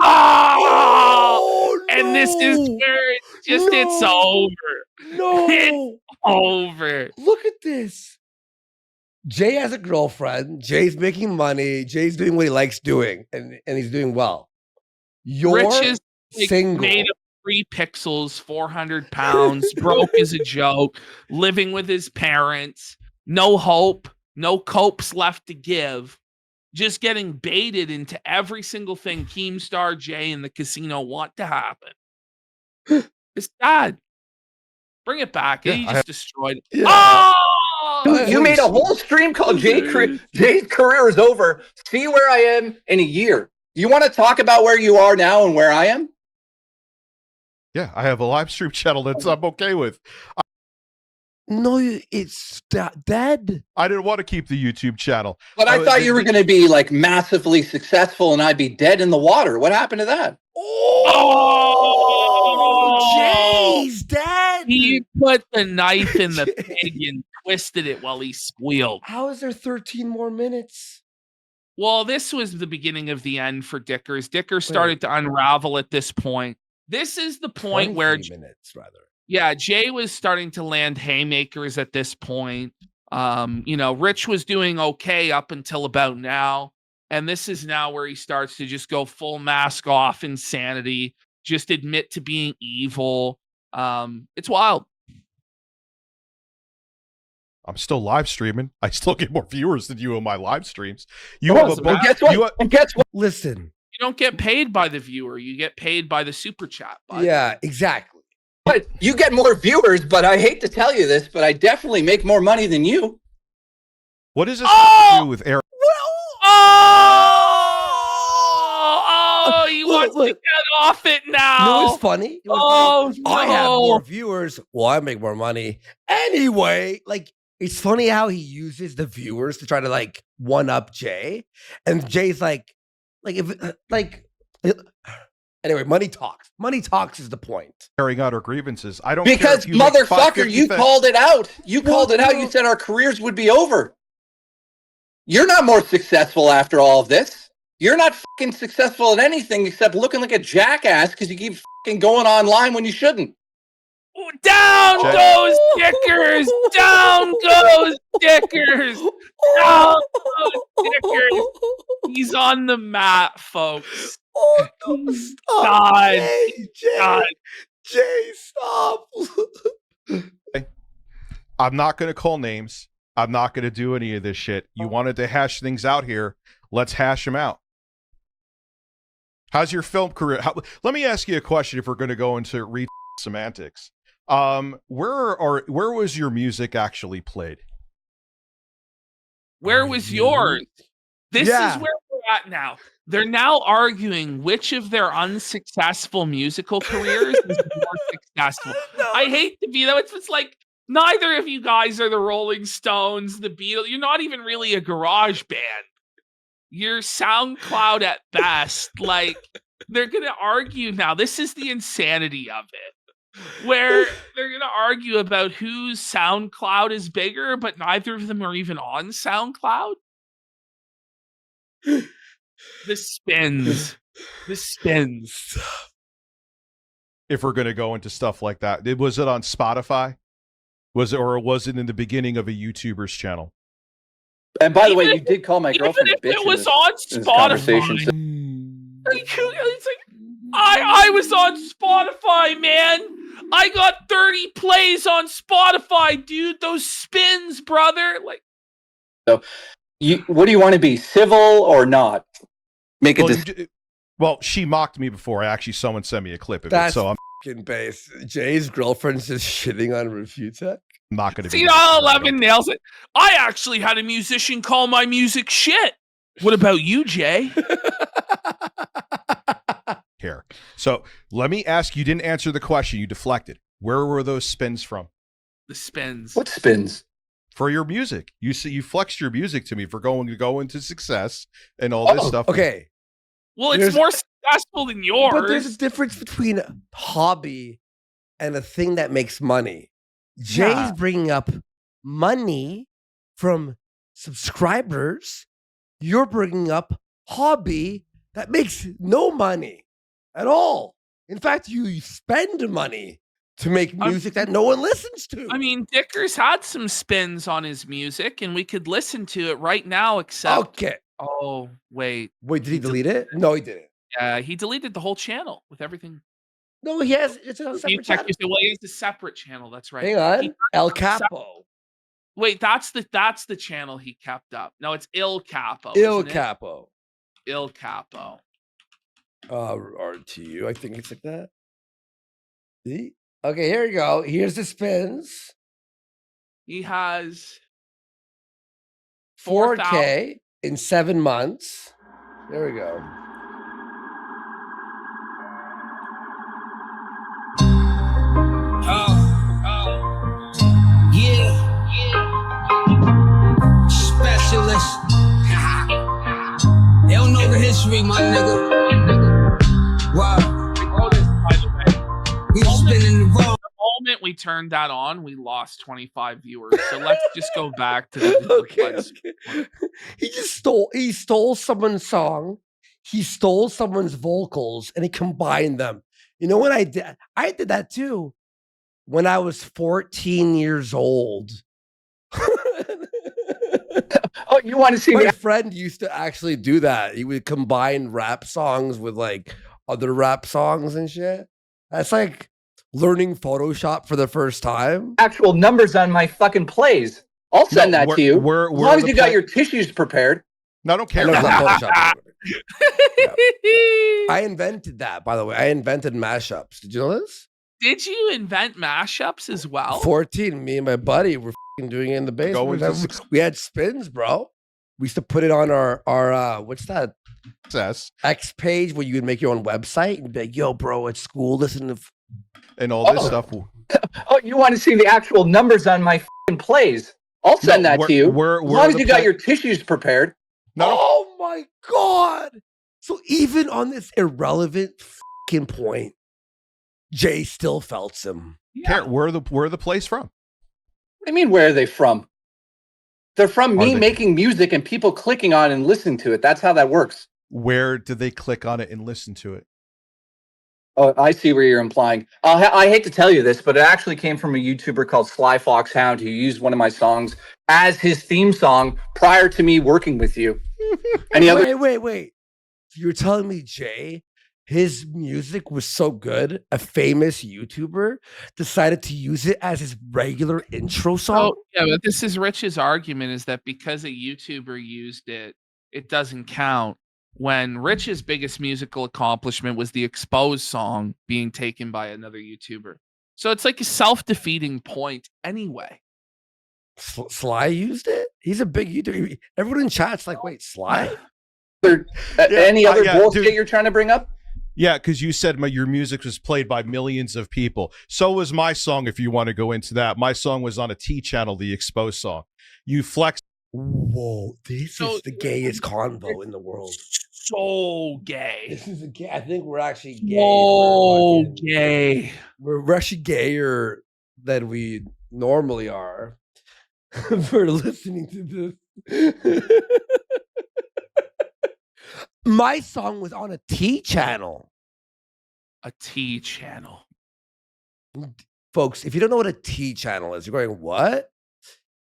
And this is where it's over. No. It's over. Look at this. Jay has a girlfriend. Jay's making money. Jay's doing what he likes doing, and he's doing well. You're Rich is single. made of 3 pixels, 400 pounds, broke as a joke, living with his parents, no hope, no copes left to give, just getting baited into every single thing Keemstar, Jay, and the casino want to happen. It's sad. Bring it back. Yeah, You just destroyed it. Yeah. Oh! You made a whole stream called Jay's career is over. See where I am in a year. You want to talk about where you are now and where I am? Yeah, I have a live stream channel that's I'm okay with. No, it's dead. I didn't want to keep the YouTube channel. But I thought you were going to be like massively successful and I'd be dead in the water. What happened to that? Oh, Jay's dead. He put the knife in the pig and twisted it while he squealed. How is there 13 more minutes? Well, this was the beginning of the end for Dickers. Dickers started to unravel at this point. This is the point where minutes rather. Yeah, Jay was starting to land haymakers at this point. Rich was doing okay up until about now. And this is now where he starts to just go full mask off insanity, just admit to being evil. It's wild. I'm still live streaming. I still get more viewers than you on my live streams. Guess what? Listen. You don't get paid by the viewer. You get paid by the super chat. Yeah, exactly. But you get more viewers, but I hate to tell you this, but I definitely make more money than you. What does this have to do with Eric? You want to get off it now. No, it's funny. No. I have more viewers. Well, I make more money. Anyway, it's funny how he uses the viewers to try to one up Jay. And Jay's anyway, money talks. Money talks is the point. Carrying out our grievances. I don't because care if motherfucker, you called it out. You called it out. You said our careers would be over. You're not more successful after all of this. You're not fucking successful at anything except looking like a jackass because you keep fucking going online when you shouldn't. Down goes Dickers! Down goes Dickers! Down goes Dickers! He's on the mat, folks. Oh, no, stop. God. Jay, stop. I'm not going to call names. I'm not going to do any of this shit. You wanted to hash things out here. Let's hash them out. How's your film career? Let me ask you a question if we're going to go into semantics. Where was your music actually played? Where was yours? This is where we're at now. They're now arguing which of their unsuccessful musical careers is more successful. I hate to be that. It's like neither of you guys are the Rolling Stones, the Beatles. You're not even really a garage band. You're SoundCloud at best. They're going to argue now. This is the insanity of it. Where they're going to argue about whose SoundCloud is bigger, but neither of them are even on SoundCloud. The spins. If we're going to go into stuff like that, was it on Spotify? Was it in the beginning of a YouTuber's channel? And by the way, you did call my girlfriend a bitch. It was on Spotify. It's I was on Spotify, man. I got 30 plays on Spotify, dude. Those spins, brother. So, what do you want to be, civil or not? Make a decision. Well, she mocked me before. Someone sent me a clip of That's it, so I'm fucking base. Jay's girlfriend's just shitting on Reviewtech. not going to be. See, 11 nails it. I actually had a musician call my music shit. What about you, Jay? Here. So let me ask you, didn't answer the question. You deflected. Where were those spins from? The spins. What spins? For your music. You flexed your music to me for going to go into success and all this stuff. Okay. Well, it's more successful than yours. But there's a difference between a hobby and a thing that makes money. Jay's bringing up money from subscribers. You're bringing up hobby that makes no money at all. In fact, you spend money to make music that no one listens to. I mean, Dicker's had some spins on his music, and we could listen to it right now, except... Okay. Oh, wait. Wait, did he delete it? No, he didn't. Yeah, he deleted the whole channel with everything. No, he has. It's a separate channel. Well, he has a separate channel. That's right. Hang on. El Capo. Wait, that's the channel he kept up. No, it's Il Capo. Il Capo. Il Capo. RTU. I think it's like that. See? Okay, here you go. Here's the spins. He has 4K in 7 months. There we go. Specialist. They don't know the history, my nigga. Wow. We spinning the road. The moment we turned that on, we lost 25 viewers. So let's just go back to the Okay. He stole someone's song, he stole someone's vocals, and he combined them. You know what I did? I did that too when I was 14 years old. Oh, you want to see my friend used to actually do that. He would combine rap songs with like other rap songs and shit. That's like learning Photoshop for the first time. Actual numbers on my fucking plays. I'll send that to you. As long as you got your tissues prepared. No, I don't care. I invented that, by the way. I invented mashups. Did you know this? Did you invent mashups as well? 14. Me and my buddy were doing it in the basement. We had spins, bro. We used to put it on our what's that? X page where you would make your own website and be like, yo, bro, at school, listen to and all this stuff. Oh, you want to see the actual numbers on my fucking plays? I'll send that to you. As long as you got your tissues prepared. Oh my God. So even on this irrelevant fucking point, Jay still felt him. Yeah. Where are the plays from? What do you mean, where are they from? They're from me making music and people clicking on it and listening to it. That's how that works. Where did they click on it and listen to it? Oh, I see where you're implying. I hate to tell you this, but it actually came from a YouTuber called Sly Fox Hound who used one of my songs as his theme song prior to me working with you. Wait. You're telling me Jay, his music was so good, a famous YouTuber decided to use it as his regular intro song? Oh, yeah, but this is Rich's argument is that because a YouTuber used it, it doesn't count. When Rich's biggest musical accomplishment was the Exposed song being taken by another YouTuber. So it's like a self-defeating point anyway. Sly used it? He's a big YouTuber. Everyone in chat's like, wait, Sly? Any other bullshit you're trying to bring up? Yeah, because you said your music was played by millions of people. So was my song, if you want to go into that. My song was on a T channel, the Exposed song. You flex. Whoa, this is the gayest convo in the world. So gay. This is gay. I think we're actually gay. Oh, gay. We're actually gayer than we normally are for listening to this. My song was on a T channel. A T channel. Folks, if you don't know what a T channel is, you're going, what?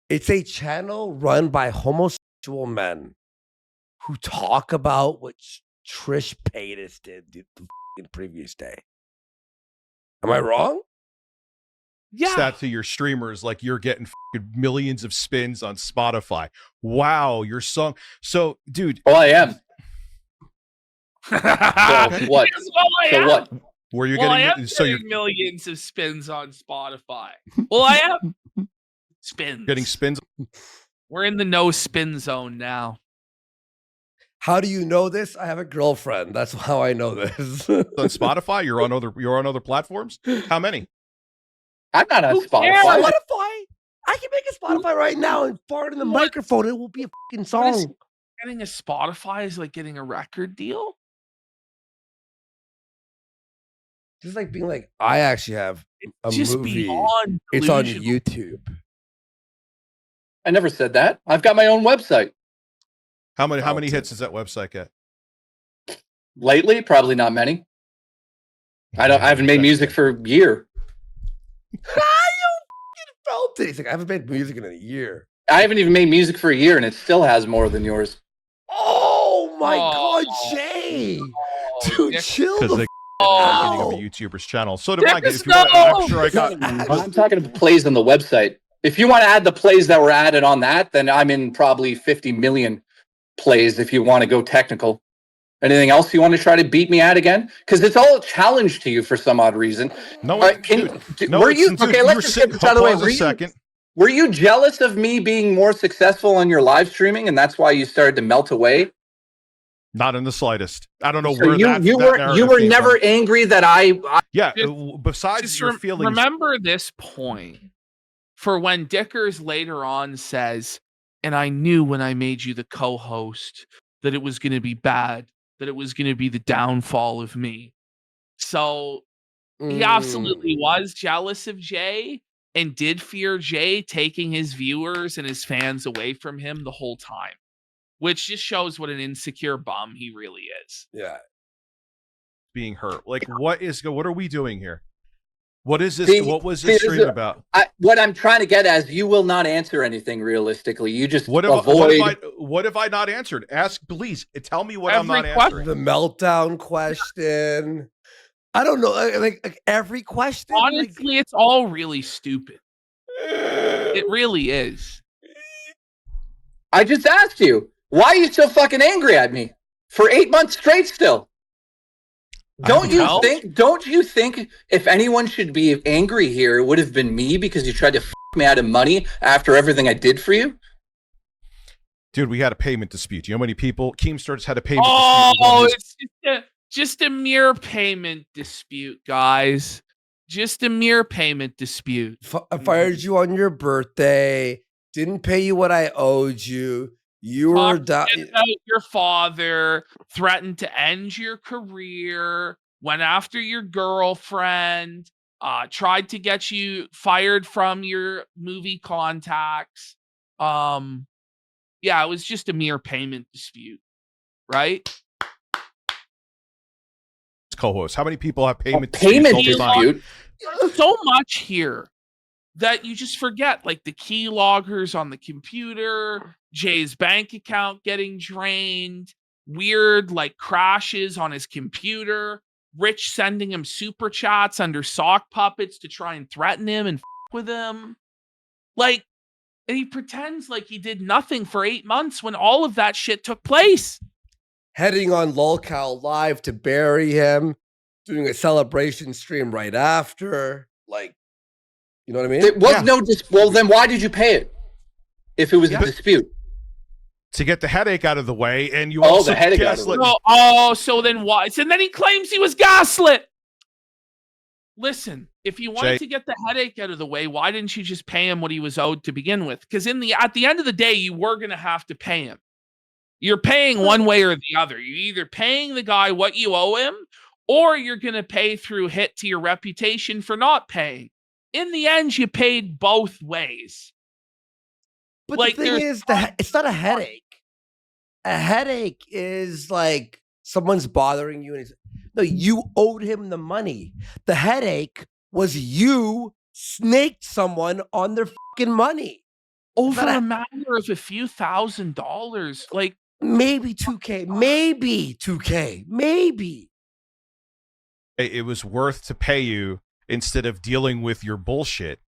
It's a channel run by homosexual men who talk about what Trish Paytas did the previous day. Am I wrong? Yeah. That to your streamers like you're getting millions of spins on Spotify. Wow, your song. So, dude. Oh, I am. So what? Guess what I So am? what? Were you Well, I getting am so you're getting millions of spins on Spotify. Well, I am spins. getting spins? We're in the no spin zone now. How do you know this? I have a girlfriend. That's how I know this. On Spotify? You're on other platforms? How many? I'm not on Who Spotify. cares? Spotify? I can make a Spotify right now and fart in the What? microphone. It will be a fucking What is- song. Getting a Spotify is like getting a record deal. Just like being like, I actually have a Just movie. beyond It's on delusional. YouTube. I never said that. I've got my own website. How many Oh, hits does that website get? Lately, probably not many. I haven't made music for a year. Felt it. He's like, I haven't made music in a year. I haven't even made music for a year, and it still has more than yours. Oh my Oh. God, Jay! Oh, Dude, Dick. chill Because the they Oh. beginning of a YouTuber's channel. So do I. Dick, If you want, no! I'm sure I got. I'm talking about plays on the website. If you want to add the plays that were added on that, then I'm in probably 50 million plays if you want to go technical. Anything else you want to try to beat me at again? Because it's all a challenge to you for some odd reason. No, Were you okay? Let's just get this out of the way. Pause a second. Were you jealous of me being more successful on your live streaming, and that's why you started to melt away? Not in the slightest. I don't know So where that you narrative were came never from. angry that I Yeah. Just- Besides Just your feelings, remember this point for when Dickers later on says, and I knew when I made you the co-host that it was going to be bad, that it was going to be the downfall of me. So he absolutely was jealous of Jay and did fear Jay taking his viewers and his fans away from him the whole time, which just shows what an insecure bum he really is. Yeah. being hurt. Like, what are we doing here? What is this? See- What was see, this this stream is- about? what I'm trying to get at is you will not answer anything realistically. You just What avoid. have I not answered? Ask, please. Tell me what I'm Every not question- answering. The meltdown question. I don't know. Like every question. Honestly, it's all really stupid. It really is. I just asked you, why are you so fucking angry at me for 8 months straight still? Don't you think if anyone should be angry here, it would have been me because you tried to f me out of money after everything I did for you? Dude, we had a payment dispute. You know how many people? Keemsters had a payment dispute. Oh, it's just a mere payment dispute, guys. Just a mere payment dispute. I fired you on your birthday. Didn't pay you what I owed you. You were Talked shit about your father, threatened to end your career, went after your girlfriend, tried to get you fired from your movie contacts. Yeah, it was just a mere payment dispute, right? co-hosts. How many people have payment Payment disputes all the time? dispute. There's so much here that you just forget, like the key loggers on the computer, Jay's bank account getting drained, weird like crashes on his computer, Rich sending him super chats under sock puppets to try and threaten him and with him. Like, and he pretends like he did nothing for 8 months when all of that shit took place. Heading on Lolcow Live to bury him, doing a celebration stream right after. Like, you know what I mean? There was no well, then why did you pay it? If it was a dispute. To get the headache out of the way, and you Oh, also the headache out of the gaslit. Oh, so then why? And then he claims he was gaslit. Listen, if you wanted Jay. to get the headache out of the way, why didn't you just pay him what he was owed to begin with? Because at the end of the day, you were going to have to pay him. You're paying one way or the other. You're either paying the guy what you owe him, or you're going to pay through hit to your reputation for not paying. In the end, you paid both ways. But like, the thing is, it's not a headache. A headache is like someone's bothering you, and no, you owed him the money. The headache was you snaked someone on their fucking money Over a matter of a few $1,000s. Like, maybe 2K, maybe 2K, maybe. It was worth to pay you instead of dealing with your bullshit.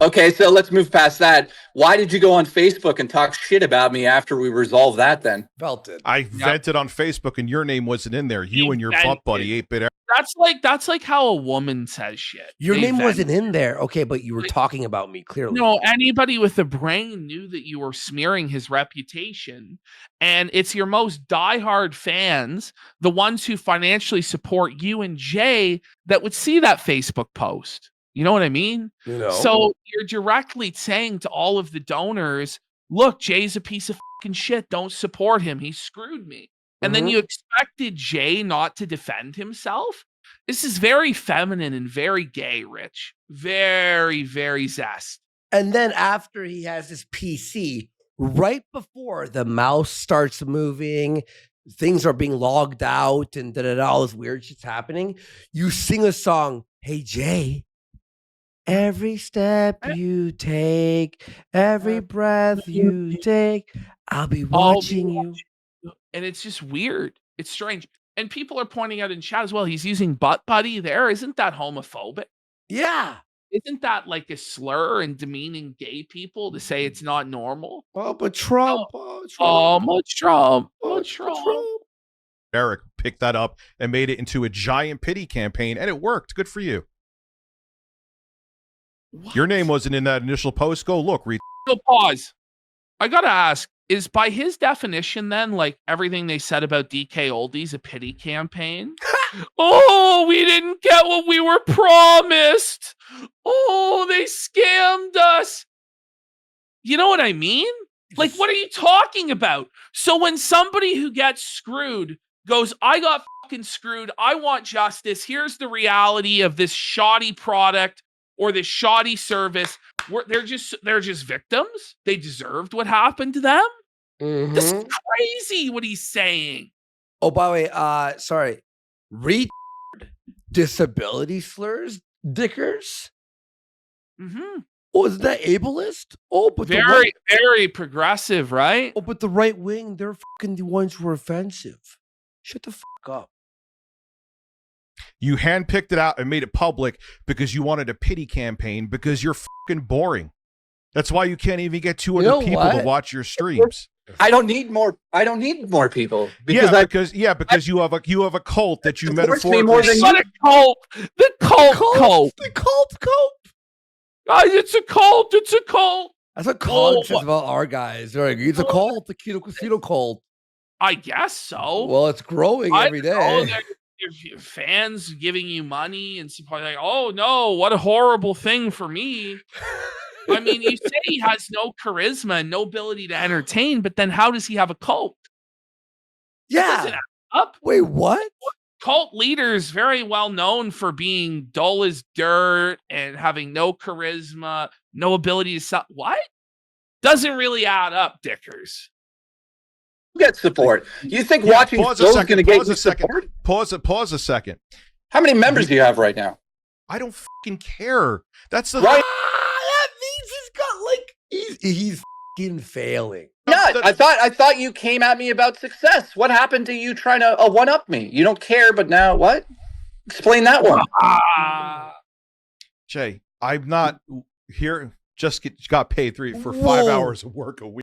Okay, so let's move past that. Why did you go on Facebook and talk shit about me after we resolved that then? Felt it. I vented on Facebook and your name wasn't in there. You and your butt vented. buddy, 8-bit. That's like how a woman says shit. Your They name wasn't vent. in there. Okay, but you were talking about me clearly. No, anybody with a brain knew that you were smearing his reputation. And it's your most diehard fans, the ones who financially support you and Jay, that would see that Facebook post. You know what I mean? You know? So you're directly saying to all of the donors, look, Jay's a piece of fucking shit. Don't support him. He screwed me. And then you expected Jay not to defend himself? This is very feminine and very gay, Rich. Very, very zest. And then after he has his PC, right before the mouse starts moving, things are being logged out and all this weird shit's happening, you sing a song, Hey Jay, every step you take, every breath you take, I'll be watching you. And it's just weird. It's strange. And people are pointing out in chat as well, he's using butt buddy there. Isn't that homophobic? Yeah. Isn't that like a slur and demeaning gay people to say it's not normal? Oh, but Trump. Trump. Eric picked that up and made it into a giant pity campaign, and it worked. Good for you. What? Your name wasn't in that initial post. Go look. So pause. I gotta ask, is by his definition then, like everything they said about DK Oldies a pity campaign? Oh, we didn't get what we were promised. Oh, they scammed us. You know what I mean? Like, what are you talking about? So when somebody who gets screwed goes, I got fucking screwed, I want justice, here's the reality of this shoddy product or this shoddy service, they're just victims. They deserved what happened to them. This is crazy what he's saying. Oh, by the way, sorry. Disability slurs, dickers. Oh, is that ableist? Oh, but very, very progressive, right? Oh, but the right wing, they're fucking the ones who are offensive. Shut the fuck up. You handpicked it out and made it public because you wanted a pity campaign because you're fucking boring. That's why you can't even get 200 people to watch your streams. I don't need more people because because you have a cult that you metaphorically. What a cult! The cult. Guys, it's a cult. It's a cult. That's what Cog says about our guys. They're like, it's a cult, the Kino Casino cult. I guess so. Well, it's growing every day. Your fans giving you money and supporting, like, oh no, what a horrible thing for me. I mean, you say he has no charisma and no ability to entertain, but then how does he have a cult? Yeah. Up? Wait, what? Cult leaders very well known for being dull as dirt and having no charisma, no ability to sell. What? Doesn't really add up, Dickers. Get support. You think watching Phil's going to get you support? Pause a second. How many members do you have right now? I don't fucking care. That's the right. That means he's got like he's fucking failing. Not. I thought you came at me about success. What happened to you trying to one up me? You don't care, but now what? Explain that one. Jay, I'm not here. Just got paid for 5 hours of work a week.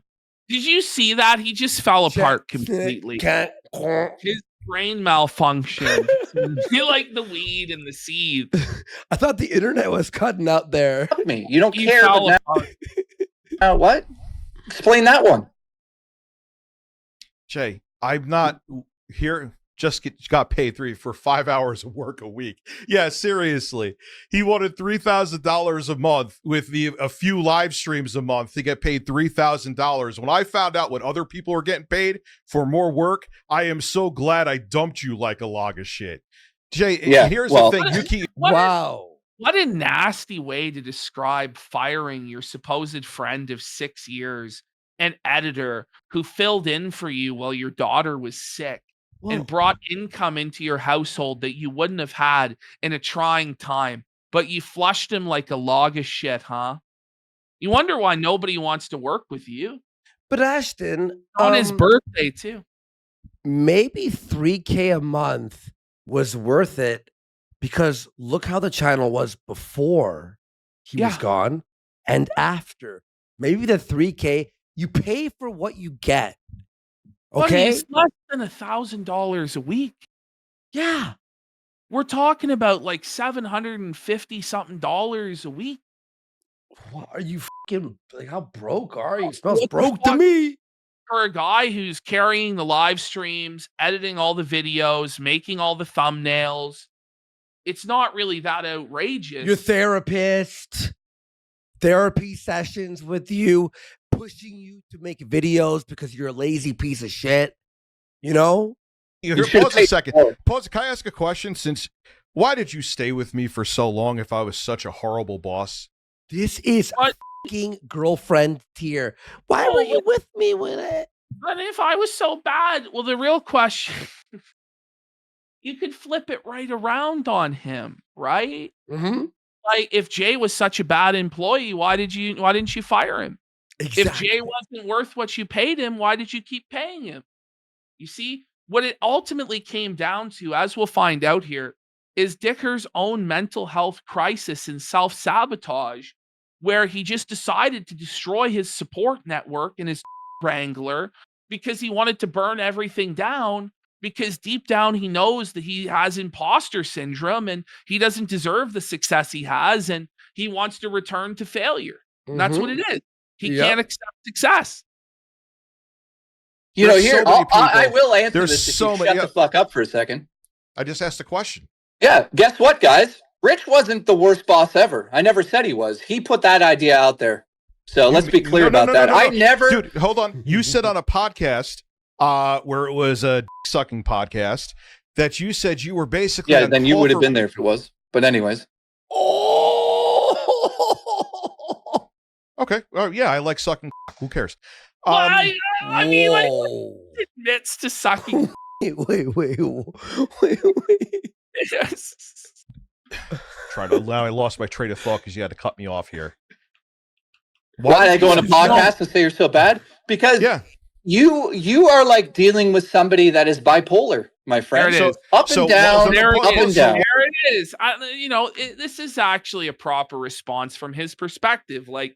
Did you see that? He just fell apart completely. His brain malfunctioned. Like the weed and the seed. I thought the internet was cutting out there. You don't care, but now what? Explain that one. Jay, I'm not here. Just got paid for 5 hours of work a week. Yeah, seriously. He wanted $3,000 a month with a few live streams a month to get paid $3,000. When I found out what other people are getting paid for more work, I am so glad I dumped you like a log of shit. Jay, here's the thing. What a nasty way to describe firing your supposed friend of 6 years, an editor who filled in for you while your daughter was sick. And brought income into your household that you wouldn't have had in a trying time. But you flushed him like a log of shit, huh? You wonder why nobody wants to work with you. But Ashton, on his birthday too. Maybe $3,000 a month was worth it because look how the channel was before he was gone. and after. Maybe the 3K, you pay for what you get. Buddy, Okay? it's less than $1,000 a week. Yeah. We're talking about like $750 something a week. What are you fucking like? How broke are you? It smells What the broke to fuck? me. For a guy who's carrying the live streams, editing all the videos, making all the thumbnails, it's not really that outrageous. Your therapist, therapy sessions with you, pushing you to make videos because you're a lazy piece of shit. You know? Here, should pause a pay second. more. Pause. Can I ask a question? Why did you stay with me for so long if I was such a horrible boss? This is What? fucking girlfriend tier. Why were you with me with it? But if I was so bad, well, the real question, you could flip it right around on him, right? Mm-hmm. Like if Jay was such a bad employee, why didn't you fire him? Exactly. If Jay wasn't worth what you paid him, why did you keep paying him? You see, what it ultimately came down to, as we'll find out here, is Dicker's own mental health crisis and self-sabotage, where he just decided to destroy his support network and his wrangler because he wanted to burn everything down, because deep down he knows that he has imposter syndrome and he doesn't deserve the success he has, and he wants to return to failure. And that's what it is. He Yep. can't accept success. You know, There's here, so many I people- will answer there's this if so you many- shut the fuck up for a second. I just asked a question. Yeah, guess what, guys? Rich wasn't the worst boss ever. I never said he was. He put that idea out there. So let's be clear about that. I never... Dude, hold on. You said on a podcast where it was a sucking podcast that you said you were basically... Yeah, on then you call would have for- been there if it was. But anyways. Oh. Okay. Oh, yeah, I like sucking. Who cares? Well, I mean, like, Whoa. he admits to sucking. Wait. Now I lost my train of thought because you had to cut me off here. Why did I go on a podcast and say you're so bad? Because you are like dealing with somebody that is bipolar, my friend. There it is. Up and down, There up it and is. down. There it is. This is actually a proper response from his perspective. Like,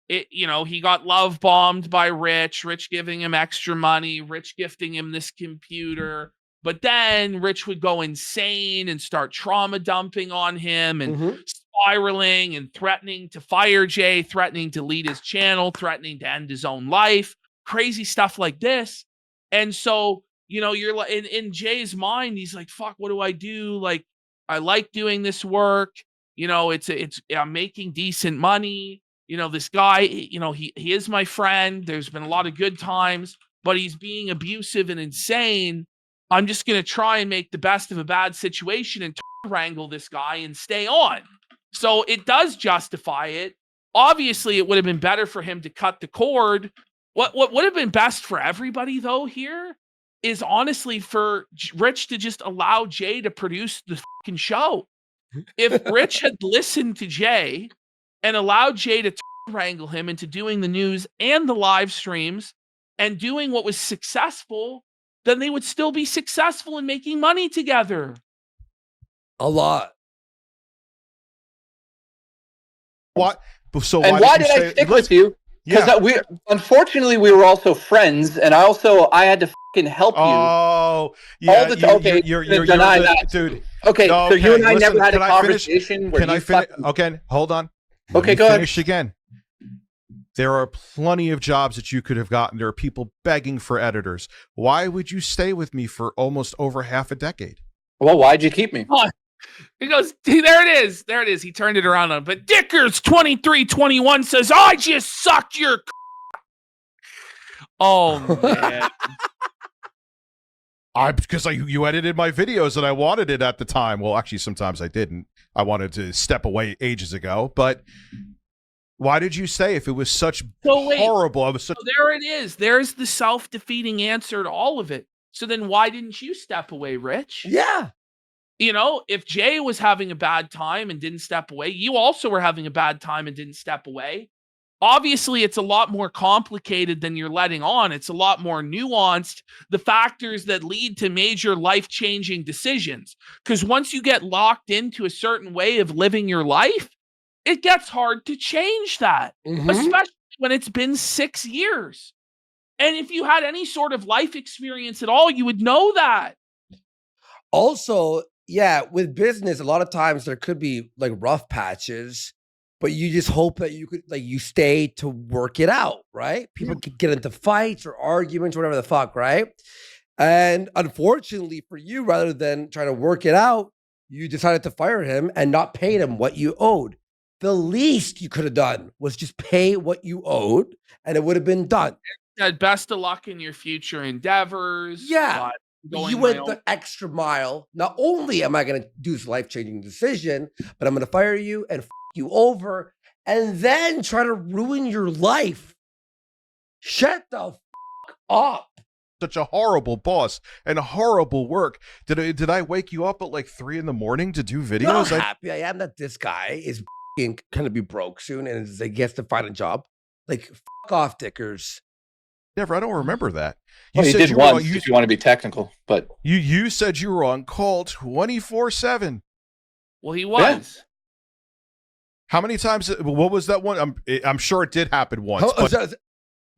he got love bombed by Rich giving him extra money, Rich gifting him this computer. But then Rich would go insane and start trauma dumping on him and spiraling and threatening to fire Jay, threatening to delete his channel, threatening to end his own life, crazy stuff like this. And so, you're like, in Jay's mind, he's like, fuck, what do I do? Like, I like doing this work. I'm making decent money. This guy, he is my friend. There's been a lot of good times, but he's being abusive and insane. I'm just going to try and make the best of a bad situation and wrangle this guy and stay on. So it does justify it. Obviously, it would have been better for him to cut the cord. What would have been best for everybody, though, here is honestly for Rich to just allow Jay to produce the fucking show. If Rich had listened to Jay and allowed Jay to wrangle him into doing the news and the live streams and doing what was successful, then they would still be successful in making money together. A lot. What? So And why did I stick with you? Because unfortunately we were also friends, and I had to fucking help you. Oh, yeah. All the time. Okay, you're deny the, that, dude. Okay, so you and I listen, never had a can I finish? conversation where Can I finish? Okay, hold on. Okay, go ahead. Finish again. There are plenty of jobs that you could have gotten. There are people begging for editors. Why would you stay with me for almost over half a decade? Well, why'd you keep me? He goes, there it is. There it is. He turned it around on. But Dickers 2321 says, I just sucked your. Oh man. Because you edited my videos and I wanted it at the time. Well, actually, sometimes I didn't. I wanted to step away ages ago, but. Why did you say if it was such horrible? I was such. So there it is. There's the self-defeating answer to all of it. So then why didn't you step away, Rich? Yeah. If Jay was having a bad time and didn't step away, you also were having a bad time and didn't step away. Obviously, it's a lot more complicated than you're letting on. It's a lot more nuanced, the factors that lead to major life-changing decisions. Because once you get locked into a certain way of living your life, it gets hard to change that, Mhm. especially when it's been 6 years. And if you had any sort of life experience at all, you would know that. Also, yeah, with business, a lot of times there could be like rough patches, but you just hope that you could you stay to work it out, right? People could get into fights or arguments, or whatever the fuck, right? And unfortunately for you, rather than trying to work it out, you decided to fire him and not pay him what you owed. The least you could have done was just pay what you owed, and it would have been done. Best of luck in your future endeavors. Yeah. but going You my went own- the extra mile. Not only am I going to do this life-changing decision, but I'm going to fire you and you over, and then try to ruin your life. Shut the up. Such a horrible boss and horrible work. Did I wake you up at like 3 in the morning to do I'm videos? happy I am that this guy is going to be broke soon and is like, he has to find a job. Like, off, Dickers. Never. I don't remember that. Well, you said did you were on- once if you want to be technical, but you said you were on call 24/7. Well, he was. How many times? What was that one? I'm sure it did happen once. But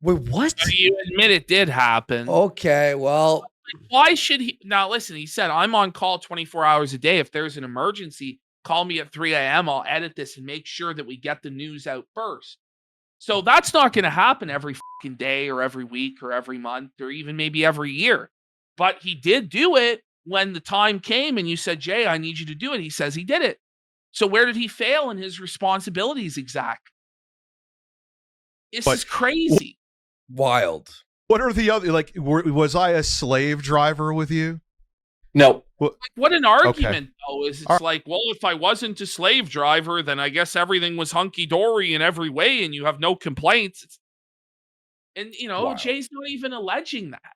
Wait, what? You admit it did happen. Okay, well, Why should he? Now, listen, he said, I'm on call 24 hours a day. If there's an emergency, call me at 3 a.m. I'll edit this and make sure that we get the news out first. So that's not going to happen every fucking day or every week or every month or even maybe every year. But he did do it when the time came and you said, Jay, I need you to do it. He says he did it. So where did he fail in his responsibilities exactly? This is crazy. wild. what are the other, like, was I a slave driver with you? no. What an argument, though, is it's Ar- like, well, if I wasn't a slave driver, then I guess everything was hunky-dory in every way and you have no complaints. And, Wow. Jay's not even alleging that.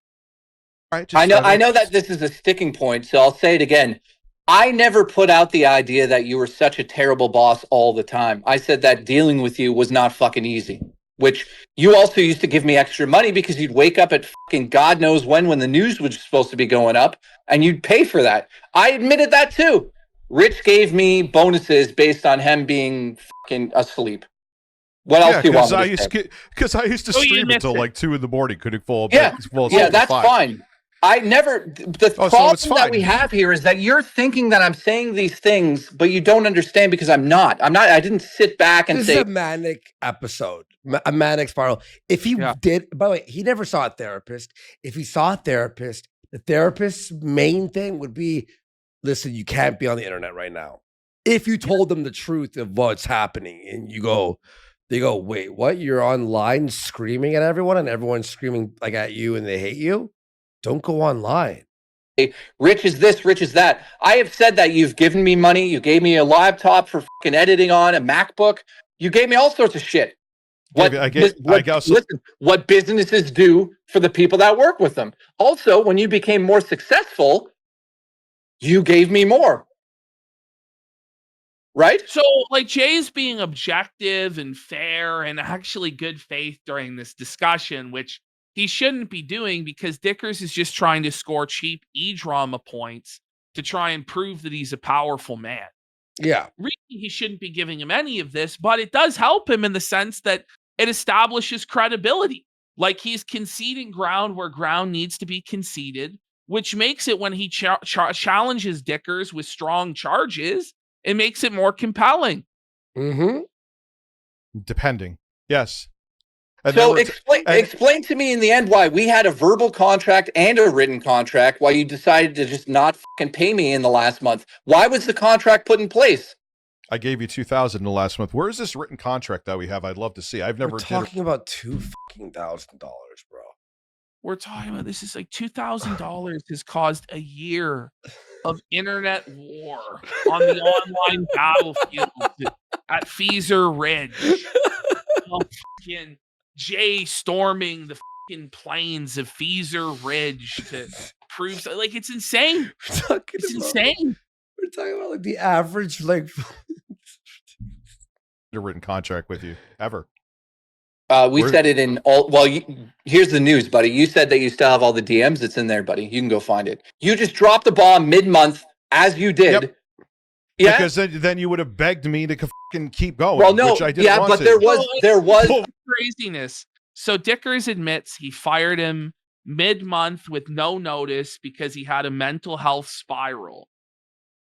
Right, I know that this is a sticking point, so I'll say it again. I never put out the idea that you were such a terrible boss all the time. I said that dealing with you was not fucking easy, which you also used to give me extra money because you'd wake up at fucking God knows when the news was supposed to be going up, and you'd pay for that. I admitted that too. Rich gave me bonuses based on him being fucking asleep. What else do you want me to say? Because I used to So you stream admit until it. like 2 in the morning. Couldn't fall. Yeah, fall asleep yeah, till that's 5. fine. I never. The Oh, so problem it's that fine. we have here is that you're thinking that I'm saying these things, but you don't understand because I'm not. I'm not. I didn't sit back and This say, is a manic episode, a manic spiral. If he did, by the way, he never saw a therapist. If he saw a therapist, the therapist's main thing would be, listen, you can't be on the internet right now. If you told them the truth of what's happening and they go, wait, what? You're online screaming at everyone and everyone's screaming like at you and they hate you? Don't go online. Rich is this, Rich is that. I have said that you've given me money. You gave me a laptop for fucking editing on, a MacBook. You gave me all sorts of shit. Listen, what businesses do for the people that work with them. Also, when you became more successful, you gave me more. Right? So, like, Jay's being objective and fair and actually good faith during this discussion, which he shouldn't be doing because Dickers is just trying to score cheap e-drama points to try and prove that he's a powerful man. Yeah. Really, he shouldn't be giving him any of this, but it does help him in the sense that it establishes credibility. Like, he's conceding ground where ground needs to be conceded, which makes it when he challenges Dickers with strong charges, it makes it more compelling. Mm-hmm. Depending. Yes. And so explain to me in the end why we had a verbal contract and a written contract, why you decided to just not fucking pay me in the last month. Why was the contract put in place? I gave you $2,000 in the last month. Where is this written contract that we have? I'd love to see. I've never We're talking about $2,000, bro. We're talking about this is like $2,000 has caused a year of internet war on the online battlefield at Feezer Ridge. Fucking Jay storming the fucking plains of Feezer Ridge to prove like it's insane. It's insane. We're talking about like the average like a written contract with you ever. We said it in all. Well, here's the news, buddy. You said that you still have all the DMs. It's in there, buddy. You can go find it. You just dropped the bomb mid-month, as you did. Yep. Yeah. Because then you would have begged me to fucking keep going. Well, no. Which I didn't Yeah, want but to. there was. Craziness. So Dickers admits he fired him mid-month with no notice because he had a mental health spiral.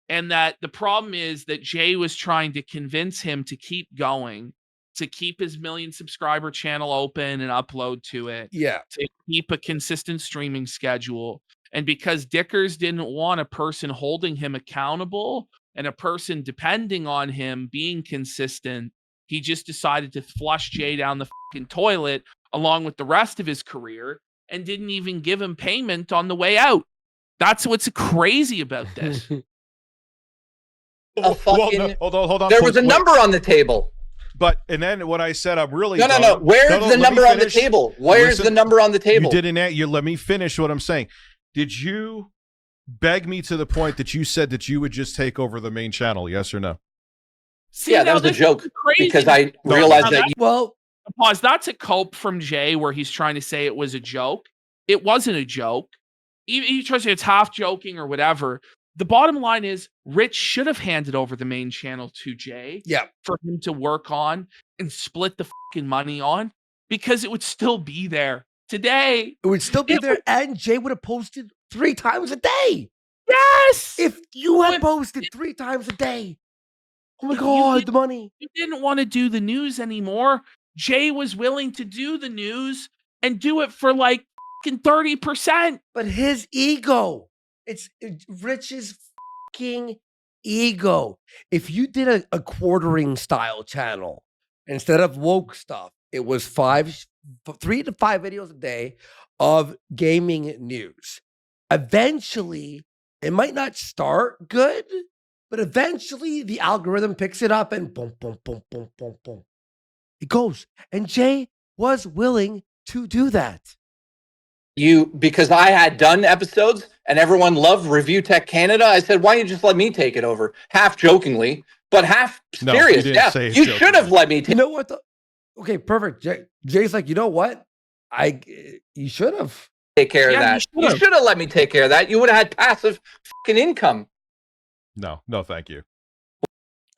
And that the problem is that Jay was trying to convince him to keep going, to keep his 1 million subscriber channel open and upload to it, Yeah. to keep a consistent streaming schedule. And because Dickers didn't want a person holding him accountable and a person depending on him being consistent, he just decided to flush Jay down the fucking toilet along with the rest of his career and didn't even give him payment on the way out. That's what's crazy about this. A fucking, no, hold on. There was a number on the table. But and then what I said, I'm really no. Where's the number on the table? Where's the number on the table? You didn't. You let me finish what I'm saying. Did you beg me to the point that you said that you would just take over the main channel? Yes or no? See, yeah, that was a joke because I realized that. Well, pause. That's a cope from Jay where he's trying to say it was a joke. It wasn't a joke. He tries to say it's half joking or whatever. The bottom line is Rich should have handed over the main channel to Jay for him to work on and split the fucking money on because it would still be there today. It would still be there and Jay would have posted 3 times a day. Yes! If you had posted 3 times a day. Oh my God, the money. You didn't want to do the news anymore. Jay was willing to do the news and do it for like fucking 30%. But his ego. It's Rich's fucking ego. If you did a quartering style channel instead of woke stuff, it was 3 to 5 videos a day of gaming news. Eventually, it might not start good, but eventually the algorithm picks it up and boom, boom, boom, boom, boom, boom. It goes. And Jay was willing to do that. Because I had done episodes and everyone loved Review Tech Canada, I said, why don't you just let me take it over? Half jokingly, but half serious. You should have let me take it. You know what? Okay, perfect. Jay's like, you know what? You should have. Take care of that. You should have let me take care of that. You would have had passive fucking income. No, thank you.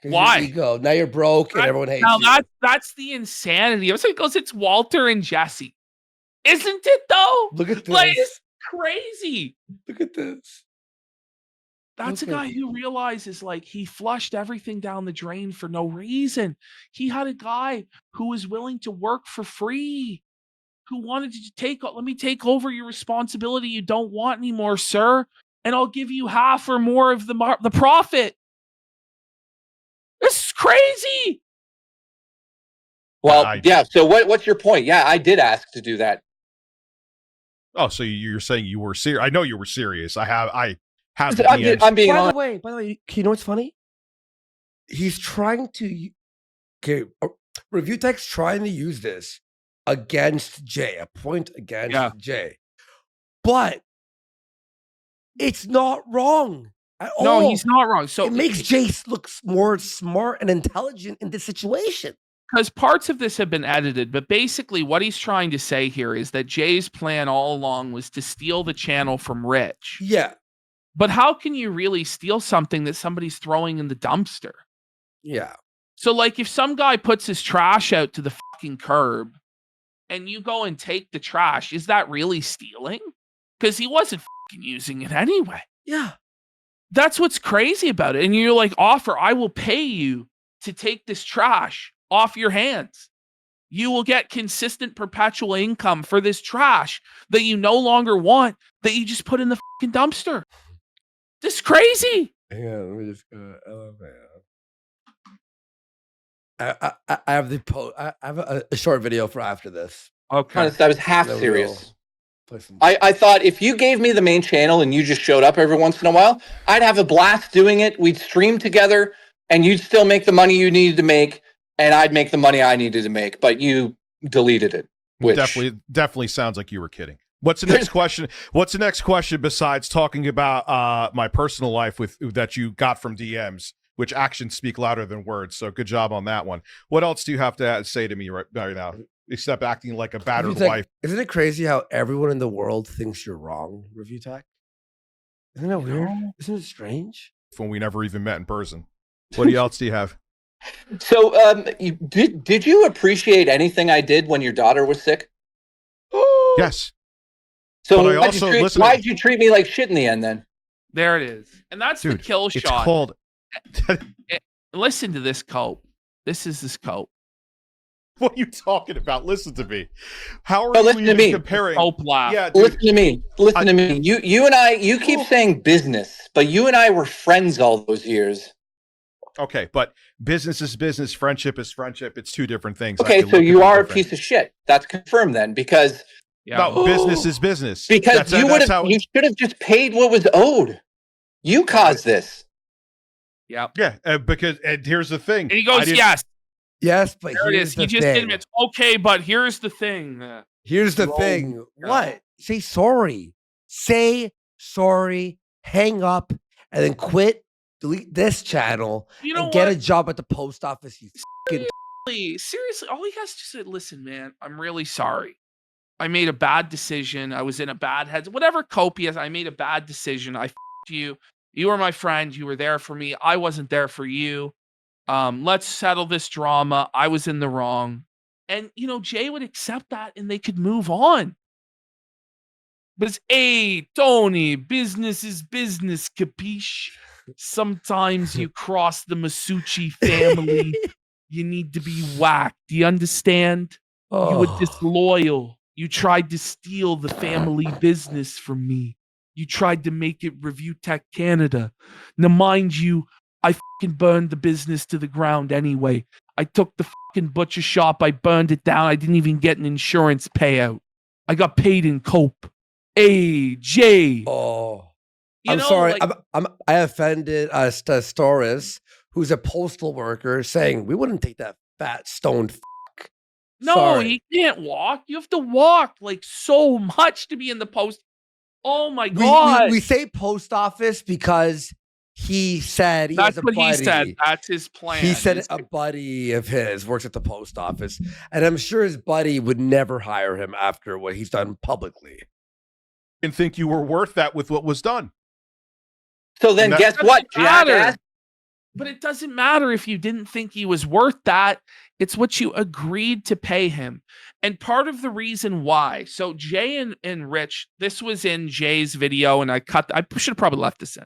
Why? Ego. Now you're broke and everyone hates you. Now that's the insanity. It's Walter and Jesse. Isn't it though? Look at this. Like, it's crazy. Look at this. That's a guy who realizes like he flushed everything down the drain for no reason. He had a guy who was willing to work for free, who wanted to let me take over your responsibility you don't want anymore, sir, and I'll give you half or more of the profit. This is crazy. Well, yeah. So what's your point? Yeah, I did ask to do that. Oh, so you're saying you were serious? I know you were serious. I'm being honest. By the way, you know what's funny? He's trying to. Okay, Review Tech's trying to use this against Jay, a point against Jay, but it's not wrong at all. No, he's not wrong. So it makes Jay look more smart and intelligent in this situation. Because parts of this have been edited, but basically what he's trying to say here is that Jay's plan all along was to steal the channel from Rich. Yeah. But how can you really steal something that somebody's throwing in the dumpster? Yeah. So like if some guy puts his trash out to the fucking curb and you go and take the trash, is that really stealing? Because he wasn't fucking using it anyway. Yeah. That's what's crazy about it. And you're like, I will pay you to take this trash off your hands. You will get consistent perpetual income for this trash that you no longer want, that you just put in the fucking dumpster. This is crazy. Hang on, let me just go. I have I have a short video for after this. Okay. I was half serious. I thought if you gave me the main channel and you just showed up every once in a while, I'd have a blast doing it. We'd stream together and you'd still make the money you needed to make. And I'd make the money I needed to make, but you deleted it. Which Definitely sounds like you were kidding. What's the next question? What's the next question besides talking about my personal life that you got from DMs, which actions speak louder than words? So good job on that one. What else do you have to say to me right now, except acting like a battered wife? Isn't it crazy how everyone in the world thinks you're wrong, Review Tech? Isn't that weird? Isn't it strange? When we never even met in person. What else do you have? So, did you appreciate anything I did when your daughter was sick? Yes. So But I also listen. why'd you treat me like shit in the end then? There it is. And that's the Dude, kill it's shot. called. Listen to this cope. This is this cope. What are you talking about? Listen to me. How are No, you listen to even me. comparing? Cope laugh. Yeah, dude. Listen to me. Listen to me. You and I. You keep saying business, but you and I were friends all those years. Okay, but business is business. Friendship is friendship. It's two different things. I Okay, can so look at you them are a different. piece of shit. That's confirmed then, because Yeah. No, business is business. because you would have. You should have just paid what was owed. You caused this. Yep. Yeah, because and here's the thing. And he goes, yes. Yes, but There it here's is. the He just thing. admits, okay, but here's the thing. Here's the Roll. thing. Yeah. What? Say sorry. Say sorry. Hang up, and then quit. Delete this channel You know and get a what? job at the post office. You fucking Seriously, all he has to say, listen, man, I'm really sorry. I made a bad decision. I was in a bad head. Whatever copious, I made a bad decision. I f***ed you. You were my friend. You were there for me. I wasn't there for you. Let's settle this drama. I was in the wrong. And, Jay would accept that and they could move on. But it's, hey, Tony, business is business, capiche? Sometimes you cross the Masucci family. You need to be whacked. Do you understand? You were disloyal. You tried to steal the family business from me. You tried to make it Review Tech Canada. Now, mind you, I fucking burned the business to the ground anyway. I took the fucking butcher shop. I burned it down. I didn't even get an insurance payout. I got paid in cope. Hey, Jay. Oh, You I'm know, sorry. like- I offended Storis, who's a postal worker, saying we wouldn't take that fat stoned. No, Sorry. you can't walk. You have to walk like so much to be in the post. Oh my God. We say post office because he said he That's has a what buddy. he said. That's his plan. He said He's- a buddy of his works at the post office, and I'm sure his buddy would never hire him after what he's done publicly. And think you were worth that with what was done. So then, that- guess what, Doesn't matter. jackass? But it doesn't matter if you didn't think he was worth that. It's what you agreed to pay him. And part of the reason why, so Jay and Rich, this was in Jay's video, and I should have probably left this in.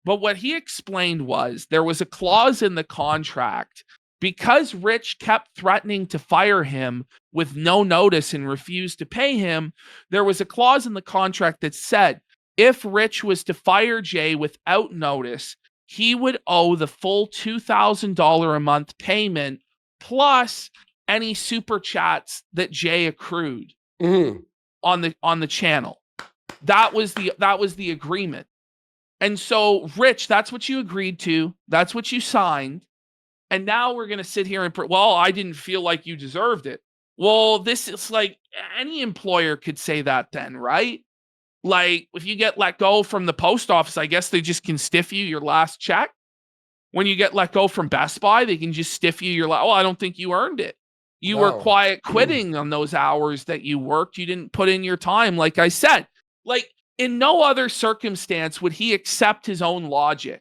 But what he explained was there was a clause in the contract because Rich kept threatening to fire him with no notice and refused to pay him. There was a clause in the contract that said if Rich was to fire Jay without notice, he would owe the full $2,000 a month payment plus any super chats that Jay accrued on the channel. That was the agreement. And so, Rich, that's what you agreed to. That's what you signed. And now we're going to sit here and, well, I didn't feel like you deserved it. Well, this is like any employer could say that then, right? Like if you get let go from the post office, I guess they just can stiff you your last check. When you get let go from Best Buy, they can just stiff you your I don't think you earned it. You were quiet quitting on those hours that you worked. You didn't put in your time. Like I said, like in no other circumstance would he accept his own logic.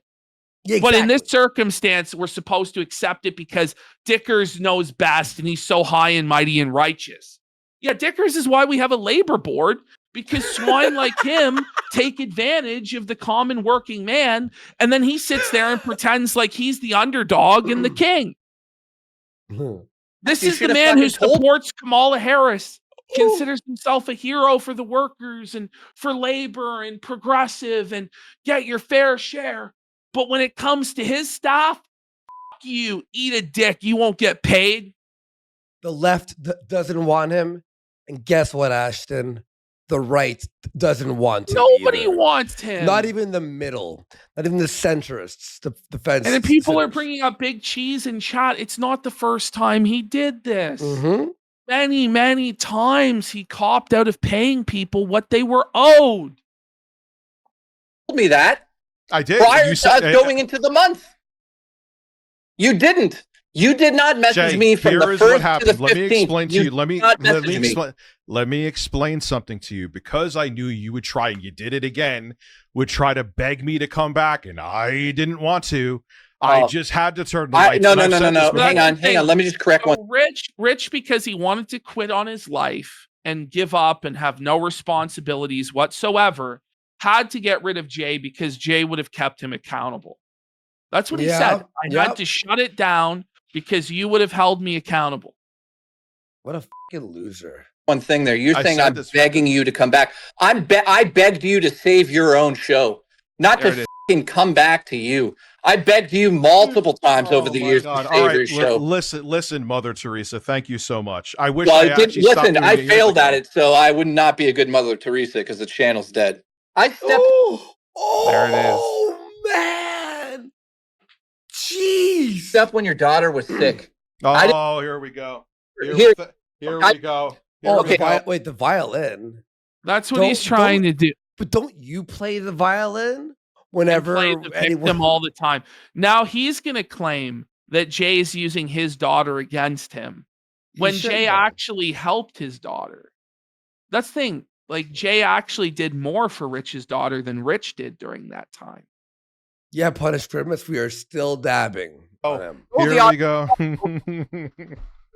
Yeah, But in this circumstance, we're supposed to accept it because Dickers knows best and he's so high and mighty and righteous. Yeah, Dickers is why we have a labor board, because swine like him take advantage of the common working man, and then he sits there and pretends like he's the underdog and the king. This You is the should have man who fucking told- supports Kamala Harris, considers himself a hero for the workers and for labor and progressive and get your fair share. But when it comes to his staff, fuck you, eat a dick, you won't get paid. The left doesn't want him, and guess what, Ashton? The right doesn't want him. Nobody either. wants him. Not even the middle. Not even the centrists. The fence. And then people are bringing up Big Cheese in chat. It's not the first time he did this. Many, many times he copped out of paying people what they were owed. Told me that I did. prior You to us going into the month. You didn't. You did not message Jay, me from here the is what 1st to the happened. 15th. Let me explain to you. Let me did not let message me explain. Let me explain something to you, because I knew you would try, and you did it again. Would try to beg me to come back, and I didn't want to. I Oh. just had to turn the lights. No. and I've said this before. Hang on. Let me just correct one. So Rich, because he wanted to quit on his life and give up and have no responsibilities whatsoever, had to get rid of Jay because Jay would have kept him accountable. That's what he said. I had to shut it down because you would have held me accountable. What a fucking loser. One thing there. You're I saying said I'm this- begging you to come back. I begged you to save your own show, not There to it is. fucking come back to you. I begged you multiple times over the my years God. to All save right, your show. listen, Mother Teresa. Thank you so much. I wish Well, I actually stopped listen, doing I it years failed at ago. it, so I would not be a good Mother Teresa because the channel's dead. I stepped. There it is. Oh, man. Jeez. Up when your daughter was sick. Oh, here we go. Here we go. Here Oh, we go. wait, the violin. That's what he's trying to do. But don't you play the violin And whenever play the victim all the time. Now he's going to claim that Jay is using his daughter against him when Jay actually helped his daughter. That's the thing. Like, Jay actually did more for Rich's daughter than Rich did during that time. Yeah, Punish Grimace, we are still dabbing on him. Here we go.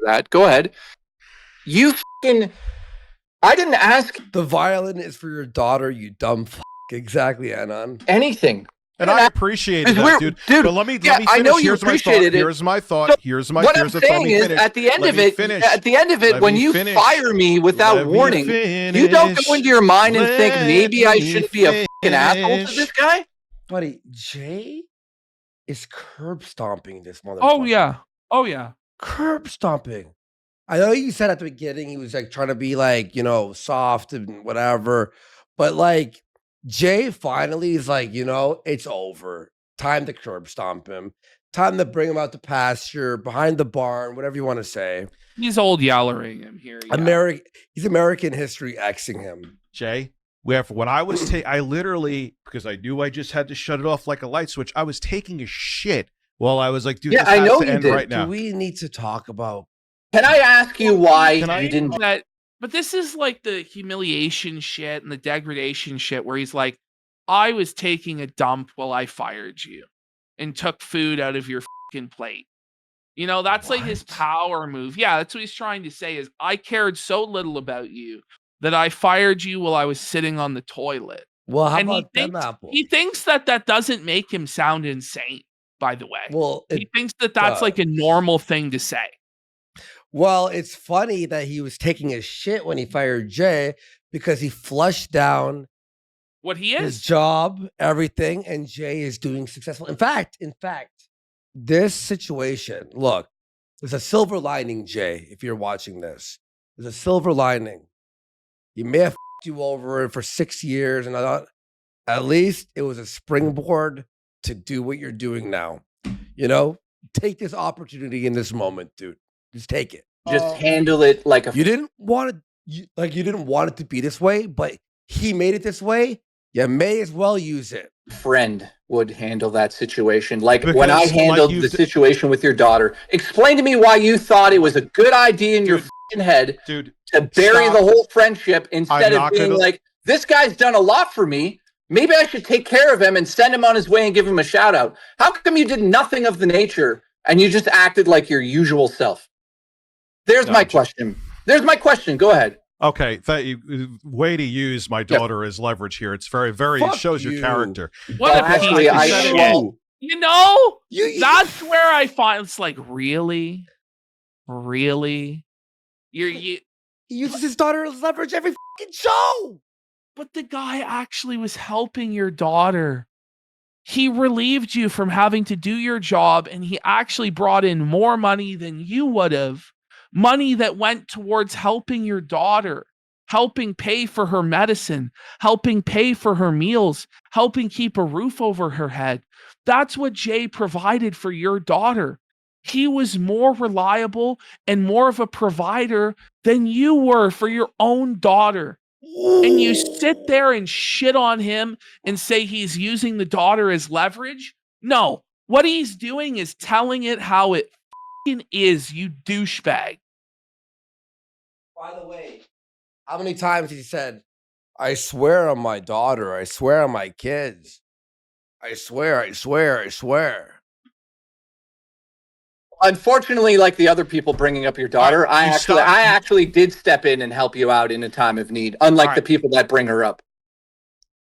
That. Go ahead. You fucking. I didn't ask The violin is for your daughter, you dumb fuck. Exactly, Anon. anything. And I appreciated that, dude. But let me finish. I know you Here's my thought. appreciated it. Here's my thought. So Here's what I'm the thought. saying is, at the end of it, when you fire me without warning, you don't go into your mind and think maybe I shouldn't be a fucking asshole to this guy. Buddy, Jay is curb stomping this motherfucker. Oh yeah. Curb stomping. I know you said at the beginning he was like trying to be like, soft and whatever, but like Jay finally is like, it's over. Time to curb stomp him. Time to bring him out to pasture, behind the barn, whatever you want to say. He's old yellering him here. Yeah. He's American history Xing him. Jay, when I was I literally, because I knew I just had to shut it off like a light switch, I was taking a shit while I was like, dude, this has to end right now. Do we need to talk about? Can I ask you why you didn't? But this is like the humiliation shit and the degradation shit where he's like, I was taking a dump while I fired you and took food out of your fucking plate. That's like his power move. Yeah, that's what he's trying to say is I cared so little about you that I fired you while I was sitting on the toilet. Well, how about them apples? He thinks that doesn't make him sound insane, by the way. Well, he thinks that that's like a normal thing to say. Well, it's funny that he was taking a shit when he fired Jay because he flushed down what he is, his job, everything, and Jay is doing successful. In fact, this situation, look, there's a silver lining, Jay, if you're watching this. There's a silver lining. You may have f***ed you over for 6 years, and I thought at least it was a springboard to do what you're doing now. Take this opportunity in this moment, dude. Just take it. Just handle it like a. You didn't want it. You didn't want it to be this way, but he made it this way. You may as well use it. Friend would handle that situation. Like when I handled the situation with your daughter. Explain to me why you thought it was a good idea in your fucking head, dude, to bury the whole friendship instead of being like, this guy's done a lot for me. Maybe I should take care of him and send him on his way and give him a shout out. How come you did nothing of the nature and you just acted like your usual self? There's my question. Go ahead. Okay, way to use my daughter as leverage here. It's very, very. It shows your character. Actually, that's where I find it's like, really, he uses his daughter as leverage every fucking show. But the guy actually was helping your daughter. He relieved you from having to do your job, and he actually brought in more money than you would have. Money that went towards helping your daughter, helping pay for her medicine, helping pay for her meals, helping keep a roof over her head. That's what Jay provided for your daughter. He was more reliable and more of a provider than you were for your own daughter. And you sit there and shit on him and say he's using the daughter as leverage? No, what he's doing is telling it how it is, you douchebag. By the way, how many times he said, I swear on my daughter, I swear on my kids. I swear. Unfortunately, like the other people bringing up your daughter, I actually did step in and help you out in a time of need, unlike the people that bring her up.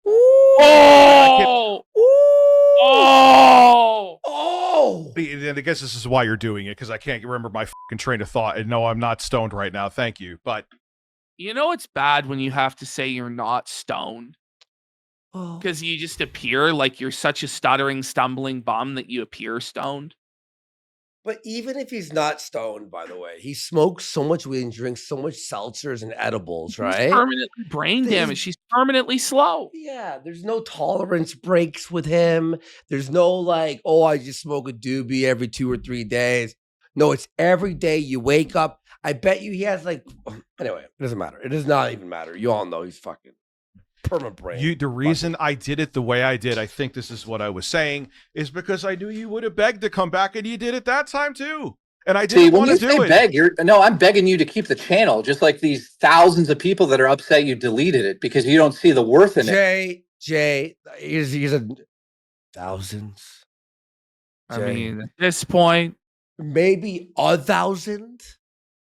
Oh! Oh! And I guess this is why you're doing it, because I can't remember my fucking train of thought. And no, I'm not stoned right now. Thank you. But you know it's bad when you have to say you're not stoned. Because you just appear like you're such a stuttering, stumbling bum that you appear stoned. But even if he's not stoned, by the way, he smokes so much weed and drinks so much seltzers and edibles, right? He's permanently brain damaged. He's permanently slow. Yeah, there's no tolerance breaks with him. There's no like, oh, I just smoke a doobie every 2 or 3 days. No, it's every day you wake up. I bet you he has like, anyway, it doesn't matter. It does not even matter. You all know he's fucking perma brain. the reason I did it the way I did, I think this is what I was saying, is because I knew you would have begged to come back, and you did it that time too. And I didn't want to do it. Beg, I'm begging you to keep the channel, just like these thousands of people that are upset you deleted it because you don't see the worth in it. Jay, he's a thousands. I mean, at this point, maybe 1,000.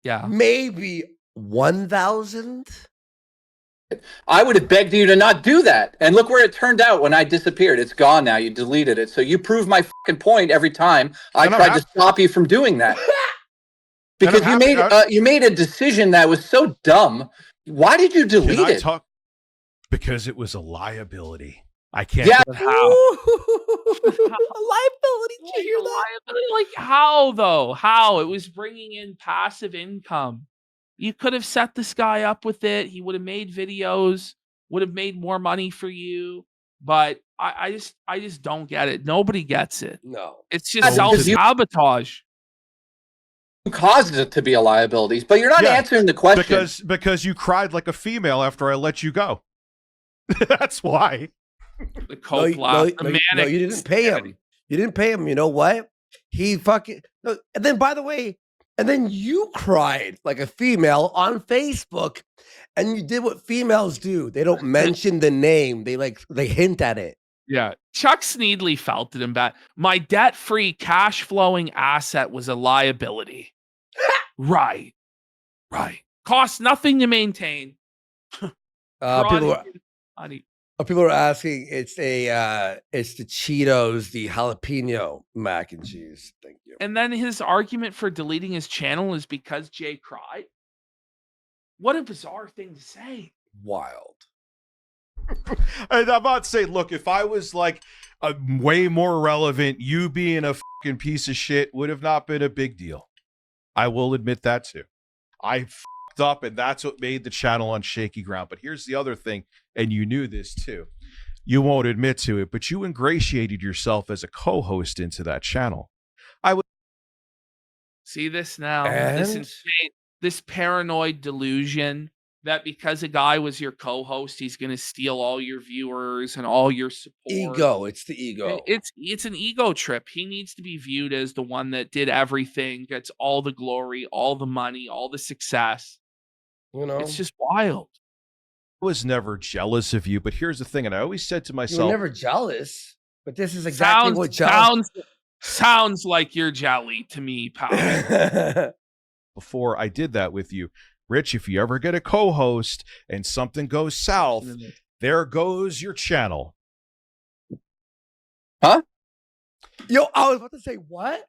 Yeah, maybe 1,000. I would have begged you to not do that. And look where it turned out when I disappeared. It's gone now. You deleted it. So you prove my fucking point every time I tried to stop you from doing that. Because you made a decision that was so dumb. Why did you delete it? Because it was a liability. I can't. Yeah. How? A liability. Did you hear that? Liability? Like how though? How? It was bringing in passive income. You could have set this guy up with it. He would have made videos, would have made more money for you. But I just don't get it. Nobody gets it. No. It's just self-sabotage. You caused it to be a liability, but you're not answering the question. Because you cried like a female after I let you go. That's why. The coke laugh, the manic. No, you didn't pay him. You didn't pay him. You know what? He fucking... No, and then, by the way... And then you cried like a female on Facebook, and you did what females do. They don't mention the name. They hint at it. Yeah. Chuck Sneedley felt it in bad. My debt-free, cash-flowing asset was a liability. Right. Cost nothing to maintain. People are asking. It's the Cheetos, the jalapeno mac and cheese. Thank you. And then his argument for deleting his channel is because Jay cried. What a bizarre thing to say. Wild. And I'm not saying, look, if I was like a way more relevant, you being a fucking piece of shit would have not been a big deal. I will admit that too. I fucked up, and that's what made the channel on shaky ground. But here's the other thing, and you knew this too. You won't admit to it, but you ingratiated yourself as a co-host into that channel. I would see this now. This insane, this paranoid delusion that because a guy was your co-host, he's going to steal all your viewers and all your support. Ego. It's the ego. It's an ego trip. He needs to be viewed as the one that did everything, gets all the glory, all the money, all the success. You know, it's just wild. I was never jealous of you, but here's the thing, and I always said to myself, "You were never jealous." But this is exactly what jealous sounds like you're jelly to me, pal. Before I did that with you, Rich, if you ever get a co-host and something goes south, there goes your channel. Huh? Yo, I was about to say what?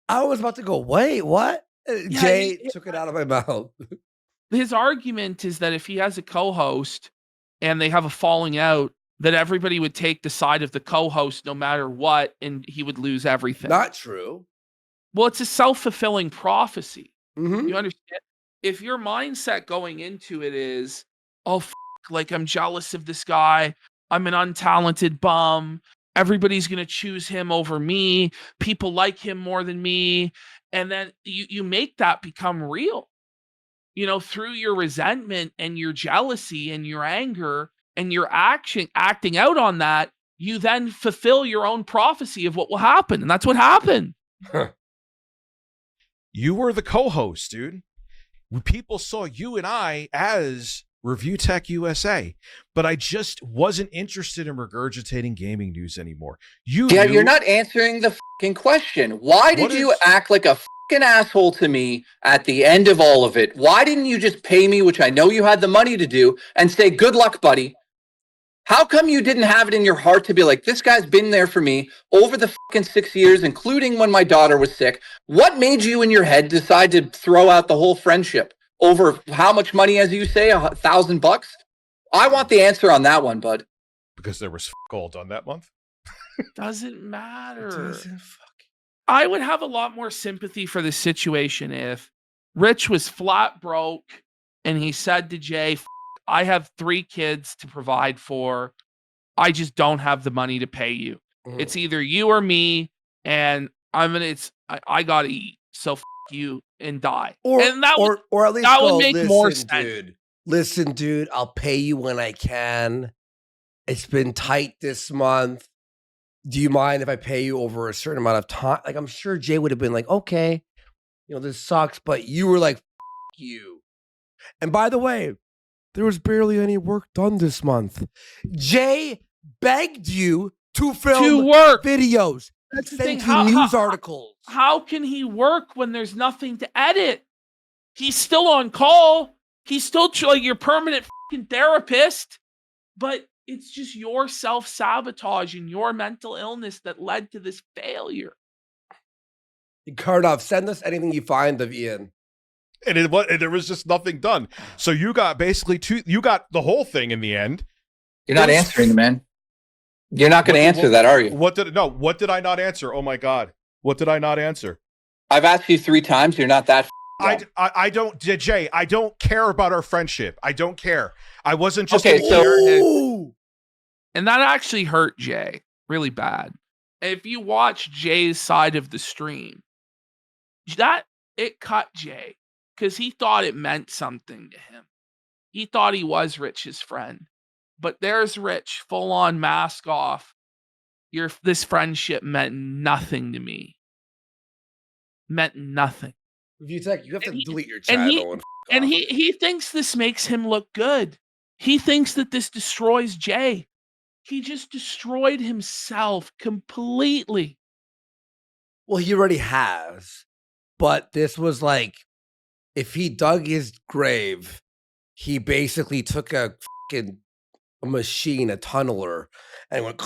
I was about to go, wait, what? Yeah, Jay took it out of my mouth. His argument is that if he has a co-host and they have a falling out, that everybody would take the side of the co-host no matter what, and he would lose everything. Not true. Well, it's a self-fulfilling prophecy. Mm-hmm. You understand? If your mindset going into it is, oh, like I'm jealous of this guy, I'm an untalented bum, everybody's going to choose him over me, people like him more than me, and then you make that become real. You know, through your resentment and your jealousy and your anger and your acting out on that, you then fulfill your own prophecy of what will happen. And that's what happened. You were the co-host, dude. People saw you and I as Review Tech USA, but I just wasn't interested in regurgitating gaming news anymore. Yeah, you're not answering the fucking question. Why did you act like a fucking asshole to me at the end of all of it? Why didn't you just pay me, which I know you had the money to do, and say, good luck, buddy? How come you didn't have it in your heart to be like, this guy's been there for me over the fucking 6 years, including when my daughter was sick? What made you in your head decide to throw out the whole friendship over how much money, as you say, $1,000? I want the answer on that one, bud. Because there was all done that month. Doesn't matter. I would have a lot more sympathy for the situation if Rich was flat broke and he said to Jay, I have 3 kids to provide for. I just don't have the money to pay you. It's either you or me, and I gotta eat. So you and die. Or and that or at least that go, would make listen, more sense. dude. Listen, dude, I'll pay you when I can. It's been tight this month. Do you mind if I pay you over a certain amount of time? Like, I'm sure Jay would have been like, okay, this sucks, but you were like, you. And by the way, there was barely any work done this month. Jay begged you to film work videos. That's the send thing. you news articles. How can he work when there's nothing to edit? He's still on call. He's still like your permanent fucking therapist. But it's just your self-sabotage and your mental illness that led to this failure. Karnov, send us anything you find of Ian. And there was just nothing done. So you got basically you got the whole thing in the end. You're not answering, man. You're not going to answer that, are you? What did I not answer? Oh my God. What did I not answer? I've asked you 3 times. You're not that. I don't, Jay, I don't care about our friendship. I don't care. I wasn't just okay. And that actually hurt Jay really bad. If you watch Jay's side of the stream, it cut Jay because he thought it meant something to him. He thought he was Rich's friend. But there's Rich, full on mask off. This friendship meant nothing to me. Meant nothing. Reviewtech, you have to delete your channel. And he thinks this makes him look good. He thinks that this destroys Jay. He just destroyed himself completely. Well, he already has. But this was like, if he dug his grave, he basically took a machine, a tunneler, and went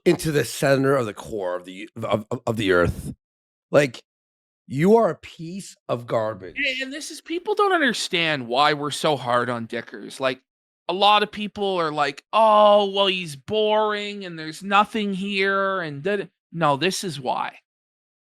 into the center of the core of the earth. Like, you are a piece of garbage. And this is, people don't understand why we're so hard on Dickers. Like, a lot of people are like, oh, well, he's boring and there's nothing here. And no, this is why.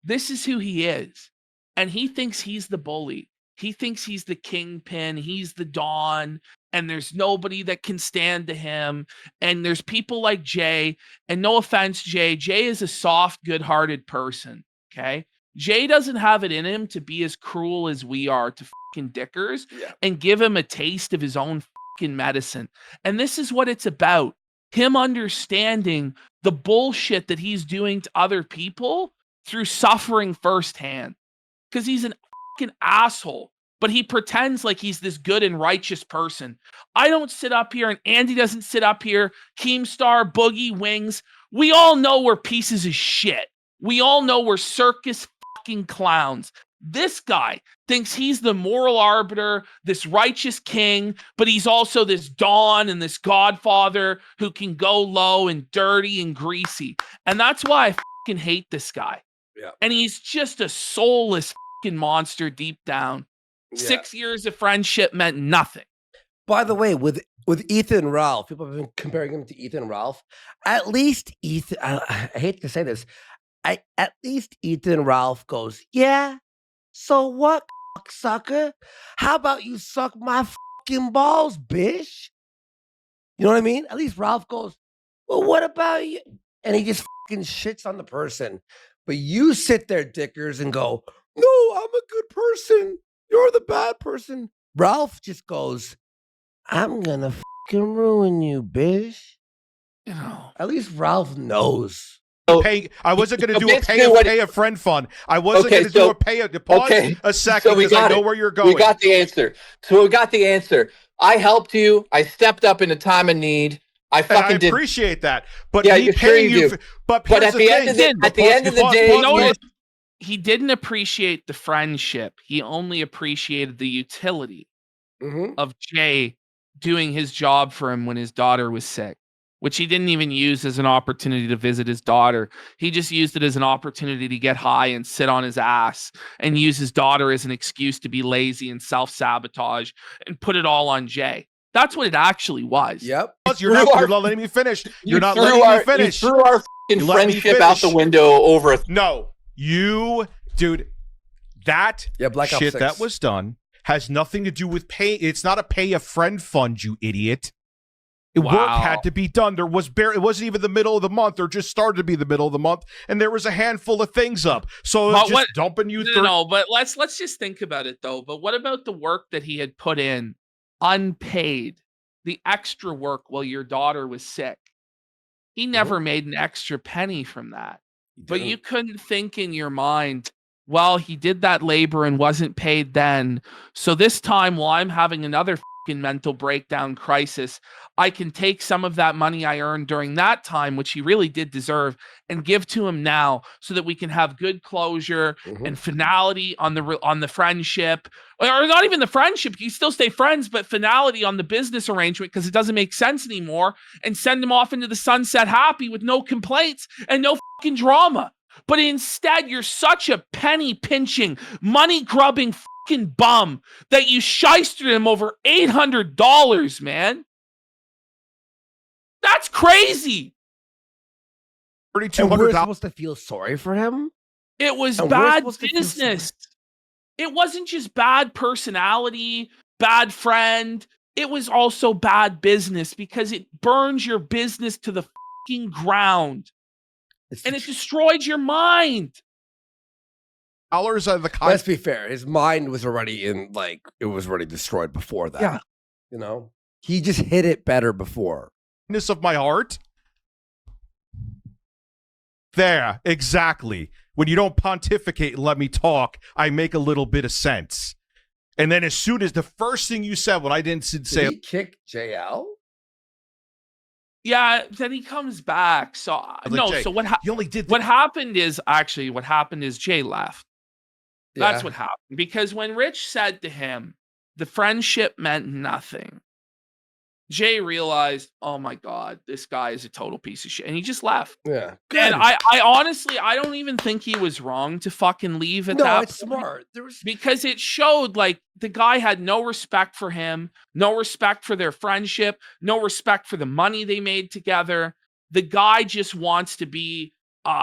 This is who he is. And he thinks he's the bully. He thinks he's the kingpin. He's the Don. And there's nobody that can stand to him. And there's people like Jay. And no offense, Jay. Jay is a soft, good-hearted person. Okay? Jay doesn't have it in him to be as cruel as we are to fucking Dickers and give him a taste of his own fucking medicine. And this is what it's about. Him understanding the bullshit that he's doing to other people through suffering firsthand. Because he's an fucking asshole. But he pretends like he's this good and righteous person. I don't sit up here, and Andy doesn't sit up here. Keemstar, Boogie, Wings. We all know we're pieces of shit. We all know we're circus fucking clowns. This guy thinks he's the moral arbiter, this righteous king, but he's also this Don and this godfather who can go low and dirty and greasy. And that's why I fucking hate this guy. Yeah. And he's just a soulless fucking monster deep down. 6 years of friendship meant nothing. By the way, with Ethan Ralph, people have been comparing him to Ethan Ralph. At least Ethan, I hate to say this, at least Ethan Ralph goes, yeah, so what, sucker? How about you suck my fucking balls, bitch? You know what I mean? At least Ralph goes, well, what about you? And he just fucking shits on the person. But you sit there, Dickers, and go, no, I'm a good person. You're the bad person. Ralph just goes, I'm gonna fucking ruin you, bitch. You know. At least Ralph knows. I wasn't going to do a pay a friend fund. I wasn't going to do a pause a second because I know where you're going. We got the answer. I helped you. I stepped up in a time of need. I And fucking I did. appreciate that. But Yeah, me sure paying you you, do. but But here's at the end of the thing. at the end of the day, Notice he didn't appreciate the friendship. He only appreciated the utility Mhm. of Jay doing his job for him when his daughter was sick, which he didn't even use as an opportunity to visit his daughter. He just used it as an opportunity to get high and sit on his ass and use his daughter as an excuse to be lazy and self-sabotage and put it all on Jay. That's what it actually was. Yep. you're not letting me finish. You're not letting me finish. You threw our fucking friendship out the window over. No, dude, that Black Ops shit 6. that was done has nothing to do with pay. It's not a pay a friend fund, you idiot. Work had to be done. It wasn't even the middle of the month, or just started to be the middle of the month, and there was a handful of things up. So it's just dumping you through. No, but let's just think about it though. But what about the work that he had put in unpaid? The extra work while your daughter was sick. He never made an extra penny from that. But you couldn't think in your mind, well, he did that labor and wasn't paid then. So this time, while I'm having another mental breakdown crisis, I can take some of that money I earned during that time, which he really did deserve, and give to him now so that we can have good closure and finality on the friendship, or not even the friendship. You still stay friends, but finality on the business arrangement, because it doesn't make sense anymore, and send him off into the sunset happy with no complaints and no fucking drama. But instead, you're such a penny pinching, money grubbing fucking bum that you shystered him over $800, man. That's crazy. And we're supposed to feel sorry for him? It was bad business. It wasn't just bad personality, bad friend. It was also bad business, because it burns your business to the fucking ground. And it destroyed your mind. Let's be fair. His mind was already it was already destroyed before that. Yeah. You know? He just hit it better before. Of my heart. There, exactly. When you don't pontificate and let me talk, I make a little bit of sense. And then as soon as the first thing you said, when I didn't say... Did he kick JL? Yeah, then he comes back. So Jay, so what you only did what happened is Jay left. That's what happened. Because when Rich said to him, the friendship meant nothing, Jay realized, oh my God, this guy is a total piece of shit. And he just left. Yeah. And I honestly, I don't even think he was wrong to fucking leave at that point. No, it's smart. Because it showed the guy had no respect for him, no respect for their friendship, no respect for the money they made together. The guy just wants to be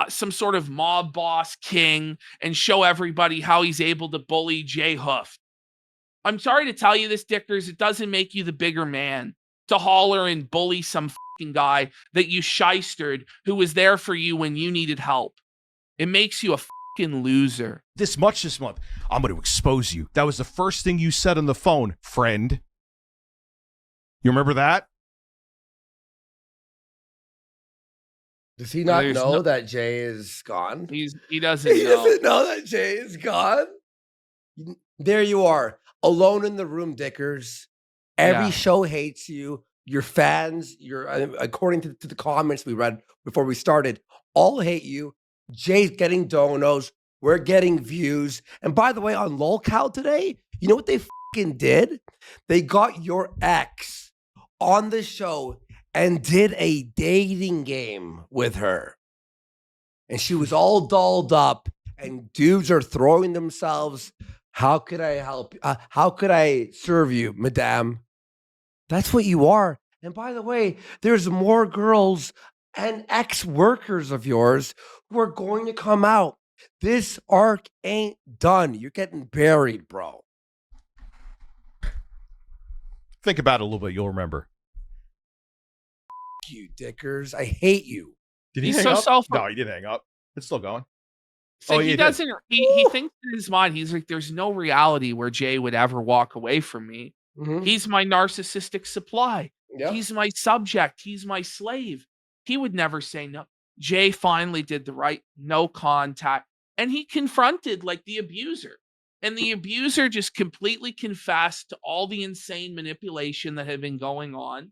some sort of mob boss king and show everybody how he's able to bully Jay Hoof. I'm sorry to tell you this, Dickers, it doesn't make you the bigger man to holler and bully some fucking guy that you shystered who was there for you when you needed help. It makes you a fucking loser. This month, I'm going to expose you. That was the first thing you said on the phone, friend. You remember that? Does he not know that Jay is gone? He doesn't He know. doesn't know that Jay is gone? There you are, alone in the room, Dickers. Every show hates you. Your fans, according to the comments we read before we started, all hate you. Jay's getting donos. We're getting views. And by the way, on LOLCOW today, you know what they fucking did? They got your ex on the show and did a dating game with her. And she was all dolled up, and dudes are throwing themselves. How could I help? How could I serve you, madame? That's what you are. And by the way, there's more girls and ex-workers of yours who are going to come out. This arc ain't done. You're getting buried, bro. Think about it a little bit. You'll remember. You Dickers. I hate you. Did he He's hang so up? No, he didn't hang up. It's still going. So he doesn't. He thinks in his mind, he's like, "There's no reality where Jay would ever walk away from me. Mhm. He's my narcissistic supply. Yep. He's my subject. He's my slave. He would never say no." Jay finally did the right no contact, and he confronted the abuser. And the abuser just completely confessed to all the insane manipulation that had been going on.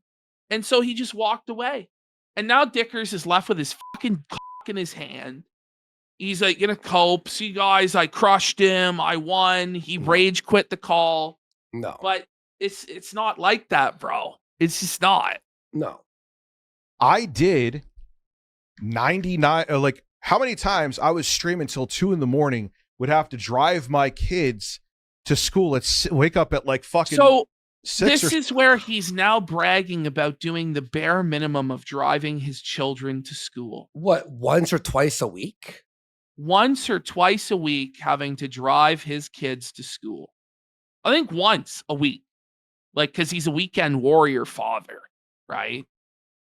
And so he just walked away. And now Dickers is left with his fucking cock in his hand. He's like, gonna cope. See, guys, I crushed him. I won. He rage quit the call. No. But it's not like that, bro. It's just not. No. I did 99, like how many times I was streaming till 2 a.m, would have to drive my kids to school wake up at like fucking So 6 this is where he's now bragging about doing the bare minimum of driving his children to school. What, once or twice a week? Once or twice a week, having to drive his kids to school. I think once a week, like, because he's a weekend warrior father, right?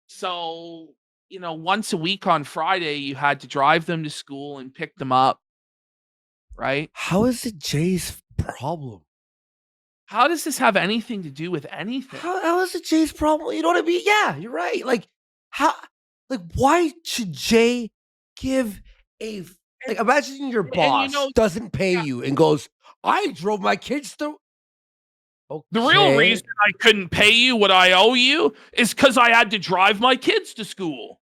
So, once a week on Friday, you had to drive them to school and pick them up, right? How is it Jay's problem? How does this have anything to do with anything? How is it Jay's problem? You know what I mean? Yeah, you're right. Like, why should Jay give a, like, imagine your boss doesn't pay you and goes, I drove my kids to. Okay. The real reason I couldn't pay you what I owe you is because I had to drive my kids to school.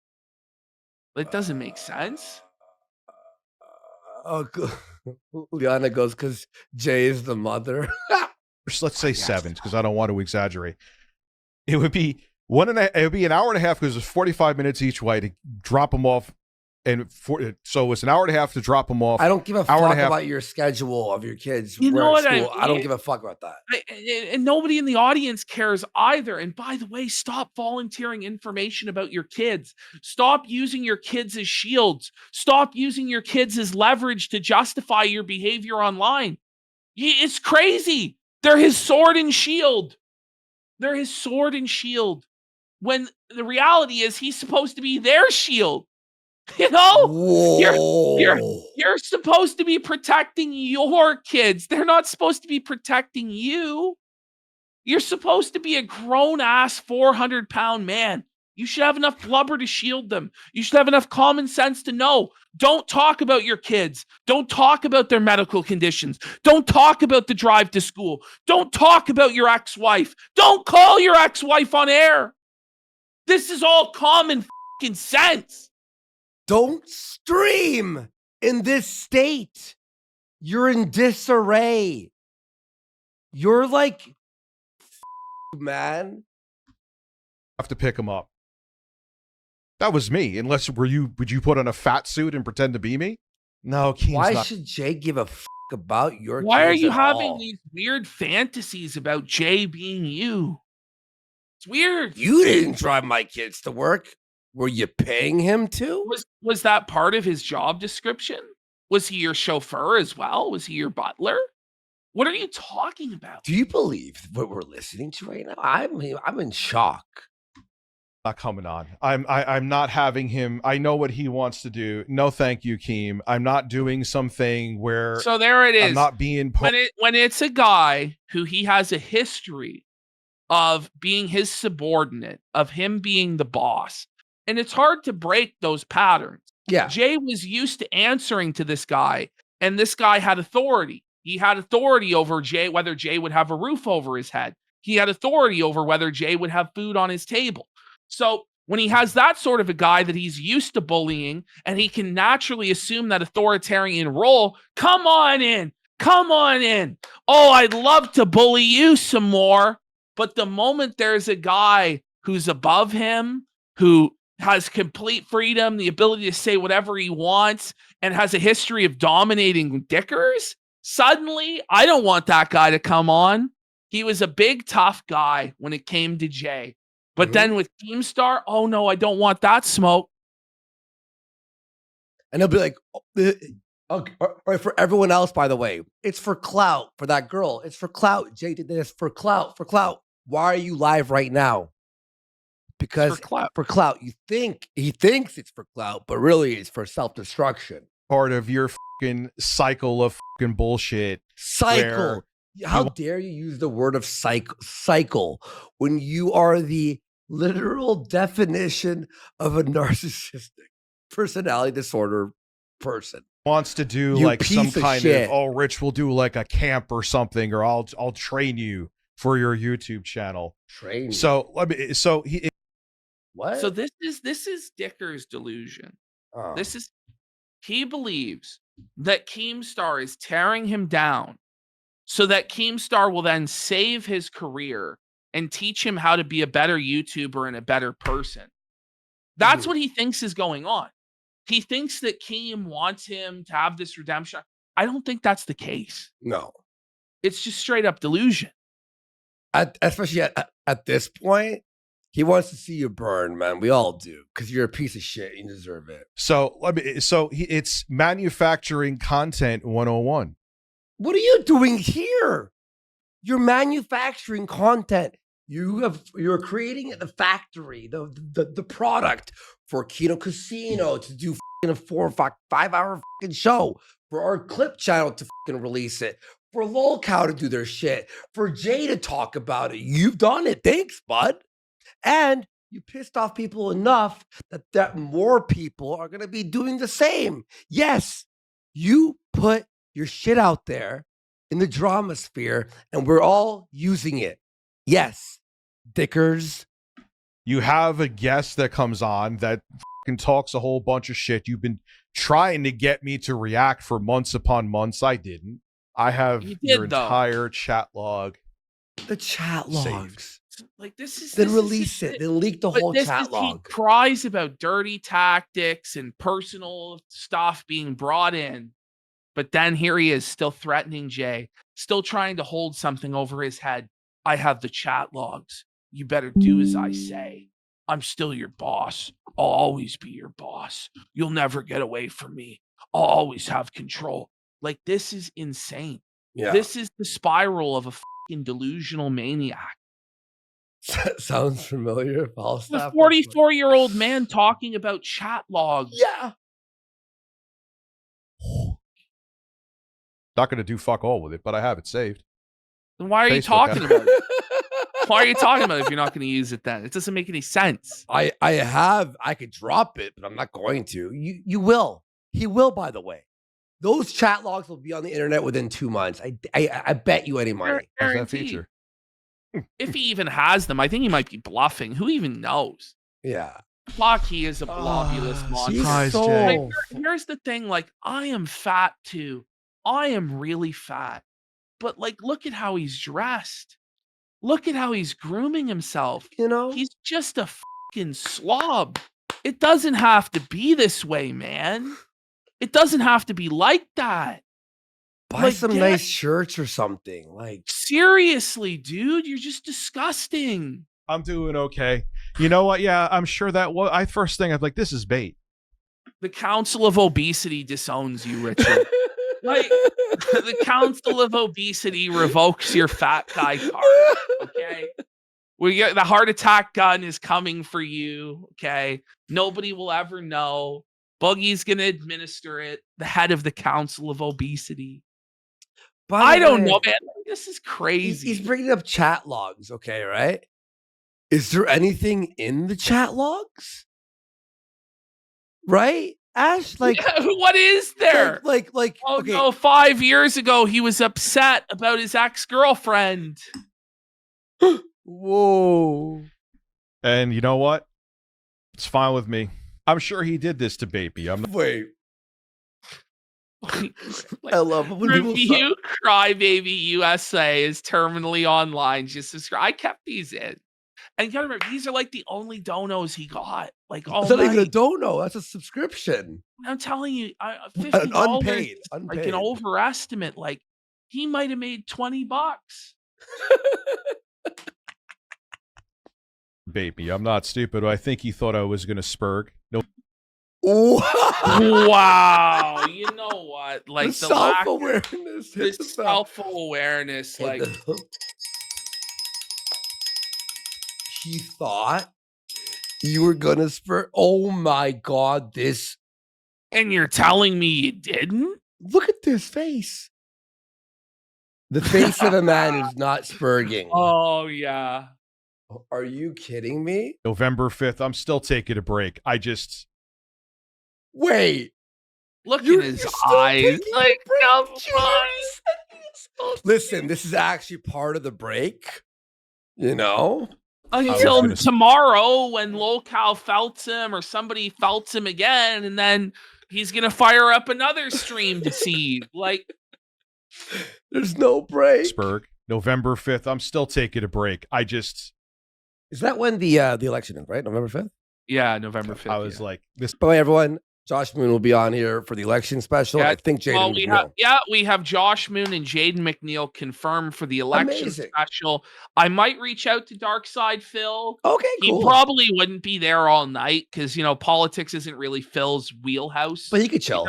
That doesn't make sense. Liana goes, because Jay is the mother. Let's say 7, because I don't want to exaggerate. It would be it would be an hour and a half because it's 45 minutes each way to drop them off, and so it's an hour and a half to drop them off. I don't give a fuck about your schedule of your kids. You know what I mean? I don't give a fuck about that. And nobody in the audience cares either. And by the way, stop volunteering information about your kids. Stop using your kids as shields. Stop using your kids as leverage to justify your behavior online. It's crazy. They're his sword and shield. They're his sword and shield. When the reality is he's supposed to be their shield. You're supposed to be protecting your kids. They're not supposed to be protecting you. You're supposed to be a grown-ass 400-pound man. You should have enough blubber to shield them. You should have enough common sense to know. Don't talk about your kids. Don't talk about their medical conditions. Don't talk about the drive to school. Don't talk about your ex-wife. Don't call your ex-wife on air. This is all common fucking sense. Don't stream in this state. You're in disarray. You're like, man. Have to pick them up. That was me. Unless would you put on a fat suit and pretend to be me? No, Keen's why should Jay give a about your Why are kids you at having all? these weird fantasies about Jay being you? It's weird. You didn't drive my kids to work. Were you paying him to? Was that part of his job description? Was he your chauffeur as well? Was he your butler? What are you talking about? Do you believe what we're listening to right now? I'm in shock. Not coming on. I'm not having him. I know what he wants to do. No, thank you, Keem. I'm not doing something where. So there it is. I'm not being. When it's a guy who he has a history of being his subordinate, of him being the boss, and it's hard to break those patterns. Yeah. Jay was used to answering to this guy, and this guy had authority. He had authority over Jay, whether Jay would have a roof over his head. He had authority over whether Jay would have food on his table. So when he has that sort of a guy that he's used to bullying, and he can naturally assume that authoritarian role, come on in. Come on in. Oh, I'd love to bully you some more. But the moment there's a guy who's above him, who has complete freedom, the ability to say whatever he wants, and has a history of dominating Dickers, suddenly I don't want that guy to come on. He was a big, tough guy when it came to Jay. But then with Keemstar, oh no, I don't want that smoke. And he'll be like, or for everyone else, by the way, it's for clout for that girl. It's for clout. Jay did this for clout, for clout. Why are you live right now? Because for clout. He thinks it's for clout, but really it's for self-destruction. Part of your fucking cycle of fucking bullshit. Cycle. How dare you use the word of cycle when you are the literal definition of a narcissistic personality disorder person? wants to do You like some piece of kind shit. of, oh, Rich will do like a camp or something, or I'll train you for your YouTube channel. Train. So let me. So he. What? So this is Dicker's delusion. Oh. He believes that Keemstar is tearing him down so that Keemstar will then save his career and teach him how to be a better YouTuber and a better person. That's what he thinks is going on. He thinks that Keem wants him to have this redemption. I don't think that's the case. No. It's just straight up delusion. Especially at this point, he wants to see you burn, man. We all do, because you're a piece of shit. You deserve it. So let me. So it's manufacturing content 101. What are you doing here? You're manufacturing content. You're creating at the factory, the product for Kino Casino to do a 4 or 5 hour show, for our clip channel to release it, for Lol Cow to do their shit, for Jay to talk about it. You've done it. Thanks, bud. And you pissed off people enough that more people are going to be doing the same. Yes, you put your shit out there in the drama sphere, and we're all using it. Yes, Dickers. You have a guest that comes on that talks a whole bunch of shit. You've been trying to get me to react for months upon months. I didn't. I have your entire chat log. The chat logs. Like this is then release it. Then leak the whole chat log. He cries about dirty tactics and personal stuff being brought in, but then here he is still threatening Jay, still trying to hold something over his head. I have the chat logs. You better do as I say. I'm still your boss. I'll always be your boss. You'll never get away from me. I'll always have control. Like, this is insane. Yeah. This is the spiral of a fucking delusional maniac. Sounds familiar. The 44-year-old man talking about chat logs. Yeah. Not going to do fuck all with it, but I have it saved. Then why are you talking about it? Why are you talking about it if you're not going to use it then? It doesn't make any sense. I could drop it, but I'm not going to. You will. He will, by the way. Those chat logs will be on the internet within 2 months. I bet you any money. How's that feature? If he even has them, I think he might be bluffing. Who even knows? Yeah. Fuck, he is a globulous monster. Here's the thing, like, I am fat too. I am really fat. But, like, look at how he's dressed. Look at how he's grooming himself. You know? He's just a fucking slob. It doesn't have to be this way, man. It doesn't have to be like that. Buy some nice shirts or something. Like, seriously, dude, you're just disgusting. I'm doing okay. You know what? Yeah, I'm sure that was. First thing I'm like, this is bait. The Council of Obesity disowns you, Richard. Like, the Council of Obesity revokes your fat guy card. Okay, the heart attack gun is coming for you. Okay, nobody will ever know. Boogie's gonna administer it. The head of the Council of Obesity. I don't know, man. This is crazy. He's bringing up chat logs. Okay, right? Is there anything in the chat logs? Right, Ash? Like, yeah, what is there? Like. Oh okay. no! 5 years ago, he was upset about his ex-girlfriend. Whoa! And you know what? It's fine with me. I'm sure he did this to Baby. Wait. Like, I love it when Review Crybaby USA is terminally online. Just subscribe. I kept these in. And you gotta remember, these are like the only donos he got. Like, all It's not even a night. dono. That's a subscription. I'm telling you, Unpaid. $50, like an overestimate. Like, he might have made $20. Baby, I'm not stupid. I think he thought I was going to spurg. No. Wow. You know what? Like, the self-awareness. The self-awareness. Like, he thought you were going to spur. Oh my God. And you're telling me you didn't? Look at this face. The face of a man who's not spurging. Oh, yeah. Are you kidding me? November 5th. I'm still taking a break. Wait. Look You're- at his you're still eyes. taking a Like, break, come Junior. on. Listen, this is actually part of the break. You know? Until gonna- tomorrow when Locale felts him or somebody felts him again, and then he's gonna fire up another stream to see. Like, There's no break. Pittsburgh, November 5th. I'm still taking a break. Is that when the election is, right? November 5th? yeah, November 5th. I was like, this. By the way, everyone, Josh Moon will be on here for the election special. Yeah, I think Jaden well, McNeil. we have Josh Moon and Jaden McNeil confirmed for the election Amazing. special. I might reach out to Darkside Phil. Okay, He cool. probably wouldn't be there all night because politics isn't really Phil's wheelhouse. But he could chill.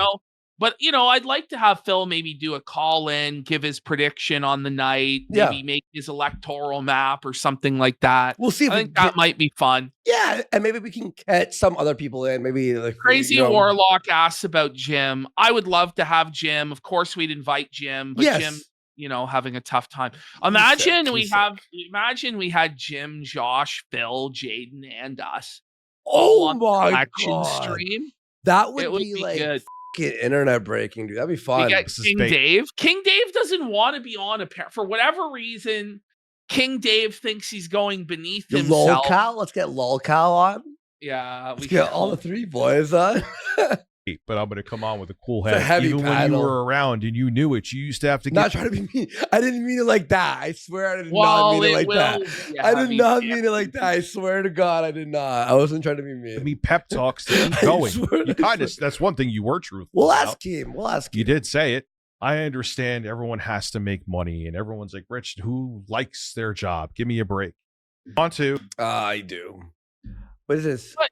But I'd like to have Phil maybe do a call in, give his prediction on the night, maybe make his electoral map or something like that. We'll see if I think that might be fun. Yeah, and maybe we can catch some other people in. Maybe like Crazy Warlock asks about Jim. I would love to have Jim. Of course, we'd invite Jim, but Jim, having a tough time. Imagine we had Jim, Josh, Phil, Jaden, and us. Oh on the my election God. stream. That would, It would be be like good. internet breaking, dude. That'd be fun. We get King Dave. King Dave doesn't want to be on for whatever reason. King Dave thinks he's going beneath himself. Lolcow? Let's get Lolcow on. Yeah, Let's get all the three boys on. But I'm going to come on with a cool It's a head. heavy Even when you panel. were around and you knew it, you used to have to Not get. trying to be mean. I didn't mean it like that. I swear I did not mean it like that. I did not mean it like that. I swear to God, I did not. I wasn't trying to be mean. I mean, pep talks to keep I going. swear You to kind of. God. That's one thing you were truthful. We'll about. ask him. We'll ask him. You did say it. I understand everyone has to make money, and everyone's like, Rich, who likes their job? Give me a break. Want to? I do. What is this? But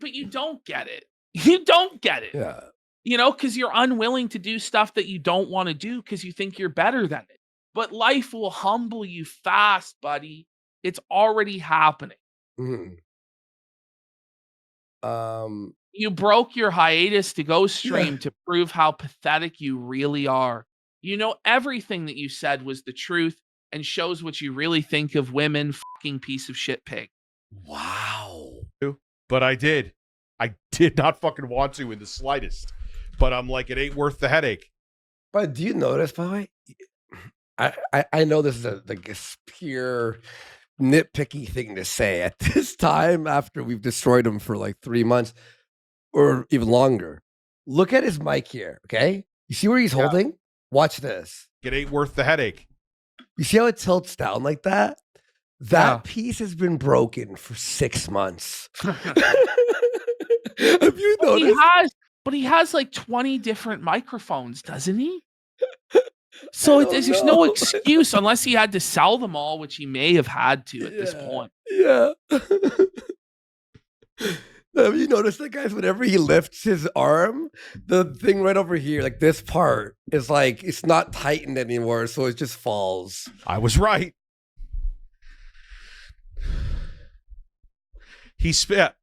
but you don't get it. You don't get it. Yeah. Because you're unwilling to do stuff that you don't want to do because you think you're better than it. But life will humble you fast, buddy. It's already happening. Mhm. You broke your hiatus to go stream to prove how pathetic you really are. Everything that you said was the truth and shows what you really think of women, fucking piece of shit pig. Wow. But I did. I did not fucking want to in the slightest. But I'm like, it ain't worth the headache. But do you notice, by the way? I know this is a pure nitpicky thing to say at this time after we've destroyed him for like 3 months or even longer. Look at his mic here, okay? You see where he's holding? Watch this. It ain't worth the headache. You see how it tilts down like that? That piece has been broken for 6 months. Have you noticed? But he has like 20 different microphones, doesn't he? So there's no excuse unless he had to sell them all, which he may have had to at this point. Yeah. Have you noticed that, guys? Whenever he lifts his arm, the thing right over here, like this part, is like it's not tightened anymore, so it just falls. I was right.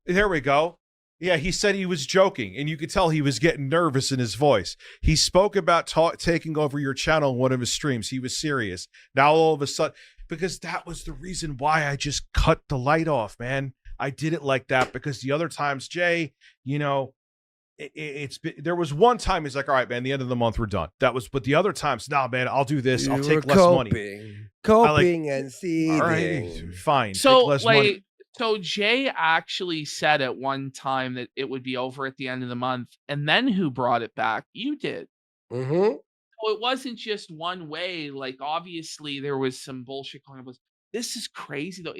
There we go. Yeah, he said he was joking, and you could tell he was getting nervous in his voice. He spoke about taking over your channel in one of his streams. He was serious. Now all of a sudden, because that was the reason why I just cut the light off, man. I did it like that because the other times, Jay, there was one time he's like, all right, man, the end of the month, we're done. But the other times, nah, man, I'll do this. I'll take less money. Coping and seething. All right, fine. So, take less money. So Jay actually said at one time that it would be over at the end of the month, and then who brought it back? You did. Mm-hmm. So it wasn't just one way. Like obviously there was some bullshit going on. This is crazy though.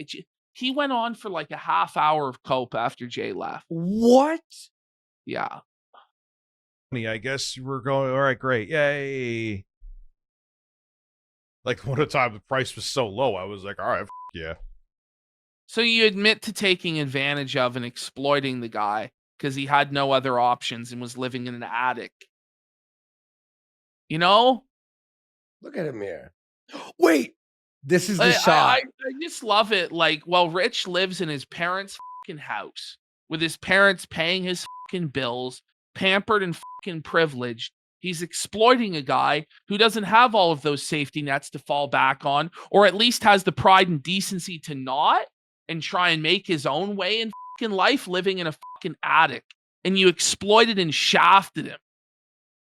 He went on for like a half hour of cope after Jay left. What? Yeah. I guess we're going. All right, great, yay! Like one of the time the price was so low, I was like, all right, yeah. So you admit to taking advantage of and exploiting the guy because he had no other options and was living in an attic. Look at him here. Wait, this is the shot. I just love it. Like, Rich lives in his parents' fucking house with his parents paying his fucking bills, pampered and fucking privileged. He's exploiting a guy who doesn't have all of those safety nets to fall back on, or at least has the pride and decency to not, and try and make his own way in fucking life living in a fucking attic. And you exploited and shafted him.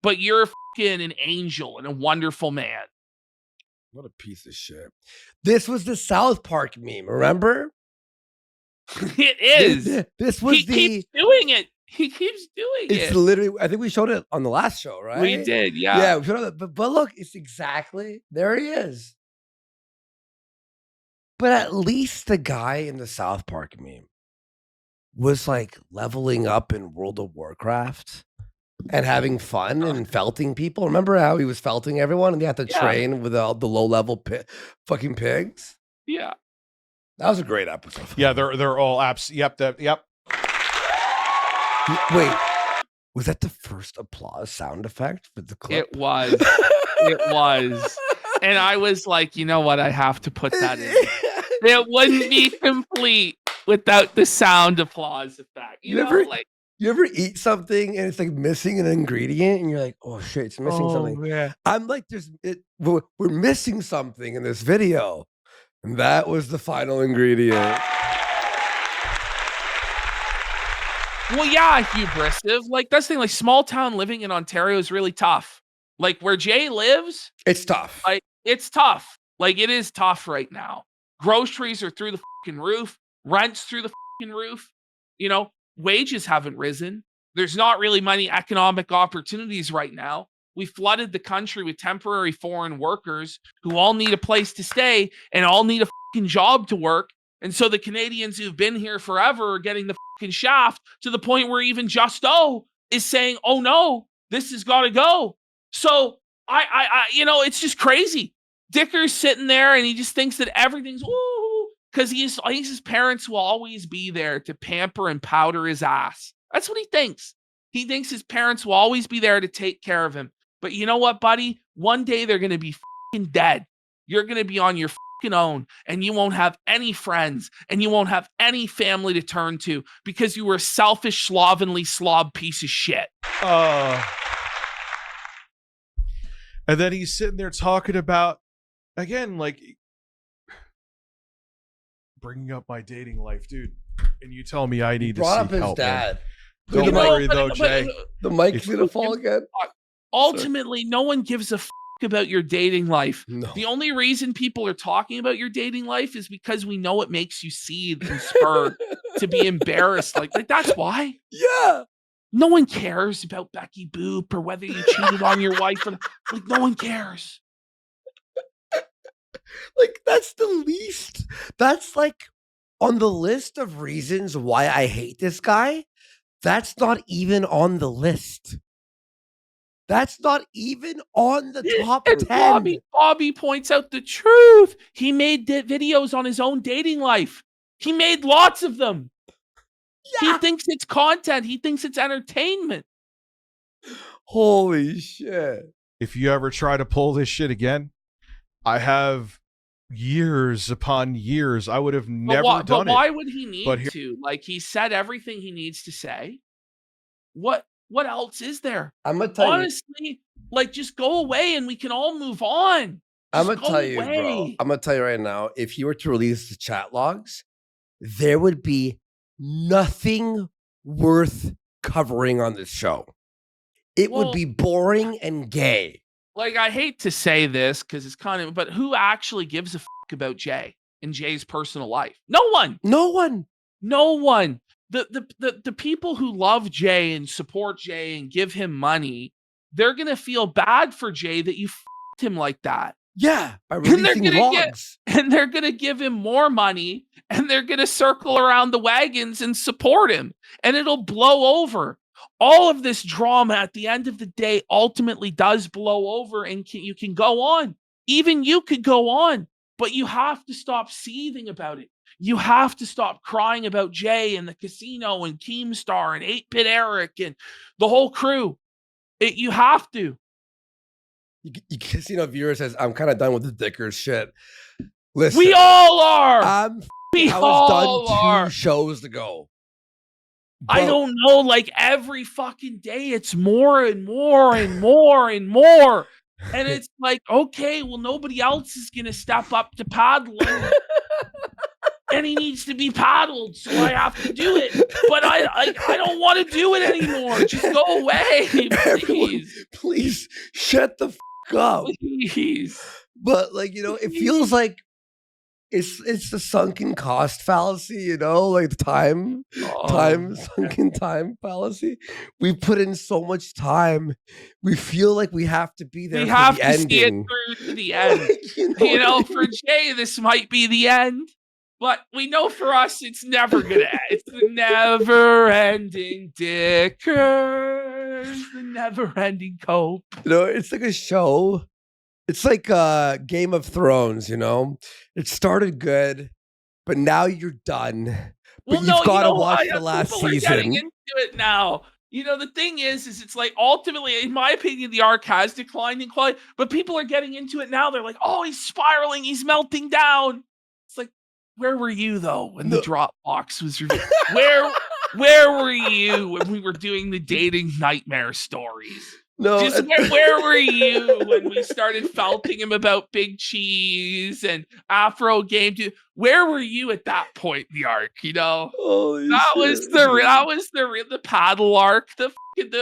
but you're fucking an angel and a wonderful man. What a piece of shit. This was the South Park meme, remember? It is. This was He keeps doing it. He keeps doing It's it. literally, I think we showed it on the last show, right? We did, yeah. Yeah, we showed it, but look, it's exactly, there he is. But at least the guy in the South Park meme was like leveling up in World of Warcraft and having fun and felting people. Remember how he was felting everyone and they had to train with all the low level fucking pigs? Yeah. That was a great episode. Yeah, they're all apps. Yep. Wait, was that the first applause sound effect for the clip? It was. It was. And I was like, you know what? I have to put that in. It wouldn't be complete without the sound applause effect. You ever eat something and it's like missing an ingredient and you're like, oh shit, it's missing something. Yeah. I'm like, we're missing something in this video. And that was the final ingredient. Well, yeah, hubristive. Like that's the thing, like small town living in Ontario is really tough. Like where Jay lives, it's tough. Like it's tough. Like it is tough right now. Groceries are through the fucking roof. Rent's through the fucking roof. You know, wages haven't risen. There's not really many economic opportunities right now. We flooded the country with temporary foreign workers who all need a place to stay and all need a fucking job to work. And so the Canadians who've been here forever are getting the fucking shaft to the point where even Justo is saying, oh no, this has got to go. So I it's just crazy. Dicker's sitting there and he just thinks that everything's woo because he thinks his parents will always be there to pamper and powder his ass. That's what he thinks. He thinks his parents will always be there to take care of him. But you know what, buddy? One day they're going to be fucking dead. You're going to be on your fucking own and you won't have any friends and you won't have any family to turn to because you were a selfish, slovenly slob piece of shit. And then he's sitting there talking about, again, like, bringing up my dating life, dude. And you tell me I need to seek help. Dad. Don't worry, though, Jay. The mic's going to fall again. Ultimately, no one gives a about your dating life. No. The only reason people are talking about your dating life is because we know it makes you seethe and spur to be embarrassed. Like that's why. Yeah. No one cares about Becky Boop or whether you cheated on your wife. Or, like, no one cares. Like, that's the least. That's like on the list of reasons why I hate this guy. That's not even on the list. That's not even on the top 10. Bobby points out the truth. He made videos on his own dating life. He made lots of them. Yeah. He thinks it's content. He thinks it's entertainment. Holy shit. If you ever try to pull this shit again, I have years upon years. I would have never done it. But why would he need to? Like, he said everything he needs to say. What else is there? I'm gonna tell honestly, like, just go away and we can all move on. I'm gonna tell you, bro. I'm gonna tell you right now. If he were to release the chat logs, there would be nothing worth covering on this show. It would be boring and gay. Like, I hate to say this because it's kind of, but who actually gives a fuck about Jay and Jay's personal life? No one. No one. No one. The people who love Jay and support Jay and give him money, they're gonna feel bad for Jay that you f***ed him like that. Yeah, by releasing logs. And they're gonna give him more money, and they're gonna circle around the wagons and support him, and it'll blow over. All of this drama at the end of the day ultimately does blow over, and you can go on. Even you could go on, but you have to stop seething about it. You have to stop crying about Jay and the casino and Keemstar and 8-Bit Eric and the whole crew. You have to. Casino viewer says, I'm kind of done with the Dickers shit. Listen. We all are. I was done 2 shows ago. But I don't know, like every fucking day it's more and more and more and more. And it's like, okay, well, nobody else is going to step up to paddling. And he needs to be paddled, so I have to do it. But I don't want to do it anymore. Just go away, please. please shut the up. Please. But like, it feels like it's the sunken cost fallacy, like the sunken time fallacy. We put in so much time. We feel like we have to be there. We for have the to see it ending. through to the end. For Jay, this might be the end, but we know for us, it's never gonna end. It's the never-ending Dickers, the never-ending cope. It's like a show. It's like Game of Thrones, It started good, but now you're done. But you've got to watch the last people season. are getting into it now. The thing is it's like ultimately, in my opinion, the arc has declined in quality, but people are getting into it now. They're like, oh, he's spiraling, he's melting down. It's like, where were you though when the Dropbox was reviewed? Where were you when we were doing the dating nightmare stories? No, where were you when we started felting him about Big Cheese and Afro Game? Where were you at that point in the arc? That was the paddle arc, the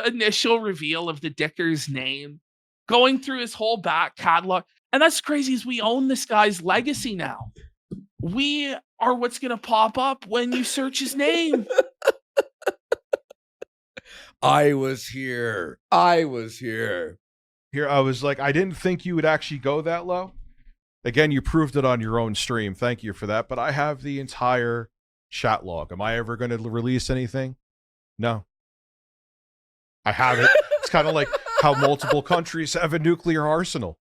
initial reveal of the Dicker's name, going through his whole back catalog, and that's crazy. Is we own this guy's legacy now. We are what's gonna pop up when you search his name. I was here. Here, I was like, I didn't think you would actually go that low. Again, you proved it on your own stream. Thank you for that. But I have the entire chat log. Am I ever going to release anything? No. I have it. It's kind of like how multiple countries have a nuclear arsenal.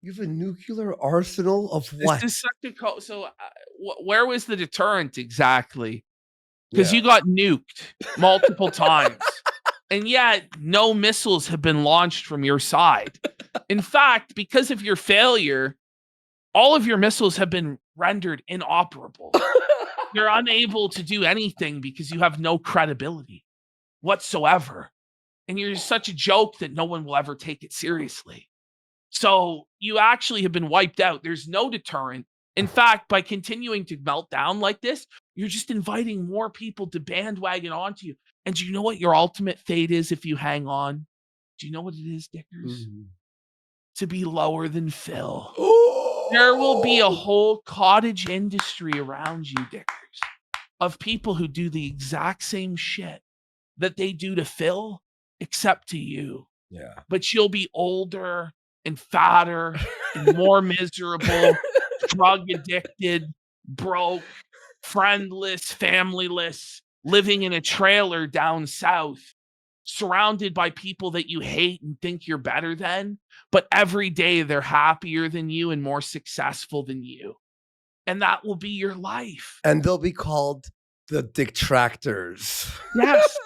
You have a nuclear arsenal of what? This is such a so where was the deterrent exactly? Because you got nuked multiple times. And yet, no missiles have been launched from your side. In fact, because of your failure, all of your missiles have been rendered inoperable. You're unable to do anything because you have no credibility whatsoever. And you're such a joke that no one will ever take it seriously. So you actually have been wiped out. There's no deterrent. In fact, by continuing to melt down like this, you're just inviting more people to bandwagon onto you. And do you know what your ultimate fate is if you hang on? Do you know what it is, Dickers? Mm-hmm. To be lower than Phil. Oh! There will be a whole cottage industry around you, Dickers, of people who do the exact same shit that they do to Phil, except to you. Yeah. But You'll be older and fatter and more miserable, drug addicted, broke, friendless, familyless, living in a trailer down south, surrounded by people that you hate and think you're better than, but every day they're happier than you and more successful than you. And that will be your life. And they'll be called the Detractors. Yes.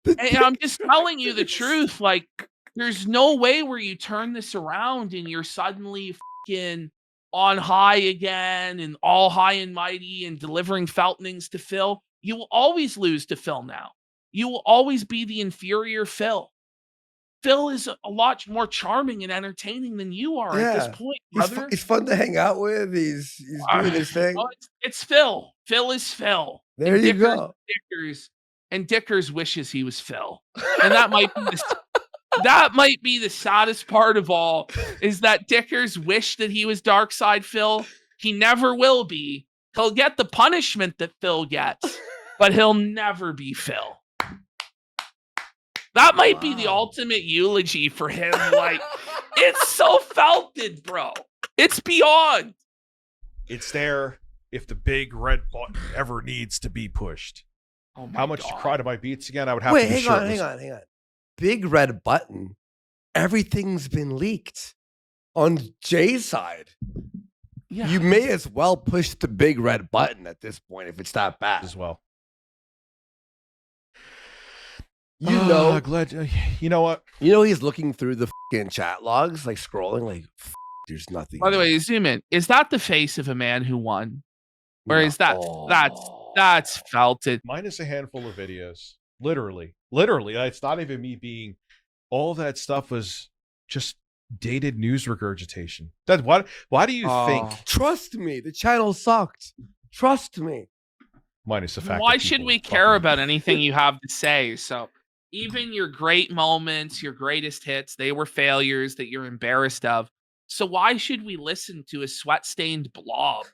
And I'm just telling you the truth. Like, there's no way where you turn this around and you're suddenly fucking on high again and all high and mighty and delivering Feltnings to Phil. You will always lose to Phil now. You will always be the inferior Phil. Phil is a lot more charming and entertaining than you are at this point, brother. He's fun to hang out with. He's doing his thing. Well, it's Phil. Phil is Phil. There and you go. Dickers wishes he was Phil. And that might be that might be the saddest part of all, is that Dickers wish that he was Darkside Phil. He never will be. He'll get the punishment that Phil gets, but he'll never be Phil. That might be the ultimate eulogy for him. Like, it's so felted, bro. It's beyond. It's there if the big red button ever needs to be pushed. Oh How much to cry to my beats again? I would have Wait, to be hang on. Big red button. Everything's been leaked on Jay's side. Yeah. You may as well push the big red button at this point if it's that bad as well. You know, glad you know what? He's looking through the fucking chat logs, like scrolling, like there's nothing. By the way, zoom in. Is that the face of a man who won, or is that's felted? Minus a handful of videos. Literally, it's not even me being. All that stuff was just dated news regurgitation. That's what. Why do you think? Trust me, the channel sucked. Trust me. Minus the fact. Why should we care about anything you have to say? So Even your great moments, your greatest hits, they were failures that you're embarrassed of. So why should we listen to a sweat-stained blob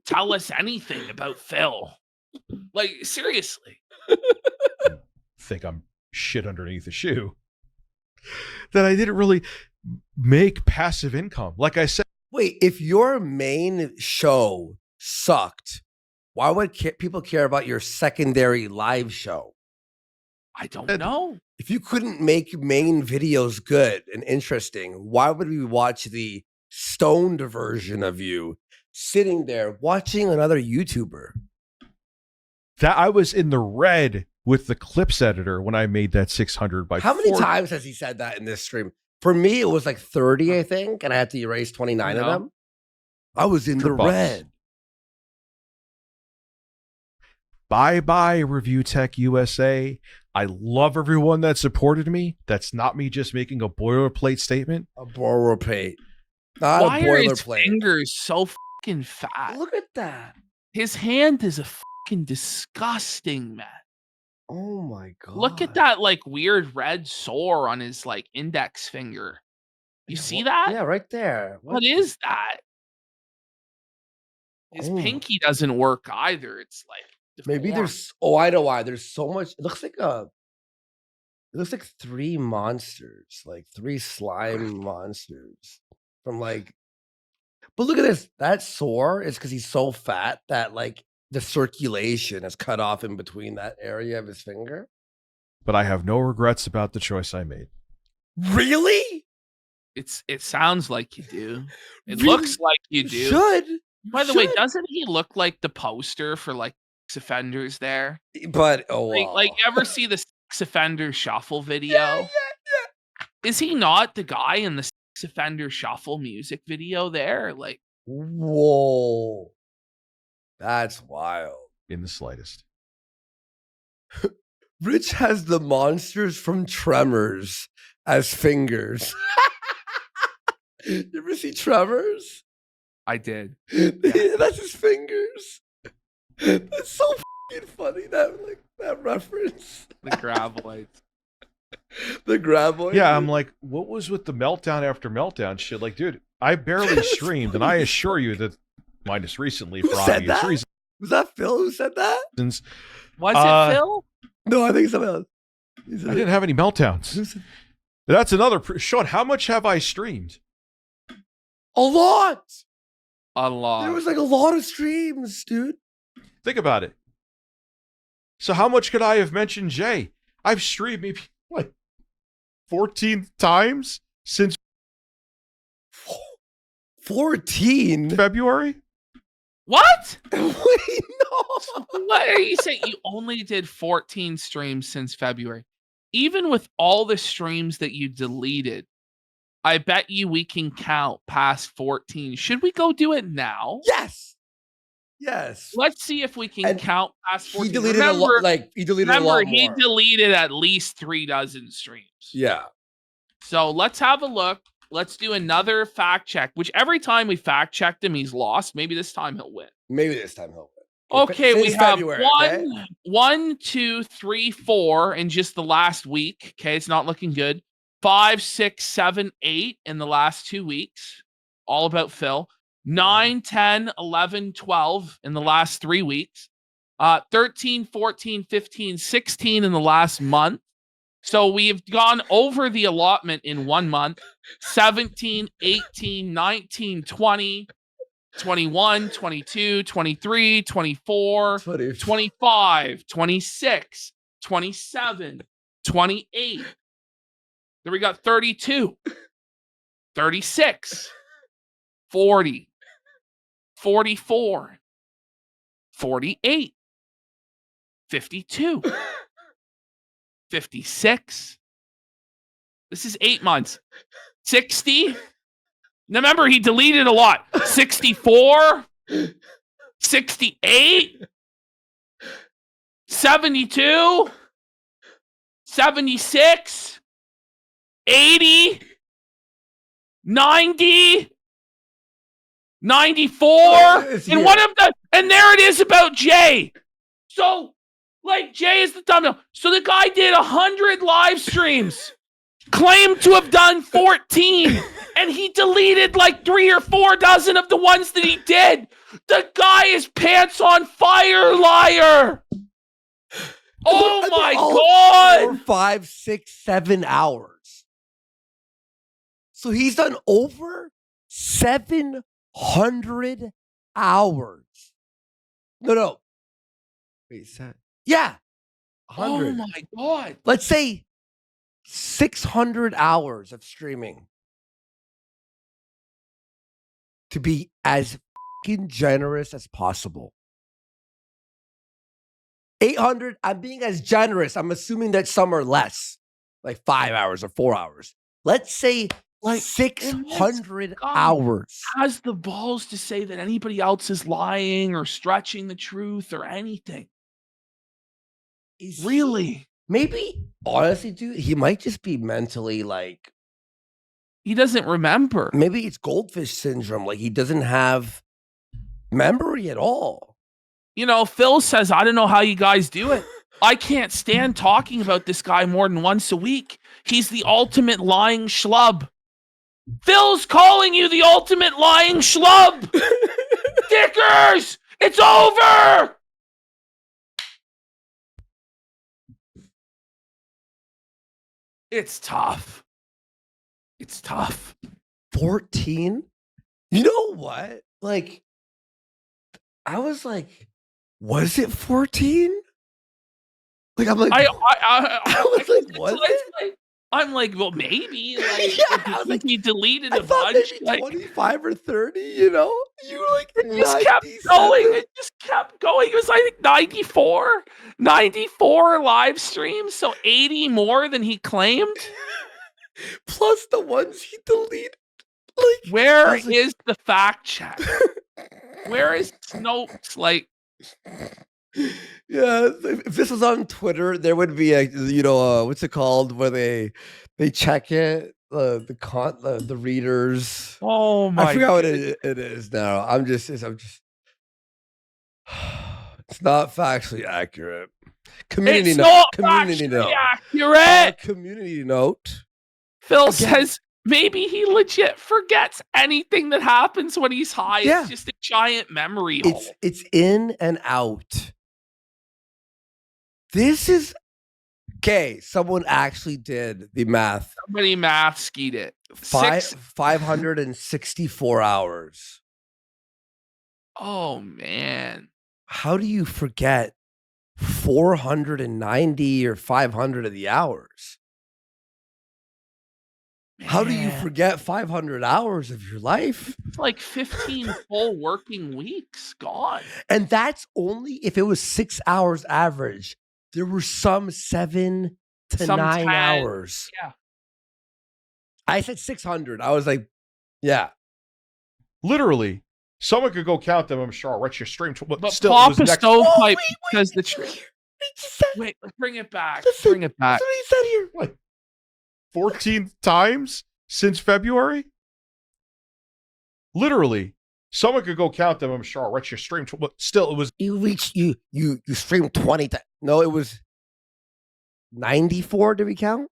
tell us anything about Phil? Like, seriously. Think I'm shit underneath the shoe. That I didn't really make passive income. Like I said, Wait, if your main show sucked, why would people care about your secondary live show? I don't know. If you couldn't make main videos good and interesting, why would we watch the stoned version of you sitting there watching another YouTuber? that I was in the red with the clips editor when I made that 600 by How many times has he said that in this stream? For me, it was like 30, I think, and I had to erase 29 of them. I was in the red. Bye-bye, Review Tech USA. I love everyone that supported me. That's not me just making a boilerplate statement. A boilerplate. Not Why a are his boilerplate. fingers so fucking fat? Look at that. His hand is a fucking disgusting, man. Oh my god. Look at that like weird red sore on his like index finger. You see that? Yeah, right there. What is that? His pinky doesn't work either. It's like maybe deformed. there's I know why. There's so much. It looks like three monsters, like three slime monsters from like. But look at this. That sore is because he's so fat that like the circulation is cut off in between that area of his finger. But I have no regrets about the choice I made. Really? It sounds like you do. It Really? looks like you do. Should. By the way, doesn't he look like the poster for like sex offenders there? But like ever see the sex offender shuffle video? Yeah. Is he not the guy in the sex offender shuffle music video there? Like, whoa, that's wild. In the slightest. Rich has the monsters from Tremors as fingers. You ever see Tremors? I did. That's his fingers. That's so fucking funny. That reference. The graboids. The graboids. Yeah, I'm like, what was with the meltdown after meltdown shit? Like, dude, I barely streamed, and I assure you that, minus recently, for obvious reasons. Was that Phil who said that? Was it Phil? No, I think something else. I didn't have any meltdowns. That's another. Sean, how much have I streamed? A lot. A lot. There was like a lot of streams, dude. Think about it. So how much could I have mentioned Jay? I've streamed maybe like 14 times since 14 February. What? Wait, no. What are you saying? You only did 14 streams since February. Even with all the streams that you deleted, I bet you we can count past 14. Should we go do it now? Yes. Let's see if we can count past 14. He deleted a lot. Like he deleted a lot more. He deleted at least 36 streams. Yeah. So let's have a look. Let's do another fact check. Which every time we fact checked him, he's lost. Maybe this time he'll win. Okay, we have February, one, 2, 3, 4 in just the last week. Okay, it's not looking good. 5, 6, 7, 8 in the last 2 weeks. All about Phil. 9, 10, 11, 12 in the last 3 weeks. 13, 14, 15, 16 in the last month. So we've gone over the allotment in 1 month. 17, 18, 19, 20, 21, 22, 23, 24, 25, 26, 27, 28. Then we got 32, 36, 40, 44, 48, 52, 56. This is 8 months. 60. Now remember, he deleted a lot. 64, 68, 72, 76, 80, 90, 94, and there it is about Jay. So Like, Jay is the thumbnail. So the guy did 100 live streams, claimed to have done 14, and he deleted like 3 or 4 dozen of the ones that he did. The guy is pants on fire, liar. Oh my God. 4, 5, 6, 7 hours. So he's done over 700 hours. No. Wait, yeah. 100. Oh my God. Let's say 600 hours of streaming. To be as fucking generous as possible. 800, I'm being as generous. I'm assuming that some are less, like 5 hours or 4 hours. Let's say like 600 hours. Has the balls to say that anybody else is lying or stretching the truth or anything. Really? Maybe, honestly, dude, he might just be mentally like. He doesn't remember. Maybe it's goldfish syndrome. Like he doesn't have memory at all. You know, Phil says, I don't know how you guys do it. I can't stand talking about this guy more than once a week. He's the ultimate lying schlub. Phil's calling you the ultimate lying schlub. Dickers, it's over. It's tough. It's tough. 14? You know what? Like, I was like, was it 14? Like, I'm like, I was like, was it? I'm like, well, maybe. Like, yeah, I was like, he deleted I a thought bunch. maybe Like, 25 or 30, you know? You were like, it just kept going. It just kept going. It was, I think, 94 live streams. So 80 more than he claimed. Plus the ones he deleted. Like, where is the fact check? Where is Snopes? Like, yeah, if this was on Twitter, there would be a, you know, what's it called, where they check it, the readers. Oh my! I forgot what it is now. I'm just. It's not factually accurate. Community note. Community note. Accurate. Community note. Phil says maybe he legit forgets anything that happens when he's high. Yeah. It's just a giant memory hole. It's in and out. This is okay. Someone actually did the math. Somebody math skied it. 564 hours. Oh man. How do you forget 490 or 500 of the hours? Man. How do you forget 500 hours of your life? It's like 15 full working weeks gone. And that's only if it was 6 hours average. There were some 7 to 9 hours. Yeah. I said 600. I was like, yeah. Literally. Someone could go count them, I'm sure. What's your stream? But still, Papa Stovepipe says the truth. Wait, bring it back. Listen, bring it back. That's what he said here. Like 14 times since February? Literally. Someone could go count them, I'm sure. What's your stream? Still, it was. You reached, you streamed 20 times. No, it was 94. Did we count?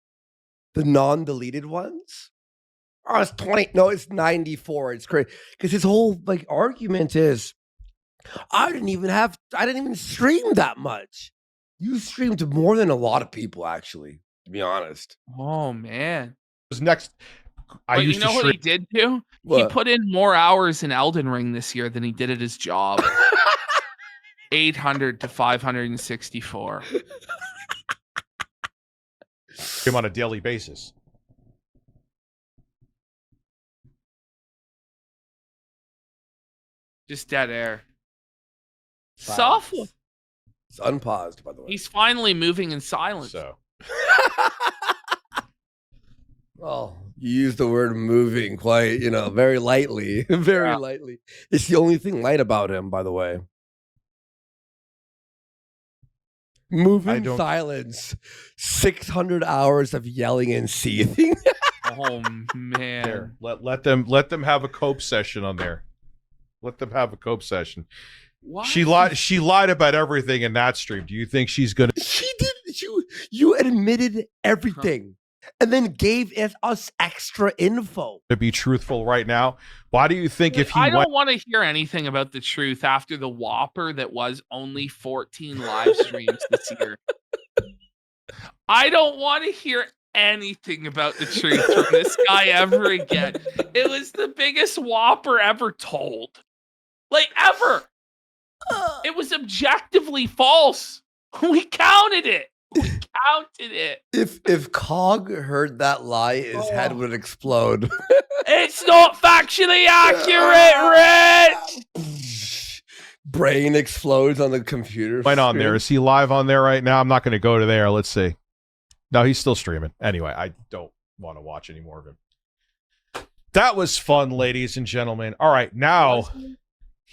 The non-deleted ones? Oh, it's 20. No, it's 94. It's crazy. Because his whole like argument is, I didn't even stream that much. You streamed more than a lot of people, actually, to be honest. Oh man. Was next. But you know what he did do? What? He put in more hours in Elden Ring this year than he did at his job. 800 to 564. Him on a daily basis. Just dead air. Soft. It's unpaused, by the way. He's finally moving in silence. So. Well, you use the word moving quite, very lightly. Very lightly. It's the only thing light about him, by the way. Moving silence. 600 hours of yelling and seething. Oh man. There. Let them have a cope session on there. Let them have a cope session. What? She lied about everything in that stream. Do you think she's gonna She did. You admitted everything, and then gave us extra info. be truthful right now? Why do you think if he I went don't want to hear anything about the truth after the Whopper that was only 14 live streams this year. I don't want to hear anything about the truth from this guy ever again. It was the biggest Whopper ever told. Like, ever. It was objectively false. We counted it. We counted it. If Cog heard that lie, his head would explode. It's not factually accurate, Rich. Brain explodes on the computer. on screen. there? Is he live on there right now? I'm not going to go to there. Let's see. No, he's still streaming. Anyway, I don't want to watch any more of him. That was fun, ladies and gentlemen. All right, now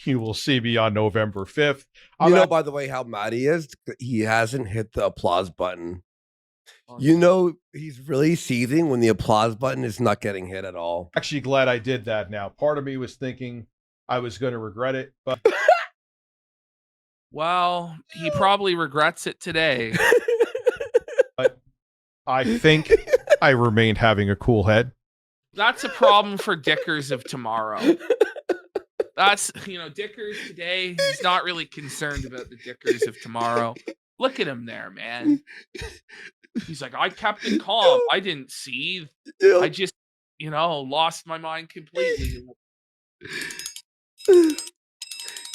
you will see me on November 5th. You know, by the way, how mad he is? He hasn't hit the applause button. You know, he's really seething when the applause button is not getting hit at all. Actually glad I did that now. Part of me was thinking I was going to regret it, but Well, he probably regrets it today. I think I remained having a cool head. That's a problem for Dickers of tomorrow. That's, Dickers today, he's not really concerned about the Dickers of tomorrow. Look at him there, man. He's like, I kept it calm. I didn't seethe. I just, lost my mind completely.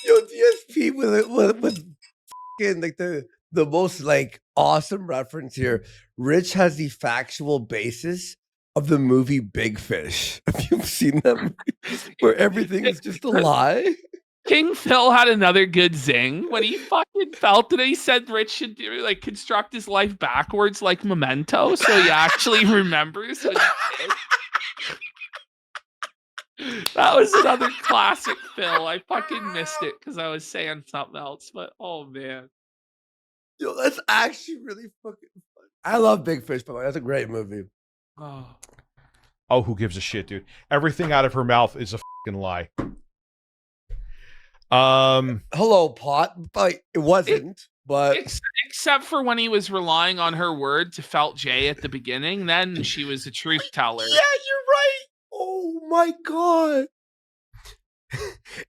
Yo, DSP with fucking like the most like awesome reference here. Rich has the factual basis of the movie Big Fish. Have you seen that movie where everything is just a lie? King Phil had another good zing when he fucking felt it. He said Rich should construct his life backwards like Memento, so he actually remembers what he did. That was another classic Phil. I fucking missed it because I was saying something else, but oh man. Yo, that's actually really fucking fun. I love Big Fish, by the way. That's a great movie. Oh, who gives a shit, dude? Everything out of her mouth is a fucking lie. Hello, Pot. But it wasn't. But except for when he was relying on her word to felt J at the beginning, then she was a truth teller. Yeah, you're right. Oh my god.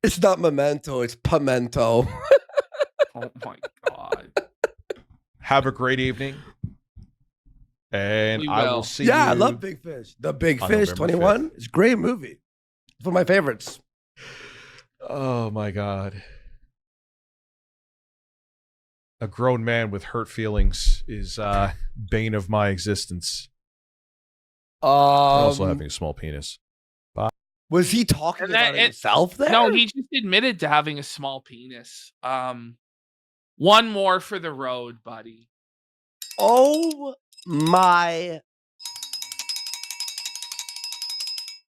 It's not Memento, it's Pimento. Oh my god. Have a great evening. And I will see you. Yeah, I love Big Fish. The Big Fish 21 is a great movie. It's one of my favorites. Oh my god. A grown man with hurt feelings is bane of my existence. Also having a small penis. Was he talking about himself there? No, he just admitted to having a small penis. One more for the road, buddy. Oh my.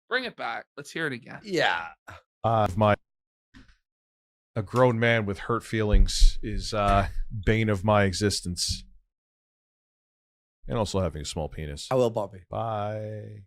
Bring it back. Let's hear it again. Yeah. A grown man with hurt feelings is bane of my existence. And also having a small penis. I will, Bobby. Bye.